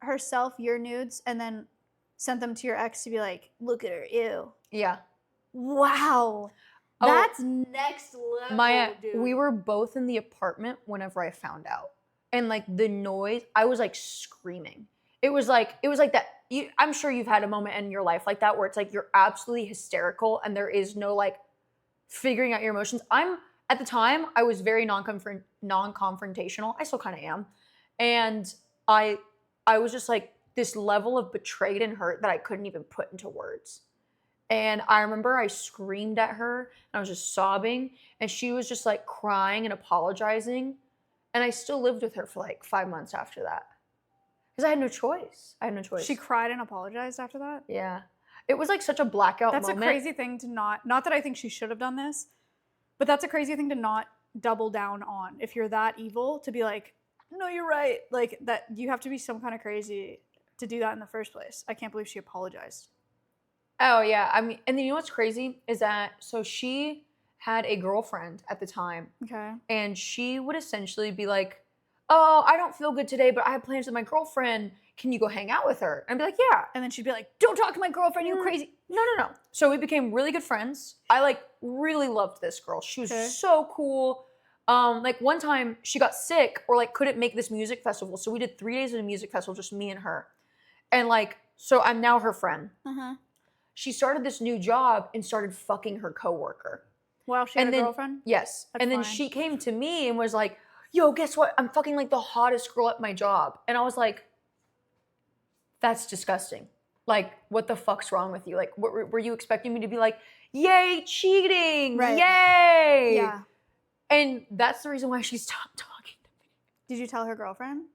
herself your nudes and then sent them to your ex to be like, look at her, ew. Yeah. Wow. Oh, That's next level, Maya, dude. we were both in the apartment whenever I found out. And like the noise, I was like screaming. It was like that. I'm sure you've had a moment in your life like that where it's like you're absolutely hysterical and there is no like figuring out your emotions. At the time, I was very non-confrontational. I still kind of am. And I was just like this level of betrayed and hurt that I couldn't even put into words. And I remember I screamed at her and I was just sobbing and she was just like crying and apologizing. And I still lived with her for like 5 months after that. Because I had no choice. She cried and apologized after that? Yeah. It was like such a blackout That's moment. a crazy thing to not that I think she should have done this, but that's a crazy thing to not double down on. If you're that evil, to be like, no, you're right. Like, that you have to be some kind of crazy to do that in the first place. I can't believe she apologized. Oh, yeah. I mean, and then you know what's crazy is that, so she had a girlfriend at the time. Okay. And she would essentially be like, oh, I don't feel good today, but I have plans with my girlfriend. Can you go hang out with her? And I'd be like, yeah. And then she'd be like, don't talk to my girlfriend, you crazy. No. So we became really good friends. I like really loved this girl. She was Okay. so cool. Like one time she got sick or like couldn't make this music festival. So we did 3 days of a music festival, just me and her. And like, so I'm now her friend. Uh-huh. She started this new job and started fucking her coworker. Wow, she had And a then- girlfriend? Yes. That's and then fine. she came to me and was like, yo, guess what? I'm fucking like the hottest girl at my job. And I was like, that's disgusting. Like, what the fuck's wrong with you? Like, were you expecting me to be like, yay, cheating, Right. yay? Yeah. And that's the reason why she stopped talking to me. Did you tell her girlfriend?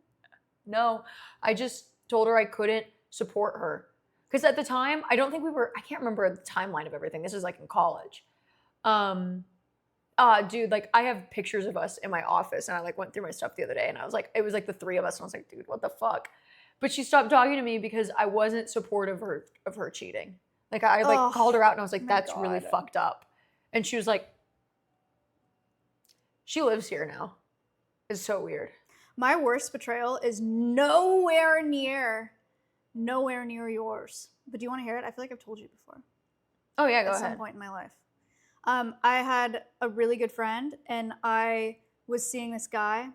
No, I just told her I couldn't support her. Because at the time, I can't remember the timeline of everything. This is like in college. Dude, like I have pictures of us in my office and I like went through my stuff the other day and I was like, it was like the 3 of us and I was like, dude, what the fuck? But she stopped talking to me because I wasn't supportive of her cheating. Like I like Ugh, called her out and I was like, my that's really God. fucked up. And she was like, she lives here now. It's so weird. My worst betrayal is nowhere near yours. But do you want to hear it? I feel like I've told you before. Oh yeah, go At ahead. some point in my life. I had a really good friend, and I was seeing this guy.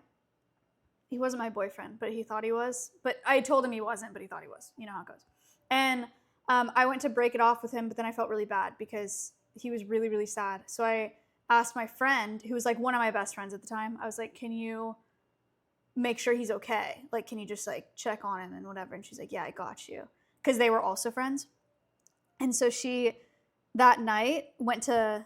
He wasn't my boyfriend, but he thought he was. But I told him he wasn't, but he thought he was. You know how it goes. And I went to break it off with him, but then I felt really bad because he was really, really sad. So I asked my friend, who was like one of my best friends at the time, I was like, can you make sure he's okay? Like, can you just like check on him and whatever? And she's like, yeah, I got you. Because they were also friends. And so she, that night, went to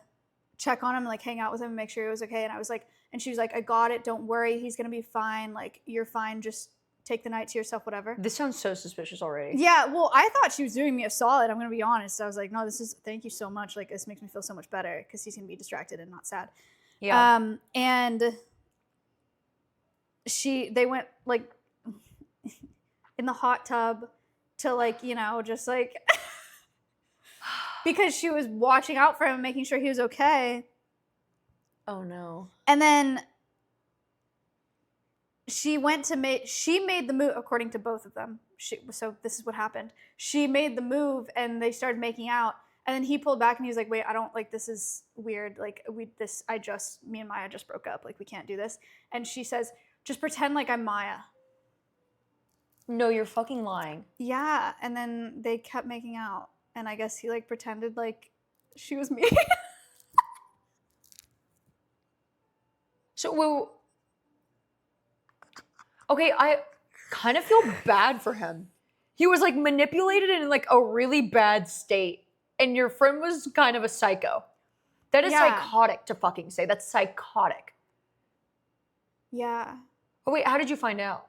check on him and like hang out with him and make sure he was okay. And I was like, and she was like, I got it. Don't worry. He's going to be fine. Like, you're fine. Just take the night to yourself, whatever. This sounds so suspicious already. Yeah, well, I thought she was doing me a solid. I'm going to be honest. I was like, no, thank you so much. Like, this makes me feel so much better because he's going to be distracted and not sad. Yeah. And they went like in the hot tub to like, you know, just like, because she was watching out for him, making sure he was okay. Oh no. And then she made the move, according to both of them. So this is what happened. She made the move and they started making out. And then he pulled back and he was like, wait, I don't, like, this is weird. Like, me and Maya just broke up. Like, we can't do this. And she says, just pretend like I'm Maya. No, you're fucking lying. Yeah. And then they kept making out. And I guess he like pretended like she was me. So, well, okay, I kind of feel bad for him. He was like manipulated in like a really bad state, and your friend was kind of a psycho. That is psychotic to fucking say. That's psychotic. Yeah. Oh wait, how did you find out?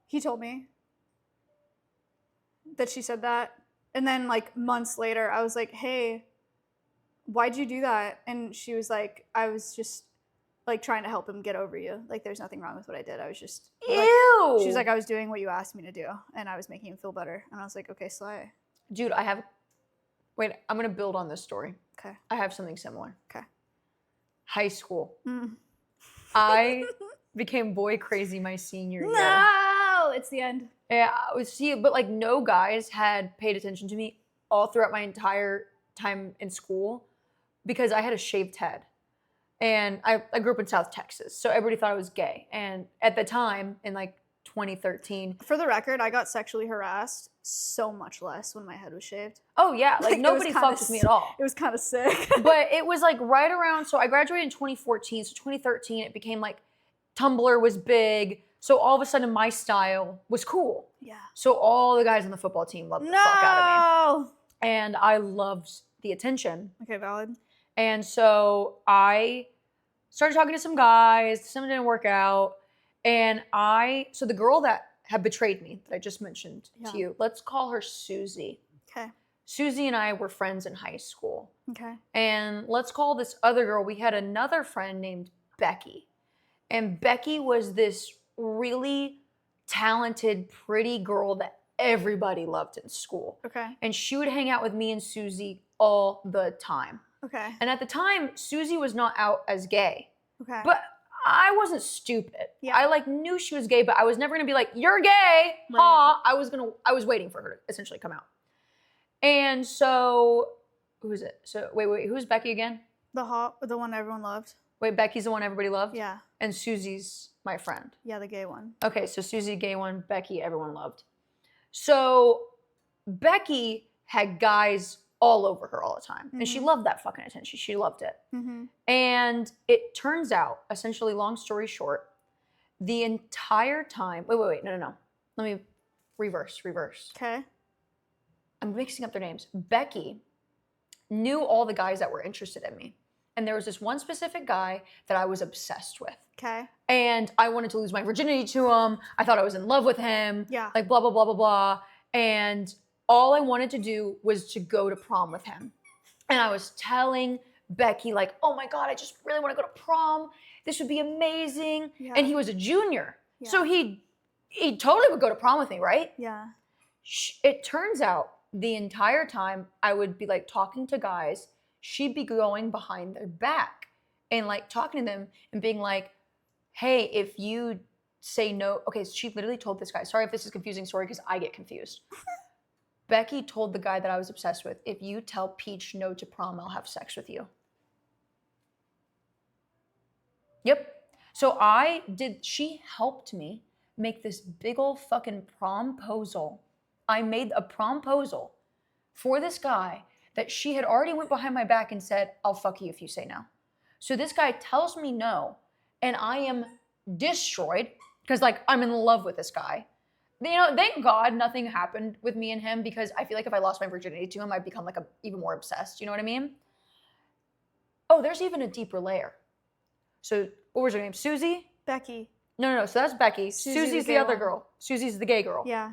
He told me that she said that. And then like months later, I was like, hey, why'd you do that? And she was like, I was just like trying to help him get over you. Like, there's nothing wrong with what I did. I was just like, Ew. She was like, I was doing what you asked me to do, and I was making him feel better. And I was like, okay, slay. Dude, wait, I'm gonna build on this story. Okay. I have something similar. Okay. High school. Mm. I became boy crazy my senior year. No, it's the end. Yeah, but like no guys had paid attention to me all throughout my entire time in school because I had a shaved head. And I grew up in South Texas, so everybody thought I was gay. And at the time, in like 2013. For the record, I got sexually harassed so much less when my head was shaved. Oh yeah, like Like, nobody fucked with me at all. It was kind of sick. But it was like right around, so I graduated in 2014, so 2013 it became like Tumblr was big. So all of a sudden my style was cool. Yeah. So all the guys on the football team loved the fuck out of me. And I loved the attention. Okay, valid. And so I started talking to some guys, some didn't work out. And so the girl that had betrayed me, that I just mentioned to you, let's call her Susie. Okay. Susie and I were friends in high school. Okay. And let's call this other girl, we had another friend named Becky. And Becky was this really talented, pretty girl that everybody loved in school. Okay. And she would hang out with me and Susie all the time. Okay. And at the time, Susie was not out as gay. Okay. But I wasn't stupid. Yeah. I like knew she was gay, but I was never gonna be like, you're gay. Right. Ha. I was waiting for her to essentially come out. And so, who is it? So wait, who's Becky again? the one everyone loved. Wait, Becky's the one everybody loved? Yeah. And Susie's my friend. Yeah, the gay one. Okay, so Susie, gay one, Becky, everyone loved. So Becky had guys all over her all the time. And she loved that fucking attention. She loved it. Mm-hmm. And it turns out, essentially, long story short, the entire time, wait, no. Let me reverse. Okay. I'm mixing up their names. Becky knew all the guys that were interested in me. And there was this one specific guy that I was obsessed with. Okay. And I wanted to lose my virginity to him. I thought I was in love with him. Yeah. Like blah, blah, blah, blah, blah. And all I wanted to do was to go to prom with him. And I was telling Becky like, oh my God, I just really want to go to prom. This would be amazing. Yeah. And he was a junior. Yeah. So he totally would go to prom with me, right? Yeah. It turns out the entire time I would be like talking to guys, she'd be going behind their back and like talking to them and being like, hey, if you say no, okay, so she literally told this guy, sorry if this is confusing story because I get confused. Becky told the guy that I was obsessed with, if you tell Peach no to prom, I'll have sex with you. Yep. So she helped me make this big old fucking promposal. I made a promposal for this guy that she had already went behind my back and said, I'll fuck you if you say no. So this guy tells me no, and I am destroyed because like I'm in love with this guy. You know, thank God nothing happened with me and him because I feel like if I lost my virginity to him, I'd become like even more obsessed. You know what I mean? Oh, there's even a deeper layer. So what was her name? Susie? Becky. No. So that's Becky. Susie's the gay other one. girl. Susie's the gay girl. Yeah.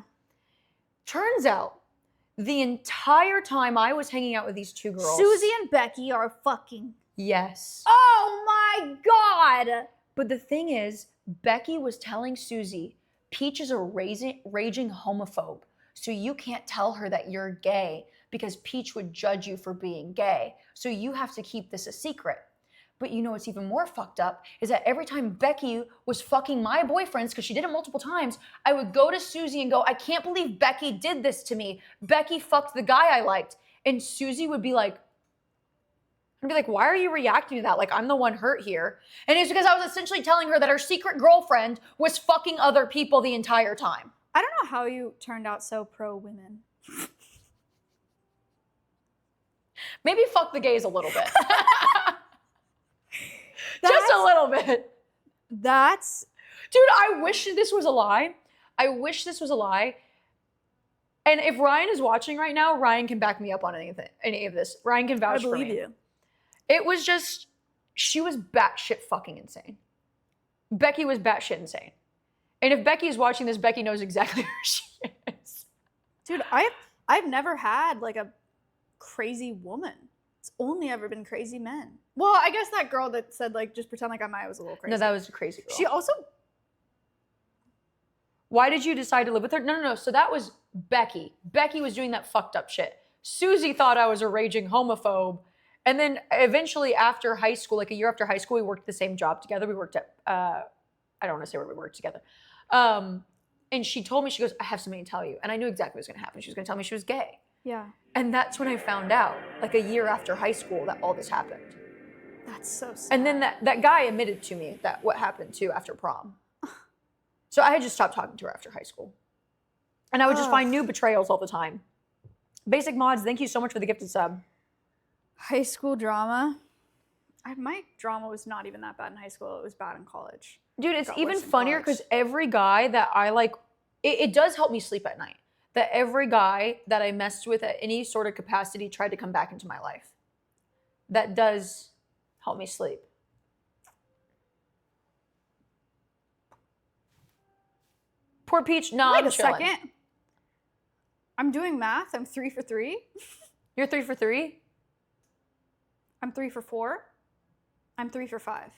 Turns out the entire time I was hanging out with these two girls. Susie and Becky are fucking. Yes. Oh my God. But the thing is, Becky was telling Susie, Peach is a raging homophobe. So you can't tell her that you're gay because Peach would judge you for being gay. So you have to keep this a secret. But you know what's even more fucked up is that every time Becky was fucking my boyfriends, because she did it multiple times, I would go to Susie and go, I can't believe Becky did this to me. Becky fucked the guy I liked. And Susie would be like, why are you reacting to that? Like, I'm the one hurt here. And it's because I was essentially telling her that her secret girlfriend was fucking other people the entire time. I don't know how you turned out so pro-women. Maybe fuck the gays a little bit. Just a little bit. That's... Dude, I wish this was a lie. I wish this was a lie. And if Ryan is watching right now, Ryan can back me up on any of this. Ryan can vouch for me. I believe you. It was just, she was batshit fucking insane. Becky was batshit insane. And if Becky is watching this, Becky knows exactly who she is. Dude, I've never had like a crazy woman. It's only ever been crazy men. Well, I guess that girl that said like, just pretend like I was a little crazy. No, that was a crazy girl. She also... Why did you decide to live with her? No. So that was Becky. Becky was doing that fucked up shit. Susie thought I was a raging homophobe. And then eventually after high school, like a year after high school, we worked the same job together. We worked at, I don't want to say where we worked together. And she told me, she goes, I have something to tell you. And I knew exactly what was going to happen. She was going to tell me she was gay. Yeah. And that's when I found out, like a year after high school, that all this happened. That's so sad. And then that guy admitted to me that what happened too after prom. So I had just stopped talking to her after high school. And I would just find new betrayals all the time. Basic Mods, thank you so much for the gifted sub. High school drama. My drama was not even that bad in high school. It was bad in college. Dude, it's even funnier because every guy that I like, it does help me sleep at night. That every guy that I messed with at any sort of capacity tried to come back into my life. That does help me sleep. Poor Peach, no, Wait I'm a chilling. second. I'm doing math. I'm 3 for 3. You're 3 for 3? I'm 3 for 4. I'm 3 for 5.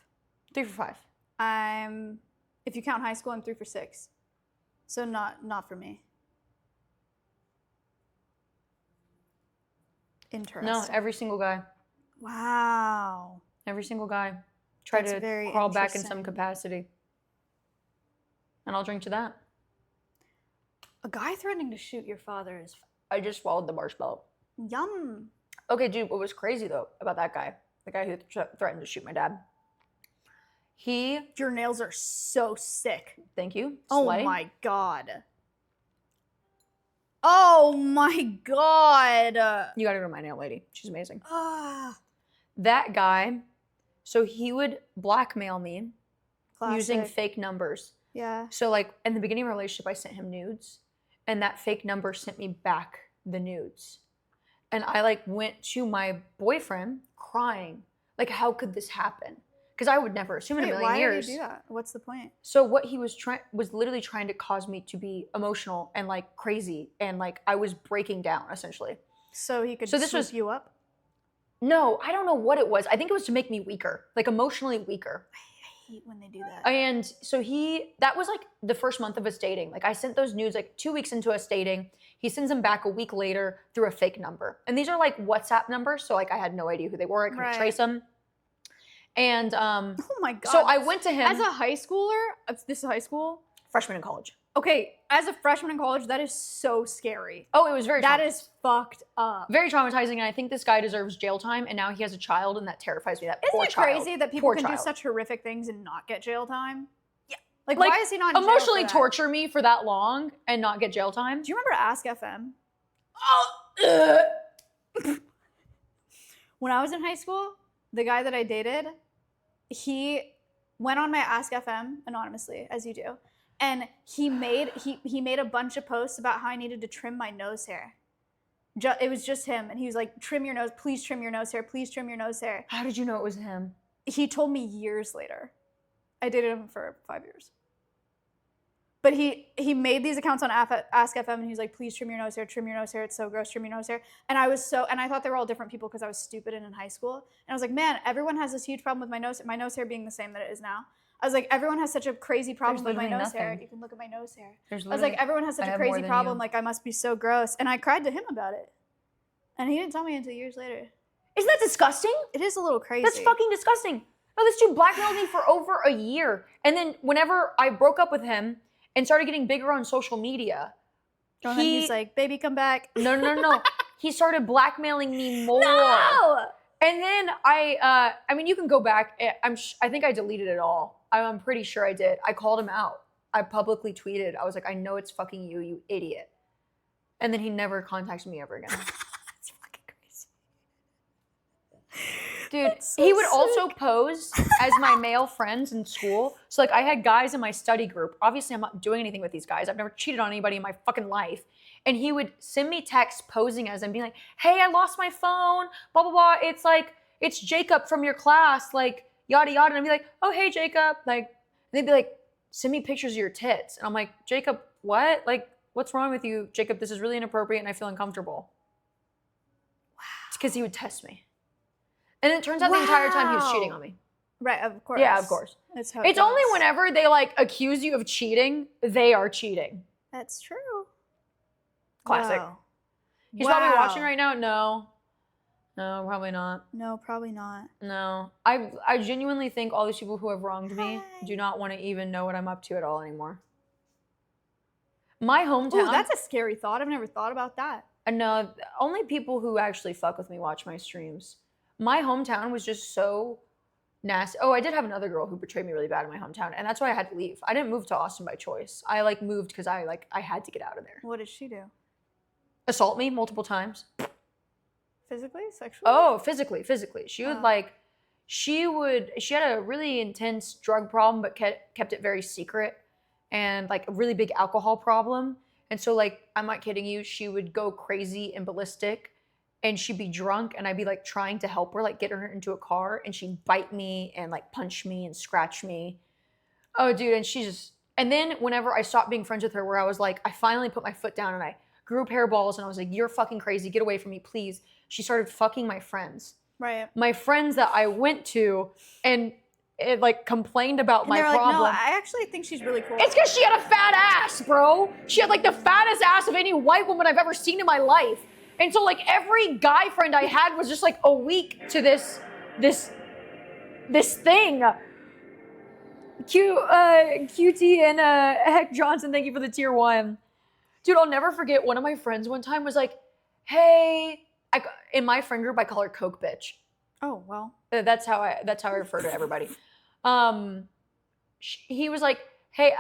3 for 5. If you count high school, I'm 3 for 6. So not for me. Interesting. No, every single guy. Wow. Every single guy. Try That's to very crawl back in some interesting. capacity. And I'll drink to that. A guy threatening to shoot your father is I just swallowed the marshmallow. yum. Okay, dude, what was crazy though about that guy, the guy who threatened to shoot my dad, Your nails are so sick. thank you, Oh Slay. my god. Oh my god. You gotta go to my nail lady. She's amazing. Ah. That guy, so he would blackmail me using Classic. fake numbers. Yeah. So like in the beginning of our relationship, I sent him nudes and that fake number sent me back the nudes. And I like went to my boyfriend crying. Like, how could this happen? Because I would never assume in a Wait, million why years. did you do that? What's the point? So what he was literally trying to cause me to be emotional and like crazy and like I was breaking down essentially. So he could So this swoop was- you up? No, I don't know what it was. I think it was to make me weaker, like emotionally weaker. I hate when they do that. And so that was like the first month of us dating. Like I sent those nudes like 2 weeks into us dating. He sends them back a week later through a fake number. And these are like WhatsApp numbers. So like I had no idea who they were. I couldn't Right. trace them. And Oh my god. so I went to him. As a high schooler, this is high school? Freshman in college. Okay, as a freshman in college, that is so scary. Oh, it was very That is fucked up. very traumatizing, and I think this guy deserves jail time, and now he has a child, and that terrifies me. That Isn't poor it child. crazy that people Poor can do child. such horrific things and not get jail time? Yeah. Like why is he not in jail emotionally for that? torture me for that long and not get jail time? Do you remember Ask FM? Oh, When I was in high school, the guy that I dated, he went on my Ask FM anonymously, as you do, and he made a bunch of posts about how I needed to trim my nose hair. It was just him, and he was like, "Trim your nose, please trim your nose hair, please trim your nose hair." How did you know it was him? He told me years later. I dated him for 5 years. But he made these accounts on Ask FM, and he was like, "Please trim your nose hair, it's so gross, trim your nose hair." And I thought they were all different people because I was stupid and in high school. And I was like, man, everyone has this huge problem with my nose hair being the same that it is now. I was like, everyone has such a crazy problem with my literally nose hair. nothing. You can look at my nose hair. There's I was like, everyone has such I a have more crazy than problem. you. Like, I must be so gross. And I cried to him about it. And he didn't tell me until years later. Isn't that disgusting? It is a little crazy. That's fucking disgusting. No, this dude blackmailed me for over a year. And then whenever I broke up with him and started getting bigger on social media, And then he's like, "Baby, come back." No. He started blackmailing me more. No! And then I mean, you can go back. I think I deleted it all. I'm pretty sure I did. I called him out. I publicly tweeted. I was like, "I know it's fucking you, you idiot." And then he never contacted me ever again. That's fucking crazy. Dude, That's so he would sick. also pose as my male friends in school. So like I had guys in my study group. Obviously, I'm not doing anything with these guys. I've never cheated on anybody in my fucking life. And he would send me texts posing as them, being like, "Hey, I lost my phone, blah, blah, blah. It's like, it's Jacob from your class, like, yada, yada." And I'd be like, "Oh, hey, Jacob." Like, and they'd be like, "Send me pictures of your tits." And I'm like, "Jacob, what? Like, what's wrong with you, Jacob? This is really inappropriate and I feel uncomfortable." Wow. It's because he would test me. And it turns out the entire time he was cheating on me. Right, of course. Yeah, of course. That's how It's goes. only whenever they like accuse you of cheating, they are cheating. That's true. Classic. Wow. He's probably watching right now. No, probably not. No, probably not. No, I genuinely think all these people who have wronged me Hi. do not want to even know what I'm up to at all anymore. My hometown. Ooh, that's a scary thought. I've never thought about that. No, only people who actually fuck with me watch my streams. My hometown was just so nasty. Oh, I did have another girl who betrayed me really bad in my hometown, and that's why I had to leave. I didn't move to Austin by choice. I like moved because I had to get out of there. What did she do? Assault me multiple times. Physically? Sexually? Oh, physically. She would Wow. she had a really intense drug problem, but kept it very secret, and like a really big alcohol problem. And so like, I'm not kidding you, she would go crazy and ballistic, and she'd be drunk, and I'd be like trying to help her, like get her into a car, and she'd bite me and like punch me and scratch me. Oh, dude, and then whenever I stopped being friends with her, where I was like, I finally put my foot down and I grew hairballs, and I was like, "You're fucking crazy, get away from me, please." She started fucking my friends. Right. My friends that I went to, and it like complained about And my they're like, problem. "No, I actually think she's really cool." It's because she had a fat ass, bro. She had like the fattest ass of any white woman I've ever seen in my life. And so like every guy friend I had was just like a week to this thing. QT and Heck Johnson, thank you for the tier 1. Dude, I'll never forget, one of my friends one time was like, "Hey," in my friend group I call her Coke bitch. Oh, well. That's how I refer to everybody. He was like, "Hey,"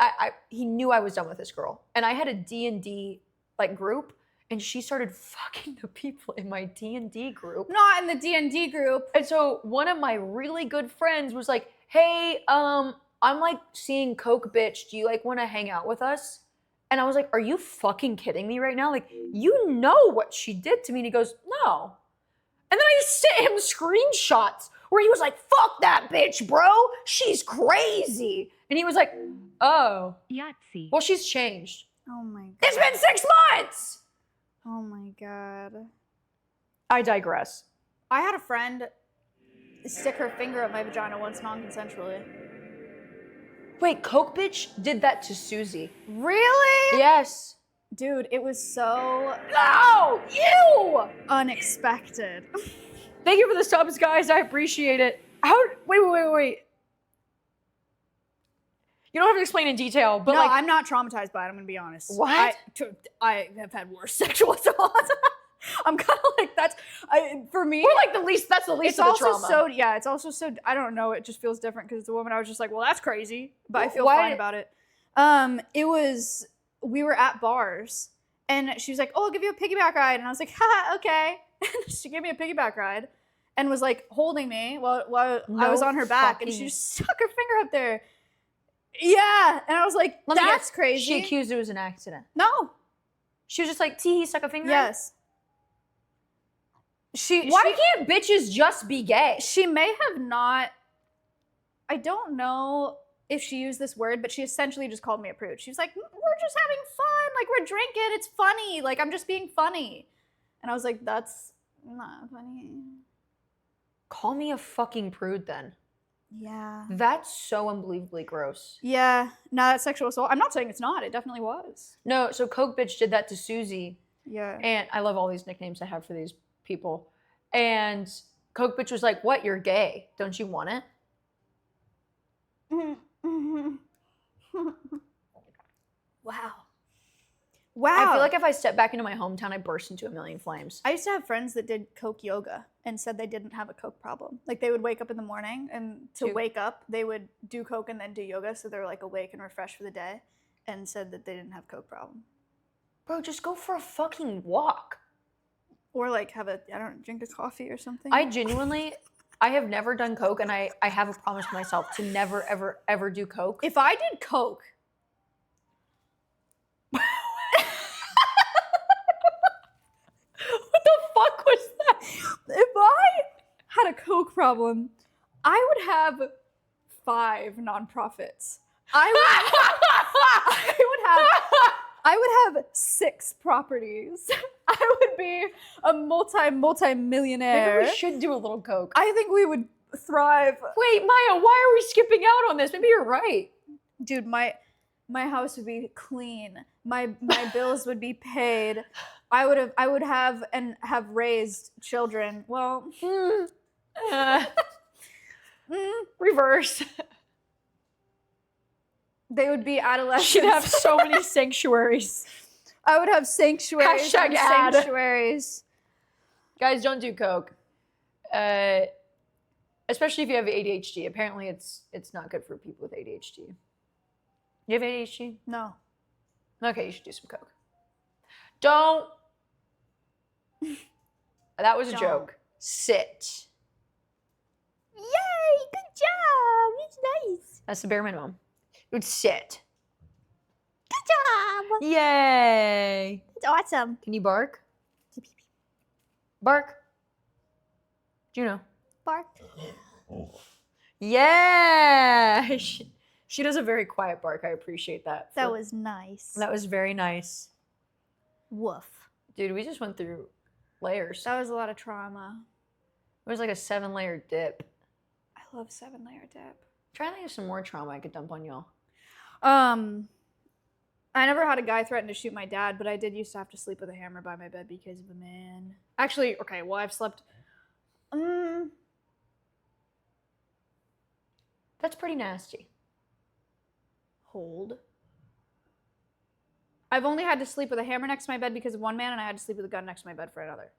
he knew I was done with this girl, and I had a D&D like group, and she started fucking the people in my D&D group. Not in the D&D group. And so one of my really good friends was like, "Hey, I'm like seeing Coke bitch. Do you like want to hang out with us?" And I was like, "Are you fucking kidding me right now? Like, you know what she did to me?" And he goes, "No." And then I just sent him screenshots where he was like, "Fuck that bitch, bro. She's crazy." And he was like, "Oh, Yahtzee. well, she's changed." Oh my god. It's been 6 months. Oh my god. I digress. I had a friend stick her finger up my vagina once non-consensually. Wait, Coke bitch did that to Susie. Really? Yes. Dude, it was so No, you. unexpected. Thank you for the subs, guys. I appreciate it. Wait. You don't have to explain in detail, but no, like, I'm not traumatized by it. I'm gonna be honest. What? I have had worse sexual assaults. I'm kind of like for me. we're like the least. That's the least It's of the also trauma. it's also so I don't know. It just feels different because it's a woman. I was just like, well, that's crazy, but I feel Why- fine about it. We were at bars, and she was like, "Oh, I'll give you a piggyback ride," and I was like, "Haha, okay." And she gave me a piggyback ride, and was like holding me while I was No on her back, and she fucking- just stuck her finger up there. Yeah, and I was like, Let me "That's guess. crazy." She accused it was an accident. No. She was just like, "T, he stuck a finger." in?" Yes. Why can't bitches just be gay? She may have not. I don't know if she used this word, but she essentially just called me a prude. She was like, "We're just having fun. Like, we're drinking. It's funny. Like, I'm just being funny." And I was like, "That's not funny." Call me a fucking prude then. Yeah. That's so unbelievably gross. Yeah. No, that's sexual assault. I'm not saying it's not. It definitely was. No, so Coke bitch did that to Susie, Yeah. and I love all these nicknames I have for these people. And Coke bitch was like, "What? You're gay? Don't you want it?" Wow. I feel like if I step back into my hometown, I burst into a million flames. I used to have friends that did Coke yoga and said they didn't have a Coke problem. Like they would wake up in the morning and to Do- wake up, they would do Coke and then do yoga. So they're like awake and refreshed for the day and said that they didn't have Coke problem. Bro, just go for a fucking walk. Or like drink a coffee or something. I genuinely, I have never done Coke, and I have a promise to myself to never, ever, ever do Coke. If I did Coke, What the fuck was that? if I had a Coke problem, I would have 5 nonprofits. I would have 6 properties. I would be a multi-millionaire. Maybe we should do a little Coke. I think we would thrive. Wait, Maya, why are we skipping out on this? Maybe you're right. Dude, my house would be clean. My bills would be paid. I would have raised children. Well, Reverse. they would be adolescents. She'd have so many sanctuaries. I would have sanctuaries. Hashtag ad. Sanctuaries. Guys, don't do Coke. Especially if you have ADHD. Apparently, it's not good for people with ADHD. You have ADHD? No. Okay, you should do some Coke. Don't. That was a Don't. joke. Sit. Yay! Good job. It's nice. That's the bare minimum. You would sit. Good job. Yay. It's awesome. Can you bark? Bark. Juno. Bark. Yeah. She does a very quiet bark. I appreciate that. That was nice. That was very nice. Woof. Dude, we just went through layers. That was a lot of trauma. It was like a 7-layer dip. I love 7-layer dip. Try to think of some more trauma I could dump on y'all. I never had a guy threaten to shoot my dad, but I did used to have to sleep with a hammer by my bed because of a man. Actually, okay, well, I've slept. That's pretty nasty. Hold. I've only had to sleep with a hammer next to my bed because of one man, and I had to sleep with a gun next to my bed for another.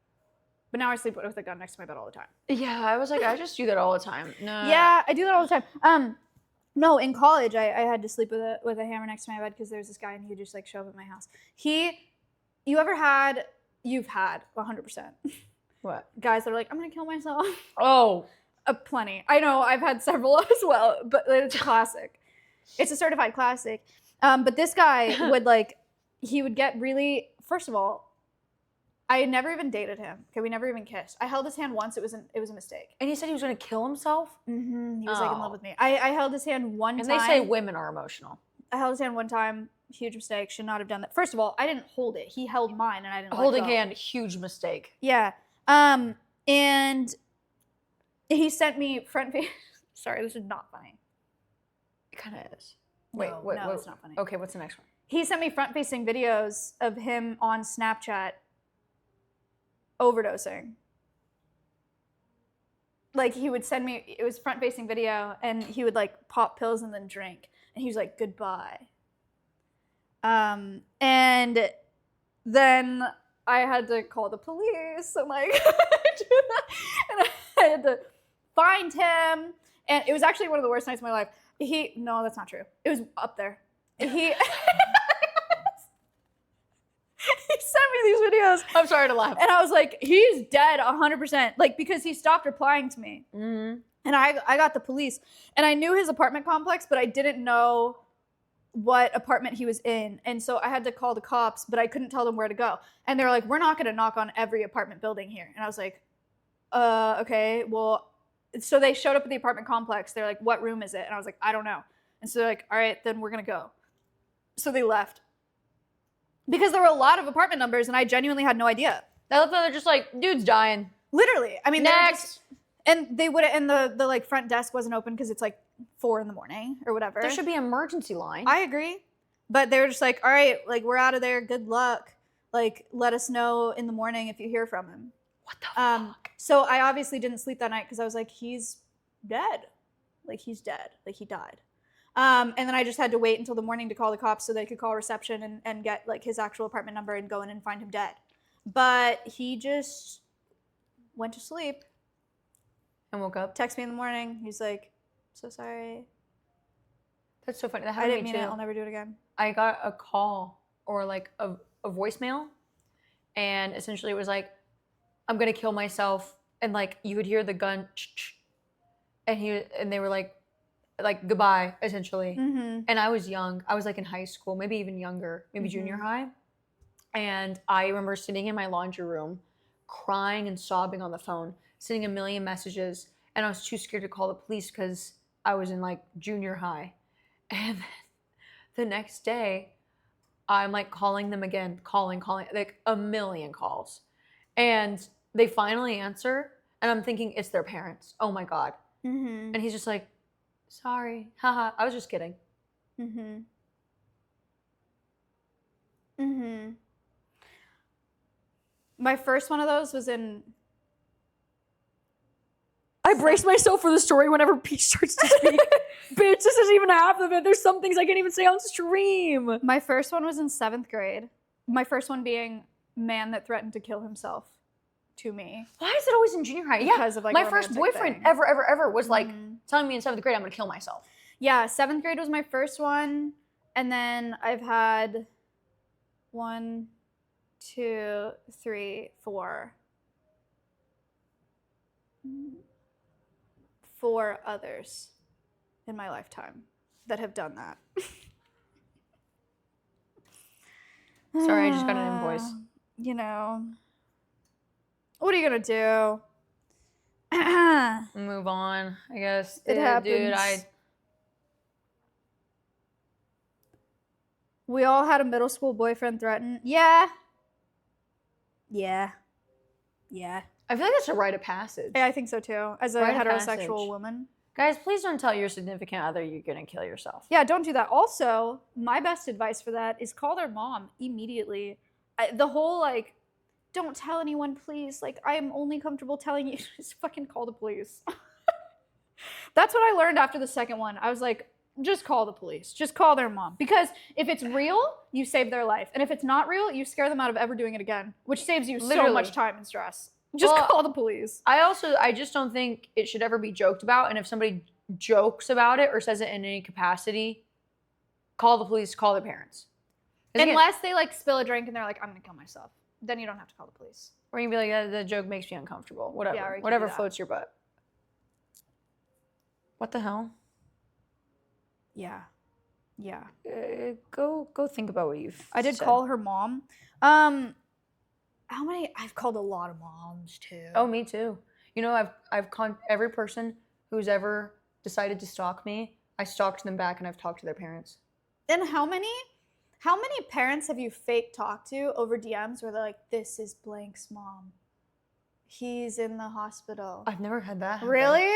But now I sleep with a gun next to my bed all the time. Yeah, I was like, I just do that all the time. No. Yeah, I do that all the time. No, in college, I had to sleep with a hammer next to my bed because there was this guy and he would just like show up at my house. You've had 100% What? guys that are like, I'm gonna kill myself. Oh. Plenty. I know I've had several as well, but it's a classic. It's a certified classic. But this guy would he would get really. First of all, I had never even dated him. Okay, we never even kissed. I held his hand once. It was a mistake. And he said he was going to kill himself? Mm-hmm. He was like in love Oh. with me. I held his hand one And time. they say women are emotional. I held his hand one time. Huge mistake. Should not have done that. First of all, I didn't hold it. He held mine, and I didn't. Holding let go. hand, huge mistake. Yeah. And he sent me front face. Sorry, this is not funny. It kind of is. Wait, No, what? no, it's not funny. Okay, what's the next one? He sent me front-facing videos of him on Snapchat overdosing. Like he would send me, it was front-facing video, and he would like pop pills and then drink. And he was like, goodbye. And then I had to call the police and like do that. And I had to find him. And it was actually one of the worst nights of my life. No, that's not true. It was up there. He sent me these videos. I'm sorry to laugh. And I was like, he's dead 100%. Like, because he stopped replying to me. Mm-hmm. And I got the police. And I knew his apartment complex, but I didn't know what apartment he was in. And so I had to call the cops, but I couldn't tell them where to go. And they're like, we're not going to knock on every apartment building here. And I was like, okay, well. So they showed up at the apartment complex. They're like, what room is it? And I was like, I don't know. And so they're like, all right, then we're going to go. So they left. Because there were a lot of apartment numbers, and I genuinely had no idea. They're just like, dude's dying. Literally. I mean, Next. and they would, and the like front desk wasn't open because it's like 4 a.m. or whatever. There should be an emergency line. I agree. But they were just like, all right, like, we're out of there. Good luck. Like, let us know in the morning if you hear from him. What the fuck? So I obviously didn't sleep that night because I was like, he's dead. Like, he's dead. Like, he died. And then I just had to wait until the morning to call the cops so they could call reception and get like his actual apartment number and go in and find him dead. But he just went to sleep. And woke up. Text me in the morning. He's like, so sorry. That's so funny. That I happened didn't to mean me it. too. I'll never do it again. I got a call or like a voicemail, and essentially it was like, I'm gonna kill myself, and like you would hear the gun, and they were like goodbye, essentially. Mm-hmm. And I was young. I was like in high school, maybe even younger, maybe junior high. And I remember sitting in my laundry room, crying and sobbing on the phone, sending a million messages, and I was too scared to call the police because I was in like junior high. And then the next day, I'm like calling them again, calling, like a million calls. And they finally answer, and I'm thinking it's their parents. Oh my God. Mm-hmm. And he's just like, sorry, haha, I was just kidding. Mm-hmm. Mm-hmm. My first one of those was in... I brace myself for the story whenever Peach starts to speak. Bitch, this isn't even half of it. There's some things I can't even say on stream. My first one was in 7th grade. My first one being man that threatened to kill himself to me. Why is it always in junior high? Because Yeah, of, like, my a first romantic boyfriend thing. ever was like Mhm. telling me in 7th grade I'm gonna kill myself. Yeah, 7th grade was my first one. And then I've had 1, 2, 3, 4 others in my lifetime that have done that. Sorry, I just got an invoice. You know, what are you gonna do? Move on, I guess. It Dude, happens. We all had a middle school boyfriend threaten. Yeah. I feel like that's a rite of passage. Yeah, I think so too. As a Rite of heterosexual passage. woman. Guys, please don't tell your significant other you're gonna kill yourself. Yeah, don't do that. Also, my best advice for that is call their mom immediately. The whole like, don't tell anyone, please. Like, I am only comfortable telling you. Just fucking call the police. That's what I learned after the second one. I was like, just call the police. Just call their mom. Because if it's real, you save their life. And if it's not real, you scare them out of ever doing it again, which saves you so Literally. much time and stress. Just Well, call the police. I just don't think it should ever be joked about. And if somebody jokes about it or says it in any capacity, call the police, call their parents. 'Cause again, Unless they like spill a drink and they're like, I'm gonna kill myself. Then you don't have to call the police. or you can be like, the joke makes me uncomfortable. Whatever. Yeah, or you can Whatever do that. floats your boat. What the hell? Yeah. Yeah. Go think about what you've I did said. call her mom. How many? I've called a lot of moms too. Oh, me too. You know, I've every person who's ever decided to stalk me, I stalked them back and I've talked to their parents. And how many parents have you fake talked to over DMs where they're like, this is blank's mom. He's in the hospital. I've never had that happen. Really?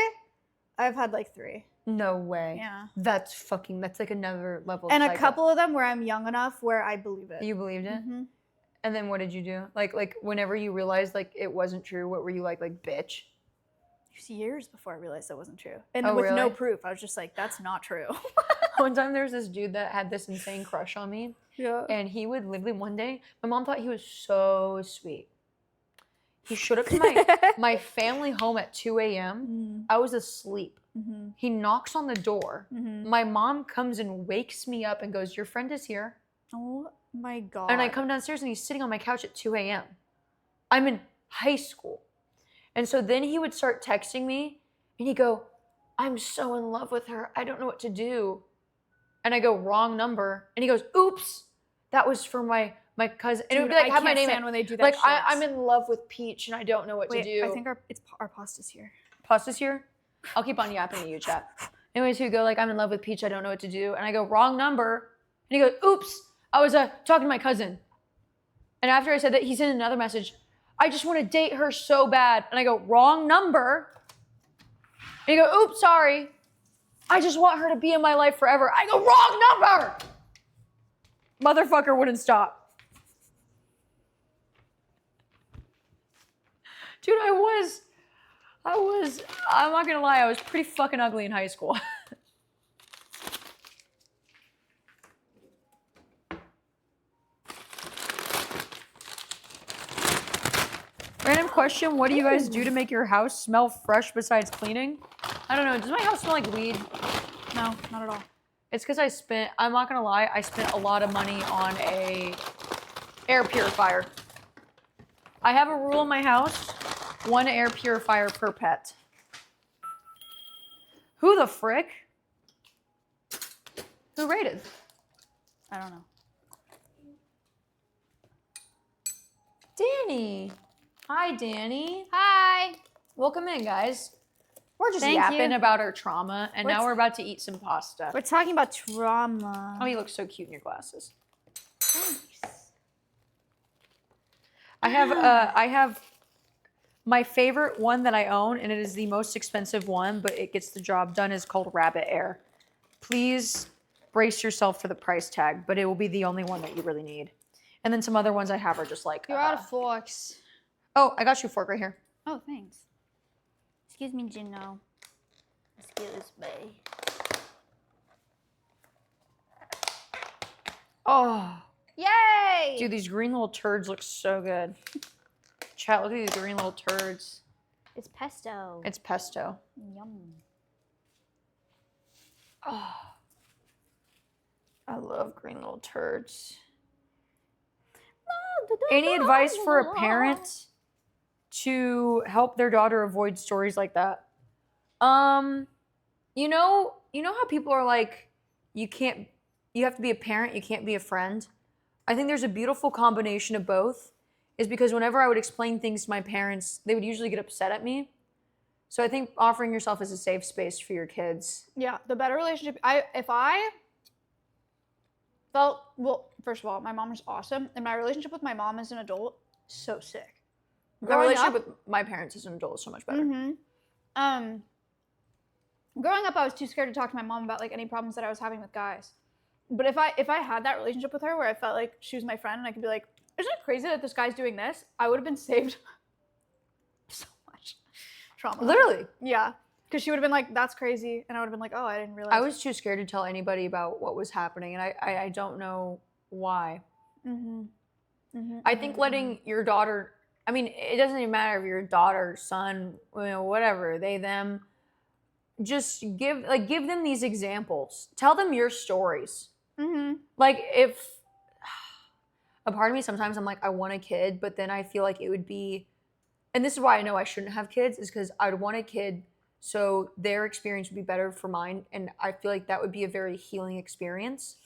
I've had like 3. No way. Yeah. That's like another level of And a psycho. couple of them where I'm young enough where I believe it. You believed it? Mhm. And then what did you do? Like whenever you realized like it wasn't true, what were you like bitch? It was years before I realized that wasn't true. And Oh, with no really? proof. I was just like, that's not true. one time there was this dude that had this insane crush on me. Yeah. And he would literally one day, my mom thought he was so sweet. He showed up to my family home at 2 a.m. I was asleep. He knocks on the door. My mom comes and wakes me up and goes, "Your friend is here." Oh my God. And I come downstairs and he's sitting on my couch at 2 a.m. I'm in high school. And so then he would start texting me and he'd go, "I'm so in love with her. I don't know what to do." And I go, "Wrong number." And he goes, "Oops, that was for my cousin." And it would be like, have my name in. when they do that. Like, I'm in love with Peach and I don't know what to do. I think our pasta's here. Pasta's here? I'll keep on yapping to you, chat. Anyways, he would go like, "I'm in love with Peach. I don't know what to do." And I go, "Wrong number." And he goes, "Oops, I was talking to my cousin." And after I said that, he sent another message. "I just want to date her so bad." And I go, "Wrong number." And he go, "Oops, sorry. I just want her to be in my life forever." I go, "Wrong number." Motherfucker wouldn't stop. Dude, I'm not gonna lie, I was pretty fucking ugly in high school. Random question, what do you guys do to make your house smell fresh besides cleaning? I don't know, does my house smell like weed? No, not at all. It's because I'm not gonna lie, I spent a lot of money on a air purifier. I have a rule in my house, 1 air purifier per pet. Who the frick? Who rated? I don't know. Danny. Hi, Danny. Hi. Welcome in, guys. We're just Thank yapping you. about our trauma, and now we're about to eat some pasta. We're talking about trauma. Oh, you look so cute in your glasses. Thanks. I have my favorite one that I own, and it is the most expensive one, but it gets the job done, is called Rabbit Air. Please brace yourself for the price tag, but it will be the only one that you really need. And then some other ones I have are just like... You're out of forks. Oh, I got you a fork right here. Oh, thanks. Excuse me, Gino. Excuse me. Oh, Yay! dude, these green little turds look so good. Chat, look at these green little turds. It's pesto. It's pesto. Yum. Oh, I love green little turds. Any advice for a parent to help their daughter avoid stories like that? You know how people are like, you have to be a parent, you can't be a friend. I think there's a beautiful combination of both, is because whenever I would explain things to my parents, they would usually get upset at me. So I think offering yourself as a safe space for your kids. Yeah, the better relationship. Well, first of all, my mom is awesome, and my relationship with my mom as an adult, so sick. My relationship with my parents as an adult is so much better. Growing up, I was too scared to talk to my mom about like any problems that I was having with guys. But if I had that relationship with her where I felt like she was my friend and I could be like, "Isn't it crazy that this guy's doing this?" I would have been saved so much trauma. Literally. Yeah. Because she would have been like, "That's crazy," and I would have been like, "Oh, I didn't realize." I was too scared to tell anybody about what was happening, and I don't know why. I think letting your daughter, I mean, it doesn't even matter if your daughter, son, whatever, they, them, just give them these examples. Tell them your stories. Like, if a part of me sometimes I'm like, I want a kid, but then I feel like it would be, and this is why I know I shouldn't have kids, is because I'd want a kid so their experience would be better for mine, and I feel like that would be a very healing experience.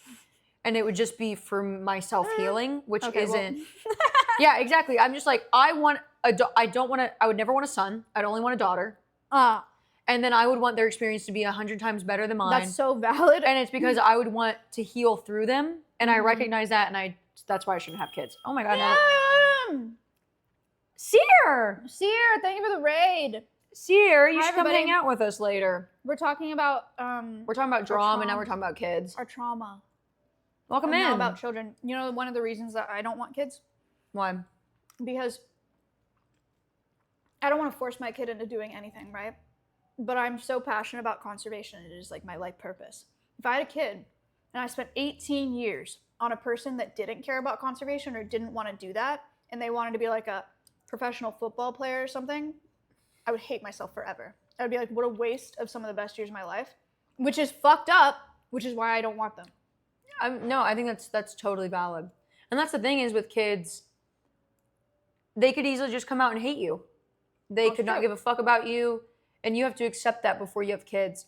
And it would just be for my self-healing, which isn't... Yeah, exactly. I'm just like, I would never want a son. I'd only want a daughter. And then I would want their experience to be 100 times better than mine. That's so valid. And it's because I would want to heal through them. And I recognize that, and that's why I shouldn't have kids. Oh my God. No. Seer, thank you for the raid. Seer, you Hi, should come everybody. hang out with us later. We're talking about We're talking about drama, and now we're talking about kids. our trauma. Welcome And in. now about children. You know, one of the reasons that I don't want kids, Why? because I don't want to force my kid into doing anything, right? But I'm so passionate about conservation. It is like my life purpose. if I had a kid and I spent 18 years on a person that didn't care about conservation or didn't want to do that, and they wanted to be like a professional football player or something, I would hate myself forever. I would be like, what a waste of some of the best years of my life, which is fucked up, which is why I don't want them. No, I think that's totally valid. And that's the thing is with kids, they could easily just come out and hate you. They could not give a fuck about you, and you have to accept that before you have kids.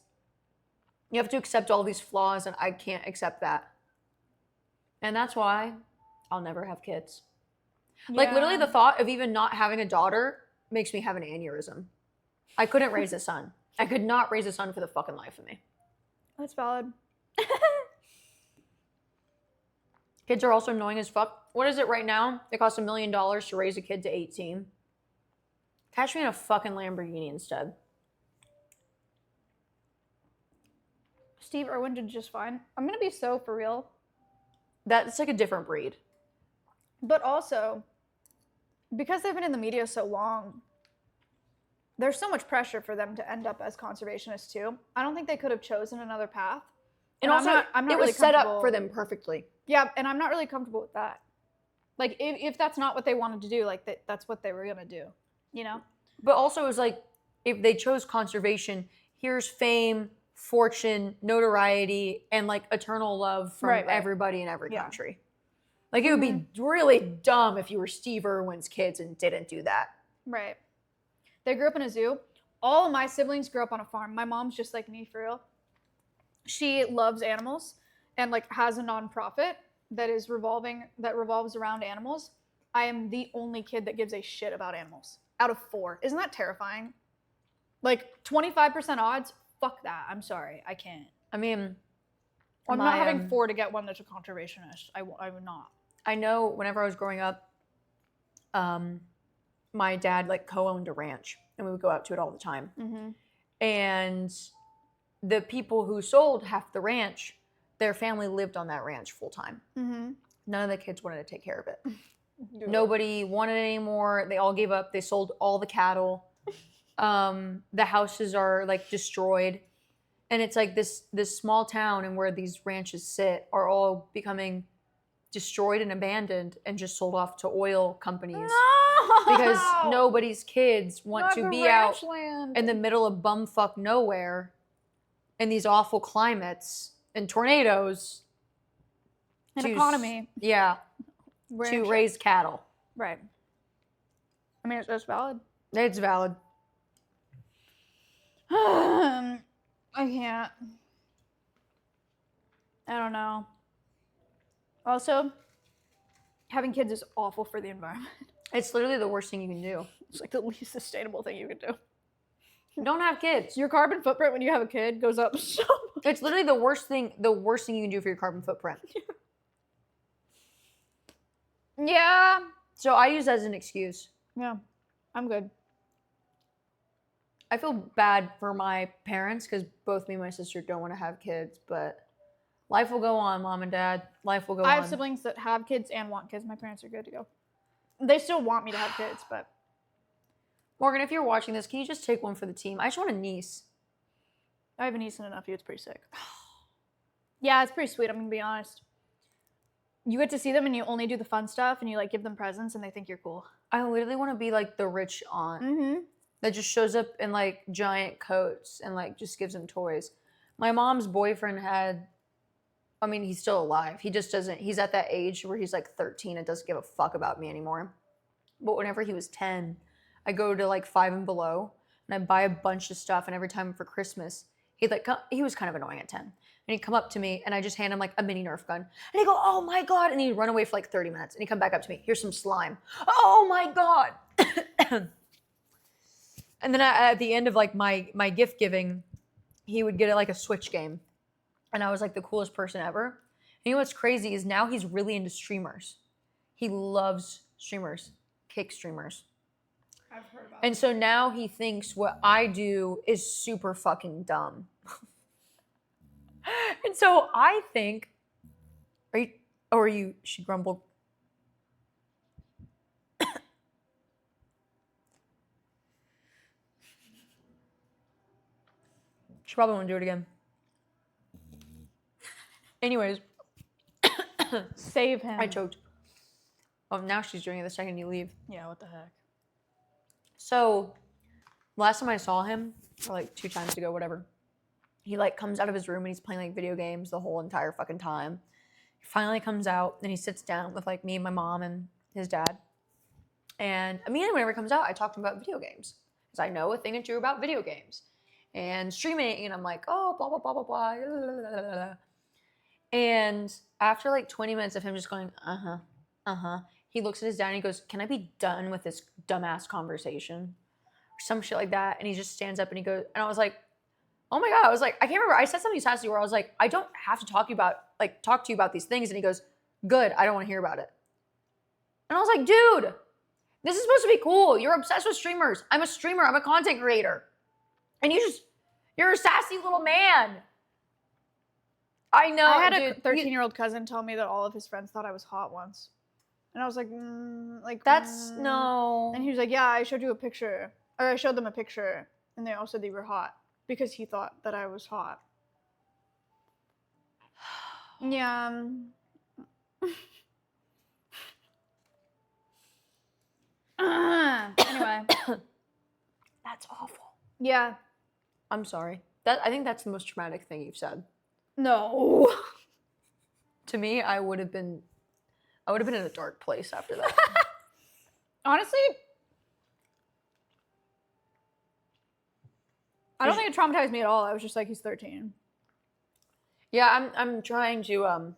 You have to accept all these flaws, and I can't accept that. And that's why I'll never have kids. Like, literally, the thought of even not having a daughter makes me have an aneurysm. I couldn't raise a son. I could not raise a son for the fucking life of me. That's valid. Kids are also annoying as fuck. What is it right now? It costs $1 million to raise a kid to 18. Catch me in a fucking Lamborghini instead. Steve Irwin did just fine. I'm gonna be so for real. That's like a different breed. But also, because they've been in the media so long, there's so much pressure for them to end up as conservationists too. I don't think they could have chosen another path. And also, I'm not it really was set up comfortable- for them perfectly. Yeah, and I'm not really comfortable with that. Like, if that's not what they wanted to do, like, that's what they were gonna do, you know? But also, it was like, if they chose conservation, here's fame, fortune, notoriety, and like eternal love from Right. everybody in every Yeah. country. Like, it would be really dumb if you were Steve Irwin's kids and didn't do that. Right. They grew up in a zoo. All of my siblings grew up on a farm. My mom's just like me, for real. She loves animals and like has a nonprofit that revolves around animals. I am the only kid that gives a shit about animals out of 4. Isn't that terrifying? Like 25% odds? Fuck that. I'm sorry. I can't. I mean, I'm my, not having 4 to get one that's a conservationist. I would not. I know whenever I was growing up, my dad like co-owned a ranch and we would go out to it all the time. Mm-hmm. And the people who sold half the ranch, their family lived on that ranch full time. Mm-hmm. None of the kids wanted to take care of it. Nobody wanted it anymore. They all gave up. They sold all the cattle. The houses are like destroyed. And it's like this small town and where these ranches sit are all becoming destroyed and abandoned and just sold off to oil companies. Because nobody's kids want to be out in the middle of bumfuck nowhere in these awful climates and tornadoes. An economy. Yeah. To raise cattle. Right. I mean, it's valid. It's valid. I can't. I don't know. Also, having kids is awful for the environment. It's literally the worst thing you can do. It's like the least sustainable thing you can do. Don't have kids. Your carbon footprint when you have a kid goes up so much. It's literally the worst thing you can do for your carbon footprint. Yeah. So I use that as an excuse. Yeah. I'm good. I feel bad for my parents because both me and my sister don't want to have kids, but life will go on, Mom and Dad. Life will go on. I have siblings that have kids and want kids. My parents are good to go. They still want me to have kids, but... Morgan, if you're watching this, can you just take one for the team? I just want a niece. I have a niece and a nephew. It's pretty sick. Yeah, it's pretty sweet. I'm going to be honest. You get to see them and you only do the fun stuff and you like give them presents and they think you're cool. I literally want to be like the rich aunt Mm-hmm. that just shows up in like giant coats and like just gives them toys. My mom's boyfriend he's still alive. He just doesn't, he's at that age where he's like 13 and doesn't give a fuck about me anymore. But whenever he was 10, I go to like 5 and Below and I buy a bunch of stuff. And every time for Christmas, he was kind of annoying at 10. And he'd come up to me and I just hand him like a mini Nerf gun. And he'd go, oh my God. And he'd run away for like 30 minutes. And he'd come back up to me. Here's some slime. Oh my God. And then at the end of like my gift giving, he would get like a Switch game. And I was like the coolest person ever. And you know what's crazy is now he's really into streamers. He loves streamers, kick streamers. I've heard about And so now he thinks what I do is super fucking dumb. And so I think, she grumbled. She probably won't do it again. Anyways, Save him. I choked. Oh, now she's doing it the second you leave. Yeah, what the heck? So, last time I saw him, or like 2 times ago, whatever, he like comes out of his room and he's playing like video games the whole entire fucking time. He finally comes out and he sits down with like me, my mom, and his dad. And immediately whenever he comes out, I talk to him about video games. Because I know a thing or two about video games. And streaming, and I'm like, oh, blah, blah, blah, blah, blah. Blah, blah, blah. And after like 20 minutes of him just going, he looks at his dad and he goes, can I be done with this dumbass conversation? Or some shit like that. And he just stands up and he goes, and I was like, oh my God. I was like, I can't remember. I said something sassy where I was like, I don't have to talk to you about these things. And he goes, good, I don't want to hear about it. And I was like, dude, this is supposed to be cool. You're obsessed with streamers. I'm a streamer. I'm a content creator. And you're a sassy little man. I know. I had dude, a 13-year-old cousin tell me that all of his friends thought I was hot once. And I was like, no. And he was like, yeah, I showed you a picture. Or I showed them a picture. And they all said they were hot. Because he thought that I was hot. Yeah. Anyway. That's awful. Yeah. I'm sorry. I think that's the most traumatic thing you've said. No. To me, I would have been in a dark place after that. Honestly, I don't think it traumatized me at all. I was just like, he's 13. Yeah, I'm trying to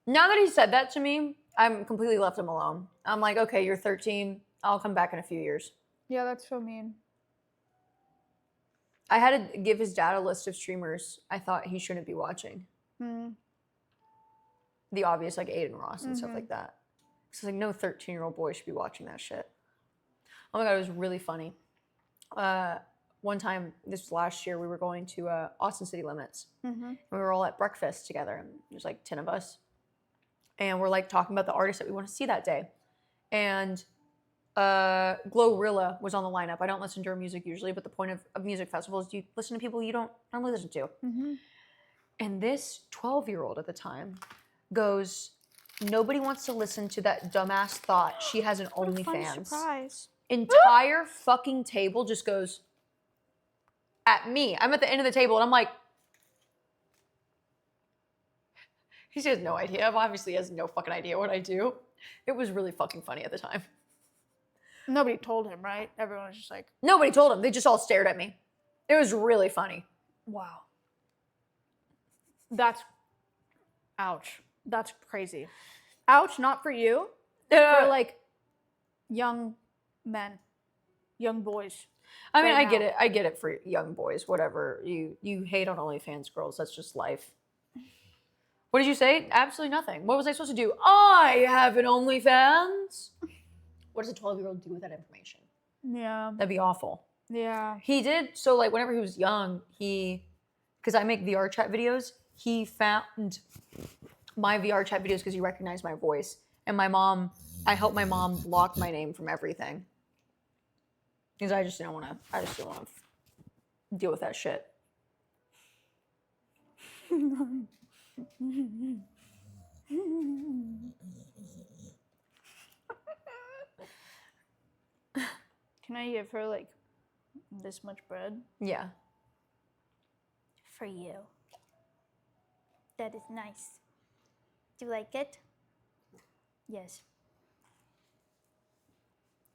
now that he said that to me, I'm completely left him alone. I'm like, okay, you're 13. I'll come back in a few years. Yeah, that's so mean. I had to give his dad a list of streamers I thought he shouldn't be watching. The obvious, like Aiden Ross and stuff like that. So like, no 13-year-old boy should be watching that shit. Oh my God, it was really funny. One time, this was last year, we were going to Austin City Limits. And we were all at breakfast together. And there's like 10 of us. And we're like talking about the artists that we want to see that day. And Glorilla was on the lineup. I don't listen to her music usually, but the point of music festivals, you listen to people you don't normally listen to. And this 12-year-old at the time goes, nobody wants to listen to that dumbass thought. She has an OnlyFans. Surprise. Entire fucking table just goes at me. I'm at the end of the table and I'm like, he has no idea. Obviously he has no fucking idea what I do. It was really fucking funny at the time. Nobody told him, right? Everyone was just like, Nobody told him. They just all stared at me. It was really funny. wow. That's, ouch. That's crazy. Ouch, not for you. For like young men, young boys. I mean, right I get now. it. I get it for young boys. Whatever. You hate on OnlyFans girls. That's just life. What did you say? Absolutely nothing. What was I supposed to do? I have an OnlyFans. What does a 12-year-old do with that information? Yeah. That'd be awful. Yeah. He did. So like whenever he was young, because I make VR chat videos, he found my VR chat videos because he recognized my voice. And I helped my mom block my name from everything. Because I just didn't want to deal with that shit. Can I give her like this much bread? Yeah. For you. That is nice. Do you like it? Yes.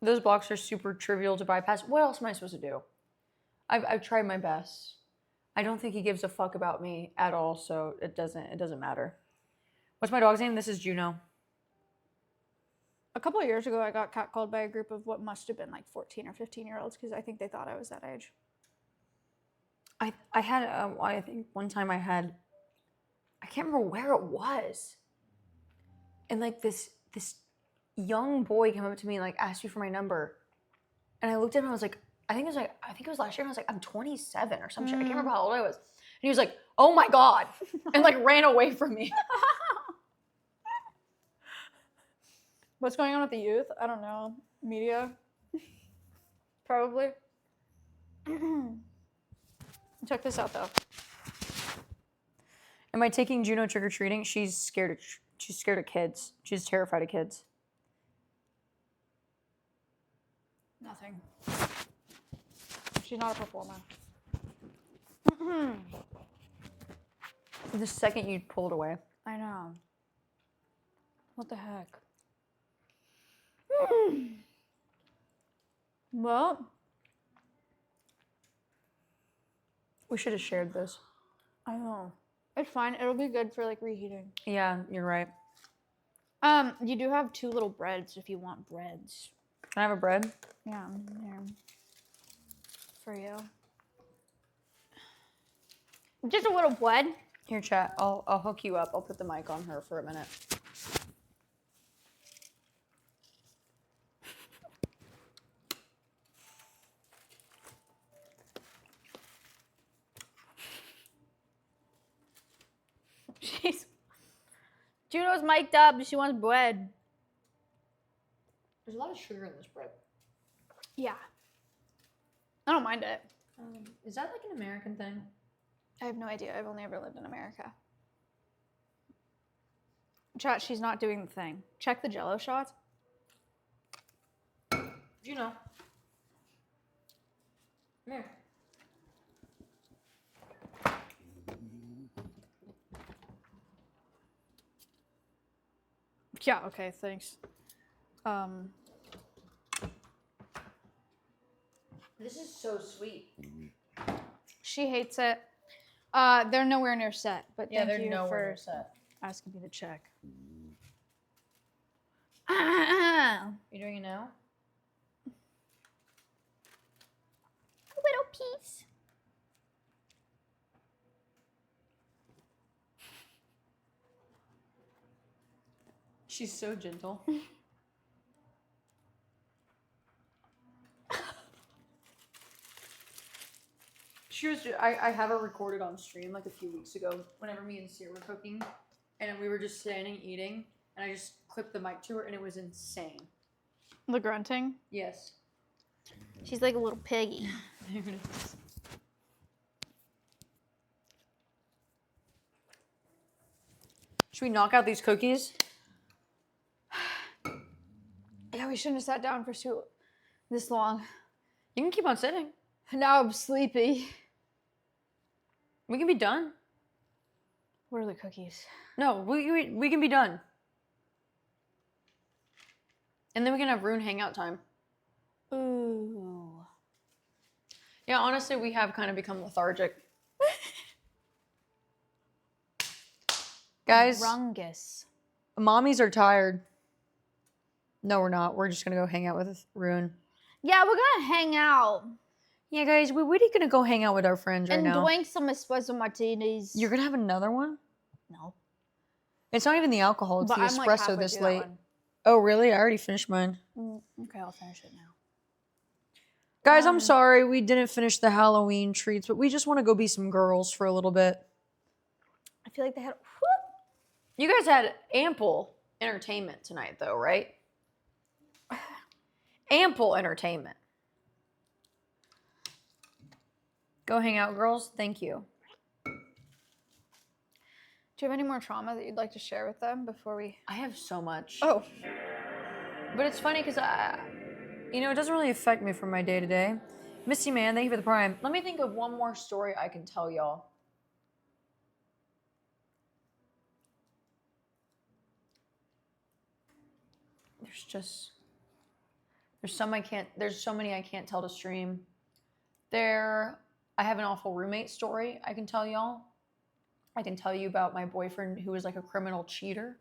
Those blocks are super trivial to bypass. What else am I supposed to do? I've tried my best. I don't think he gives a fuck about me at all, so it doesn't matter. What's my dog's name? This is Juno. A couple of years ago, I got catcalled by a group of what must have been like 14 or 15-year-olds because I think they thought I was that age. I had I think one time I can't remember where it was, and like this young boy came up to me and like asked me for my number, and I looked at him and I was like, I think it was last year, and I was like, I'm 27 or some shit. I can't remember how old I was, and he was like, oh my God, and like ran away from me. What's going on with the youth? I don't know. Media? Probably. Check this out, though. Am I taking Juno trick or treating? She's scared of kids. She's terrified of kids. Nothing. She's not a performer. The second you pulled away. I know. What the heck? Well, We should have shared this. I know. It's fine. It'll be good for like reheating. Yeah, you're right. You do have 2 little breads if you want breads. Can I have a bread? Yeah, here. For you. Just a little bread. Here, chat. I'll hook you up. I'll put the mic on her for a minute. Juno's mic'd up. She wants bread. There's a lot of sugar in this bread. Yeah. I don't mind it. Is that like an American thing? I have no idea. I've only ever lived in America. Chat, she's not doing the thing. Check the jell-o shots. Juno. Come here. Yeah, okay, thanks. This is so sweet. She hates it. They're nowhere near set, but Yeah, thank they're you nowhere for near set. asking me to check. You doing it now? A little piece. She's so gentle. She was. I have her recorded on stream like a few weeks ago. Whenever me and Sia were cooking, and we were just standing eating, and I just clipped the mic to her, and it was insane. The grunting? Yes. She's like a little piggy. There it is. Should we knock out these cookies? Yeah, we shouldn't have sat down for this long. You can keep on sitting. Now I'm sleepy. We can be done. What are the cookies? No, we can be done. And then we can have Rune hangout time. Ooh. Yeah, honestly, we have kind of become lethargic. Guys, Rungus. mommies are tired. No, we're not. We're just going to go hang out with Rune. Yeah, we're gonna hang out Yeah, guys, we're really going to go hang out with our friends right and now. drink some espresso martinis. You're going to have another one? No. It's not even the alcohol. It's But the I'm, like, espresso halfway this through that late. one. Oh, really? I already finished mine. Okay, I'll finish it now. Guys, I'm sorry we didn't finish the Halloween treats, but we just want to go be some girls for a little bit. I feel like they had. You guys had ample entertainment tonight, though, right? Ample entertainment. Go hang out, girls. Thank you. Do you have any more trauma that you'd like to share with them before we... I have so much. Oh. But it's funny because it doesn't really affect me from my day to day. Misty Man, thank you for the prime. Let me think of one more story I can tell y'all. There's so many I can't tell to stream. I have an awful roommate story I can tell y'all. I can tell you about my boyfriend who was like a criminal cheater.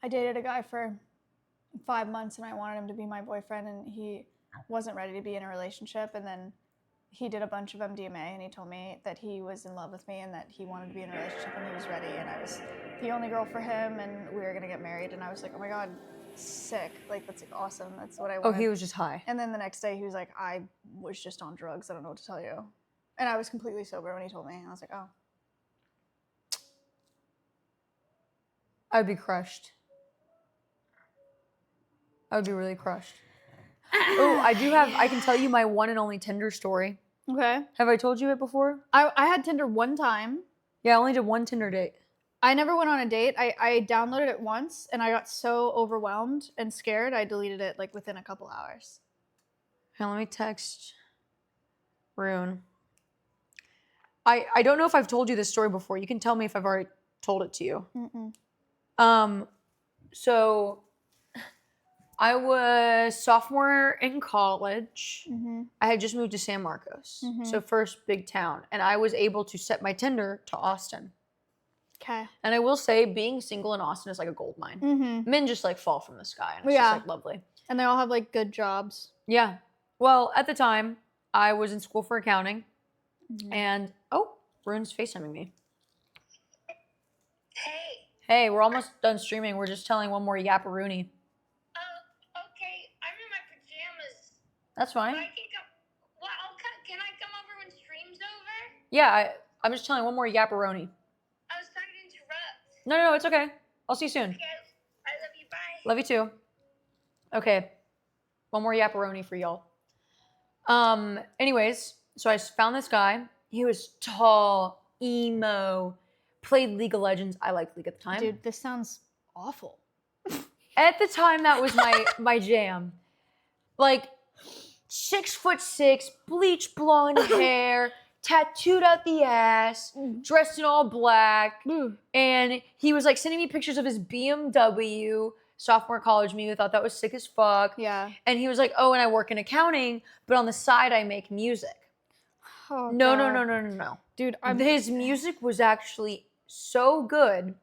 I dated a guy for 5 months and I wanted him to be my boyfriend and he wasn't ready to be in a relationship, and then he did a bunch of MDMA and he told me that he was in love with me and that he wanted to be in a relationship and he was ready, and I was the only girl for him and we were gonna get married, and I was like, oh my god, sick, like that's like awesome, that's what I wanted. Oh, he was just high. And then the next day he was like, I was just on drugs, I don't know what to tell you. And I was completely sober when he told me, and I was like, oh. I'd be crushed. I would be really crushed. Oh, I can tell you my one and only Tinder story. Okay. Have I told you it before? I had Tinder one time. Yeah, I only did one Tinder date. I never went on a date. I downloaded it once and I got so overwhelmed and scared I deleted it like within a couple hours. Here, let me text Rune. I don't know if I've told you this story before. You can tell me if I've already told it to you. So I was sophomore in college. I had just moved to San Marcos, so first big town, and I was able to set my Tinder to Austin. Okay. And I will say, being single in Austin is like a gold mine. Men just like fall from the sky, and it's just like lovely. And they all have like good jobs. Yeah. Well, at the time, I was in school for accounting, and Rune's FaceTiming me. Hey, we're almost done streaming. We're just telling one more yapparoony. Okay. I'm in my pajamas. That's fine. But I can come. Well, can I come over when stream's over? Yeah, I'm just telling one more yapparoni. I was sorry to interrupt. No, it's okay. I'll see you soon. Okay. I love you. Bye. Love you too. Okay. One more yapparoni for y'all. Anyways, so I found this guy. He was tall, emo, played League of Legends. I liked League at the time. Dude, this sounds awful. At the time, that was my jam. Like 6'6", bleach blonde hair, tattooed out the ass, dressed in all black, and he was like sending me pictures of his BMW. Sophomore college me, who thought that was sick as fuck. Yeah. And he was like, "Oh, and I work in accounting, but on the side I make music." Oh, No. Dude, His music was actually so good.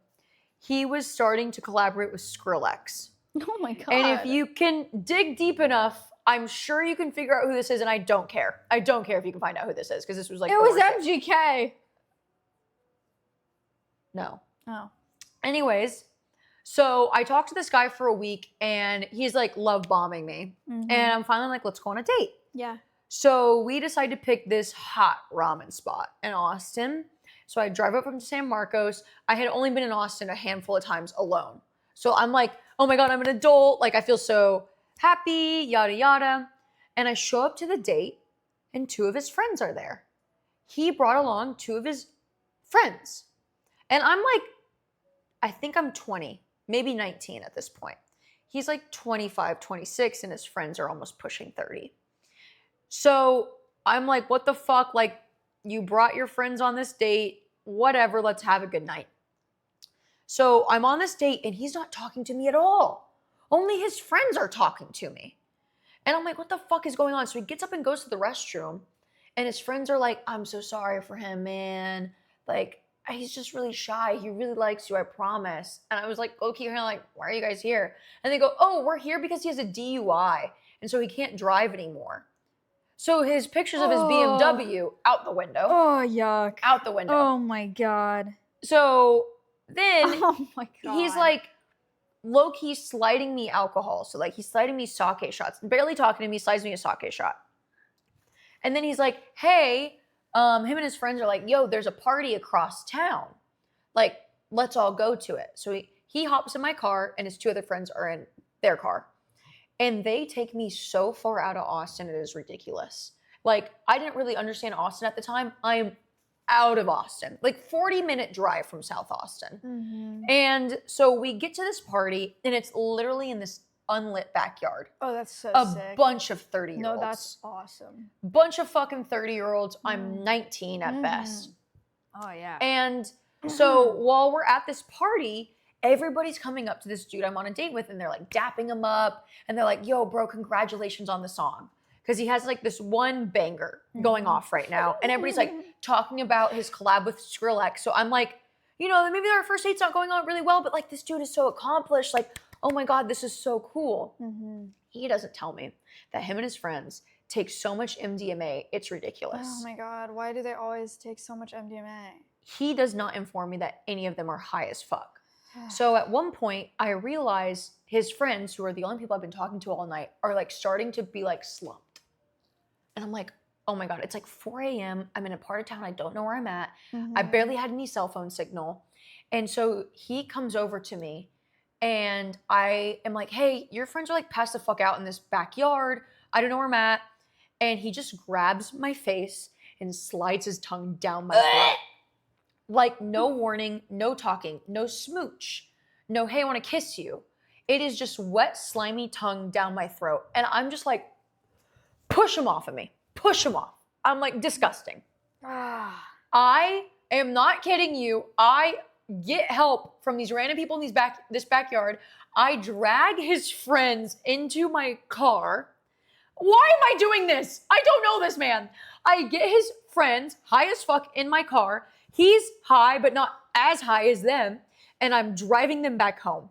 He was starting to collaborate with Skrillex. Oh my god. And if you can dig deep enough, I'm sure you can figure out who this is, and I don't care. I don't care if you can find out who this is, because this was like It the was worst thing. MGK. No. Oh. Anyways, so I talked to this guy for a week, and he's like love bombing me. And I'm finally like, let's go on a date. Yeah. So we decided to pick this hot ramen spot in Austin. So I drive up from San Marcos. I had only been in Austin a handful of times alone. So I'm like, oh my God, I'm an adult. Like, I feel so happy, yada, yada. And I show up to the date, and 2 of his friends are there. He brought along 2 of his friends. And I'm like, I think I'm 20, maybe 19 at this point. He's like 25, 26, and his friends are almost pushing 30. So I'm like, what the fuck? Like, you brought your friends on this date, whatever, let's have a good night. So I'm on this date, and he's not talking to me at all. Only his friends are talking to me. And I'm like, what the fuck is going on? So he gets up and goes to the restroom, and his friends are like, I'm so sorry for him, man. Like, he's just really shy. He really likes you, I promise. And I was like, okay, kind of like, why are you guys here? And they go, oh, we're here because he has a DUI, and so he can't drive anymore. So his pictures of his BMW out the window. Oh, yuck. Out the window. Oh my god. So then Oh my god. he's like low-key sliding me alcohol. So like he's sliding me sake shots. Barely talking to me, slides me a sake shot. And then he's like, hey, him and his friends are like, yo, there's a party across town. Like, let's all go to it. So he hops in my car, and his 2 other friends are in their car. And they take me so far out of Austin, it is ridiculous. Like, I didn't really understand Austin at the time. I am out of Austin. Like, 40-minute drive from South Austin. And so we get to this party, and it's literally in this unlit backyard. Oh, that's so sick. A bunch of 30-year-olds. No, that's awesome. Bunch of fucking 30-year-olds. I'm 19 at best. Oh, yeah. And so while we're at this party, everybody's coming up to this dude I'm on a date with, and they're like dapping him up, and they're like, yo, bro, congratulations on the song. Because he has like this one banger going off right now. And everybody's like talking about his collab with Skrillex. So I'm like, you know, maybe our first date's not going on really well, but like this dude is so accomplished. Like, oh my God, this is so cool. He doesn't tell me that him and his friends take so much MDMA, it's ridiculous. Oh my god, why do they always take so much MDMA? He does not inform me that any of them are high as fuck. So at one point, I realize his friends, who are the only people I've been talking to all night, are like starting to be like slumped. And I'm like, oh my God, it's like 4 a.m. I'm in a part of town I don't know where I'm at. I barely had any cell phone signal. And so he comes over to me, and I am like, hey, your friends are like passed the fuck out in this backyard. I don't know where I'm at. And he just grabs my face and slides his tongue down my throat. Like no warning, no talking, no smooch, no, hey, I want to kiss you. It is just wet, slimy tongue down my throat. And I'm just like, push him off of me. Push him off. I'm like, disgusting. I am not kidding you. I get help from these random people in this backyard. I drag his friends into my car. Why am I doing this? I don't know this man. I get his friends high as fuck in my car. He's high, but not as high as them. And I'm driving them back home.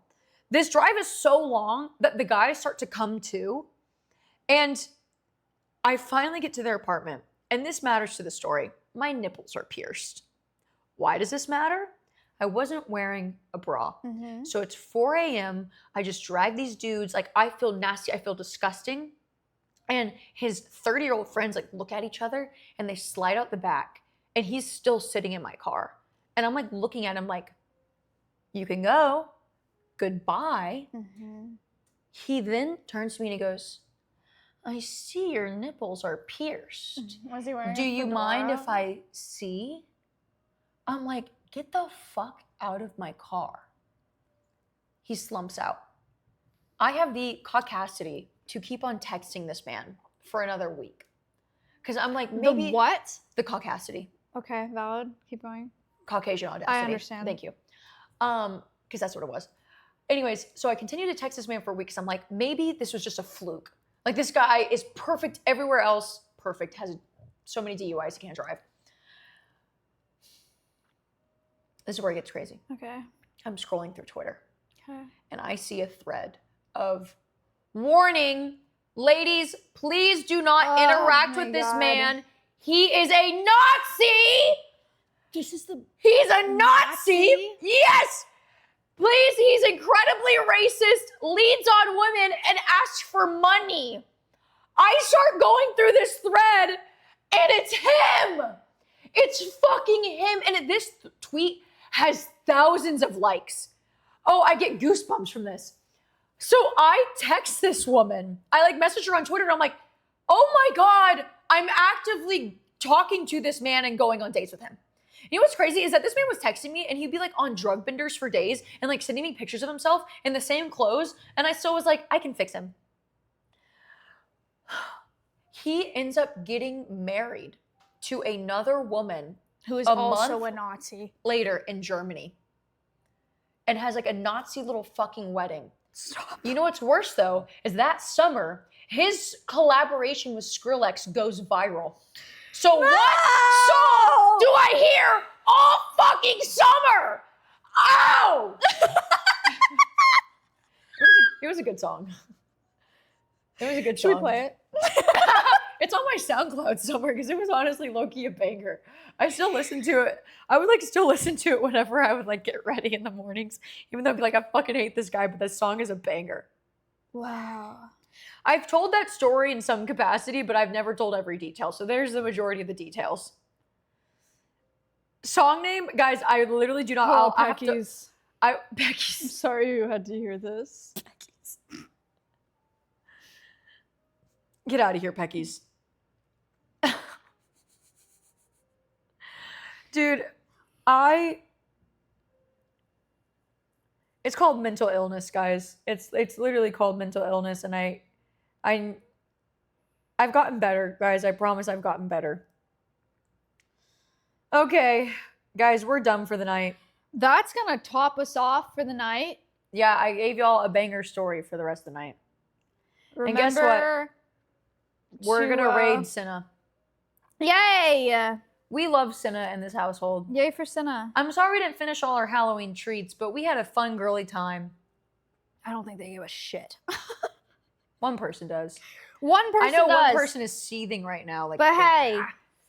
This drive is so long that the guys start to come to. And I finally get to their apartment. And this matters to the story. My nipples are pierced. Why does this matter? I wasn't wearing a bra. So it's 4 a.m. I just drag these dudes. Like, I feel nasty. I feel disgusting. And his 30-year-old friends like look at each other and they slide out the back. And he's still sitting in my car. And I'm like looking at him like, you can go. Goodbye. He then turns to me and he goes, I see your nipples are pierced. Was he wearing Do a you mind fedora? if I see? I'm like, get the fuck out of my car. He slumps out. I have the caucasity to keep on texting this man for another week. Because I'm like, maybe. The what? The caucasity. Okay, valid. Keep going. Caucasian audacity. I understand. Thank you. Because that's what it was. Anyways, so I continue to text this man for weeks. I'm like, maybe this was just a fluke. Like, this guy is perfect everywhere else. Perfect. Has so many DUIs, he can't drive. This is where it gets crazy. Okay. I'm scrolling through Twitter. Okay. And I see a thread of warning, ladies, please do not interact with this man. He is a Nazi. He's a Nazi. Yes. Please, he's incredibly racist, leads on women, and asks for money. I start going through this thread, and it's him. It's fucking him. And this tweet has thousands of likes. Oh, I get goosebumps from this. So I text this woman. I like message her on Twitter, and I'm like, oh my God, I'm actively talking to this man and going on dates with him. You know what's crazy is that this man was texting me and he'd be like on drug benders for days and like sending me pictures of himself in the same clothes. And I still was like, I can fix him. He ends up getting married to another woman Who is also a Nazi. later in Germany and has like a Nazi little fucking wedding. Stop. You know what's worse though is that summer, his collaboration with Skrillex goes viral. So what song do I hear all fucking summer? Oh! It was a good song. It was a good song. Should we play it? It's on my SoundCloud somewhere because it was honestly low-key a banger. I still listen to it. I would like still listen to it whenever I would like get ready in the mornings, even though I'd be like, I fucking hate this guy, but this song is a banger. Wow. I've told that story in some capacity, but I've never told every detail. So there's the majority of the details. Song name, guys, I literally do not. I have to, Pecky's. Becky's. I'm sorry you had to hear this. Pecky's. Get out of here, Pecky's. Dude, it's called mental illness, guys. It's literally called mental illness, and I've gotten better, guys. I promise I've gotten better. Okay, guys, we're done for the night. That's gonna top us off for the night. Yeah, I gave y'all a banger story for the rest of the night. Remember, And guess what? We're gonna raid Cinna. Yay! We love Cinna in this household. Yay for Cinna. I'm sorry we didn't finish all our Halloween treats, but we had a fun girly time. I don't think they give a shit. One person does. One person I know does. one person is seething right now. Like, But hey,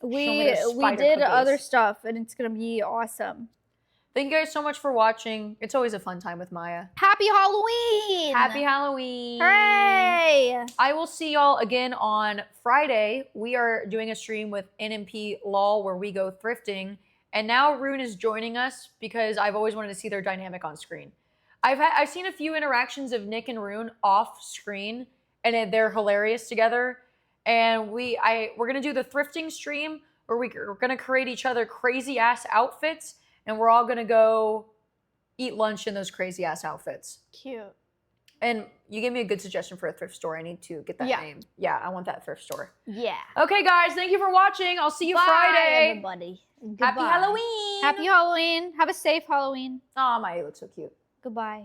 show me we those spider did cookies. other stuff, and it's gonna be awesome. Thank you guys so much for watching. It's always a fun time with Maya. Happy Halloween! Happy Halloween! Hooray! I will see y'all again on Friday. We are doing a stream with NMP Law where we go thrifting. And now Rune is joining us because I've always wanted to see their dynamic on screen. I've seen a few interactions of Nick and Rune off screen, and they're hilarious together. And we're gonna do the thrifting stream where we're gonna create each other crazy ass outfits. and we're all gonna go eat lunch in those crazy ass outfits. Cute. And you gave me a good suggestion for a thrift store. I need to get that name. Yeah, I want that thrift store. Yeah. Okay, guys, thank you for watching. I'll see you Bye, Friday. everybody. Happy Goodbye. Halloween. Happy Halloween. Have a safe Halloween. Oh, Maya looks so cute. Goodbye.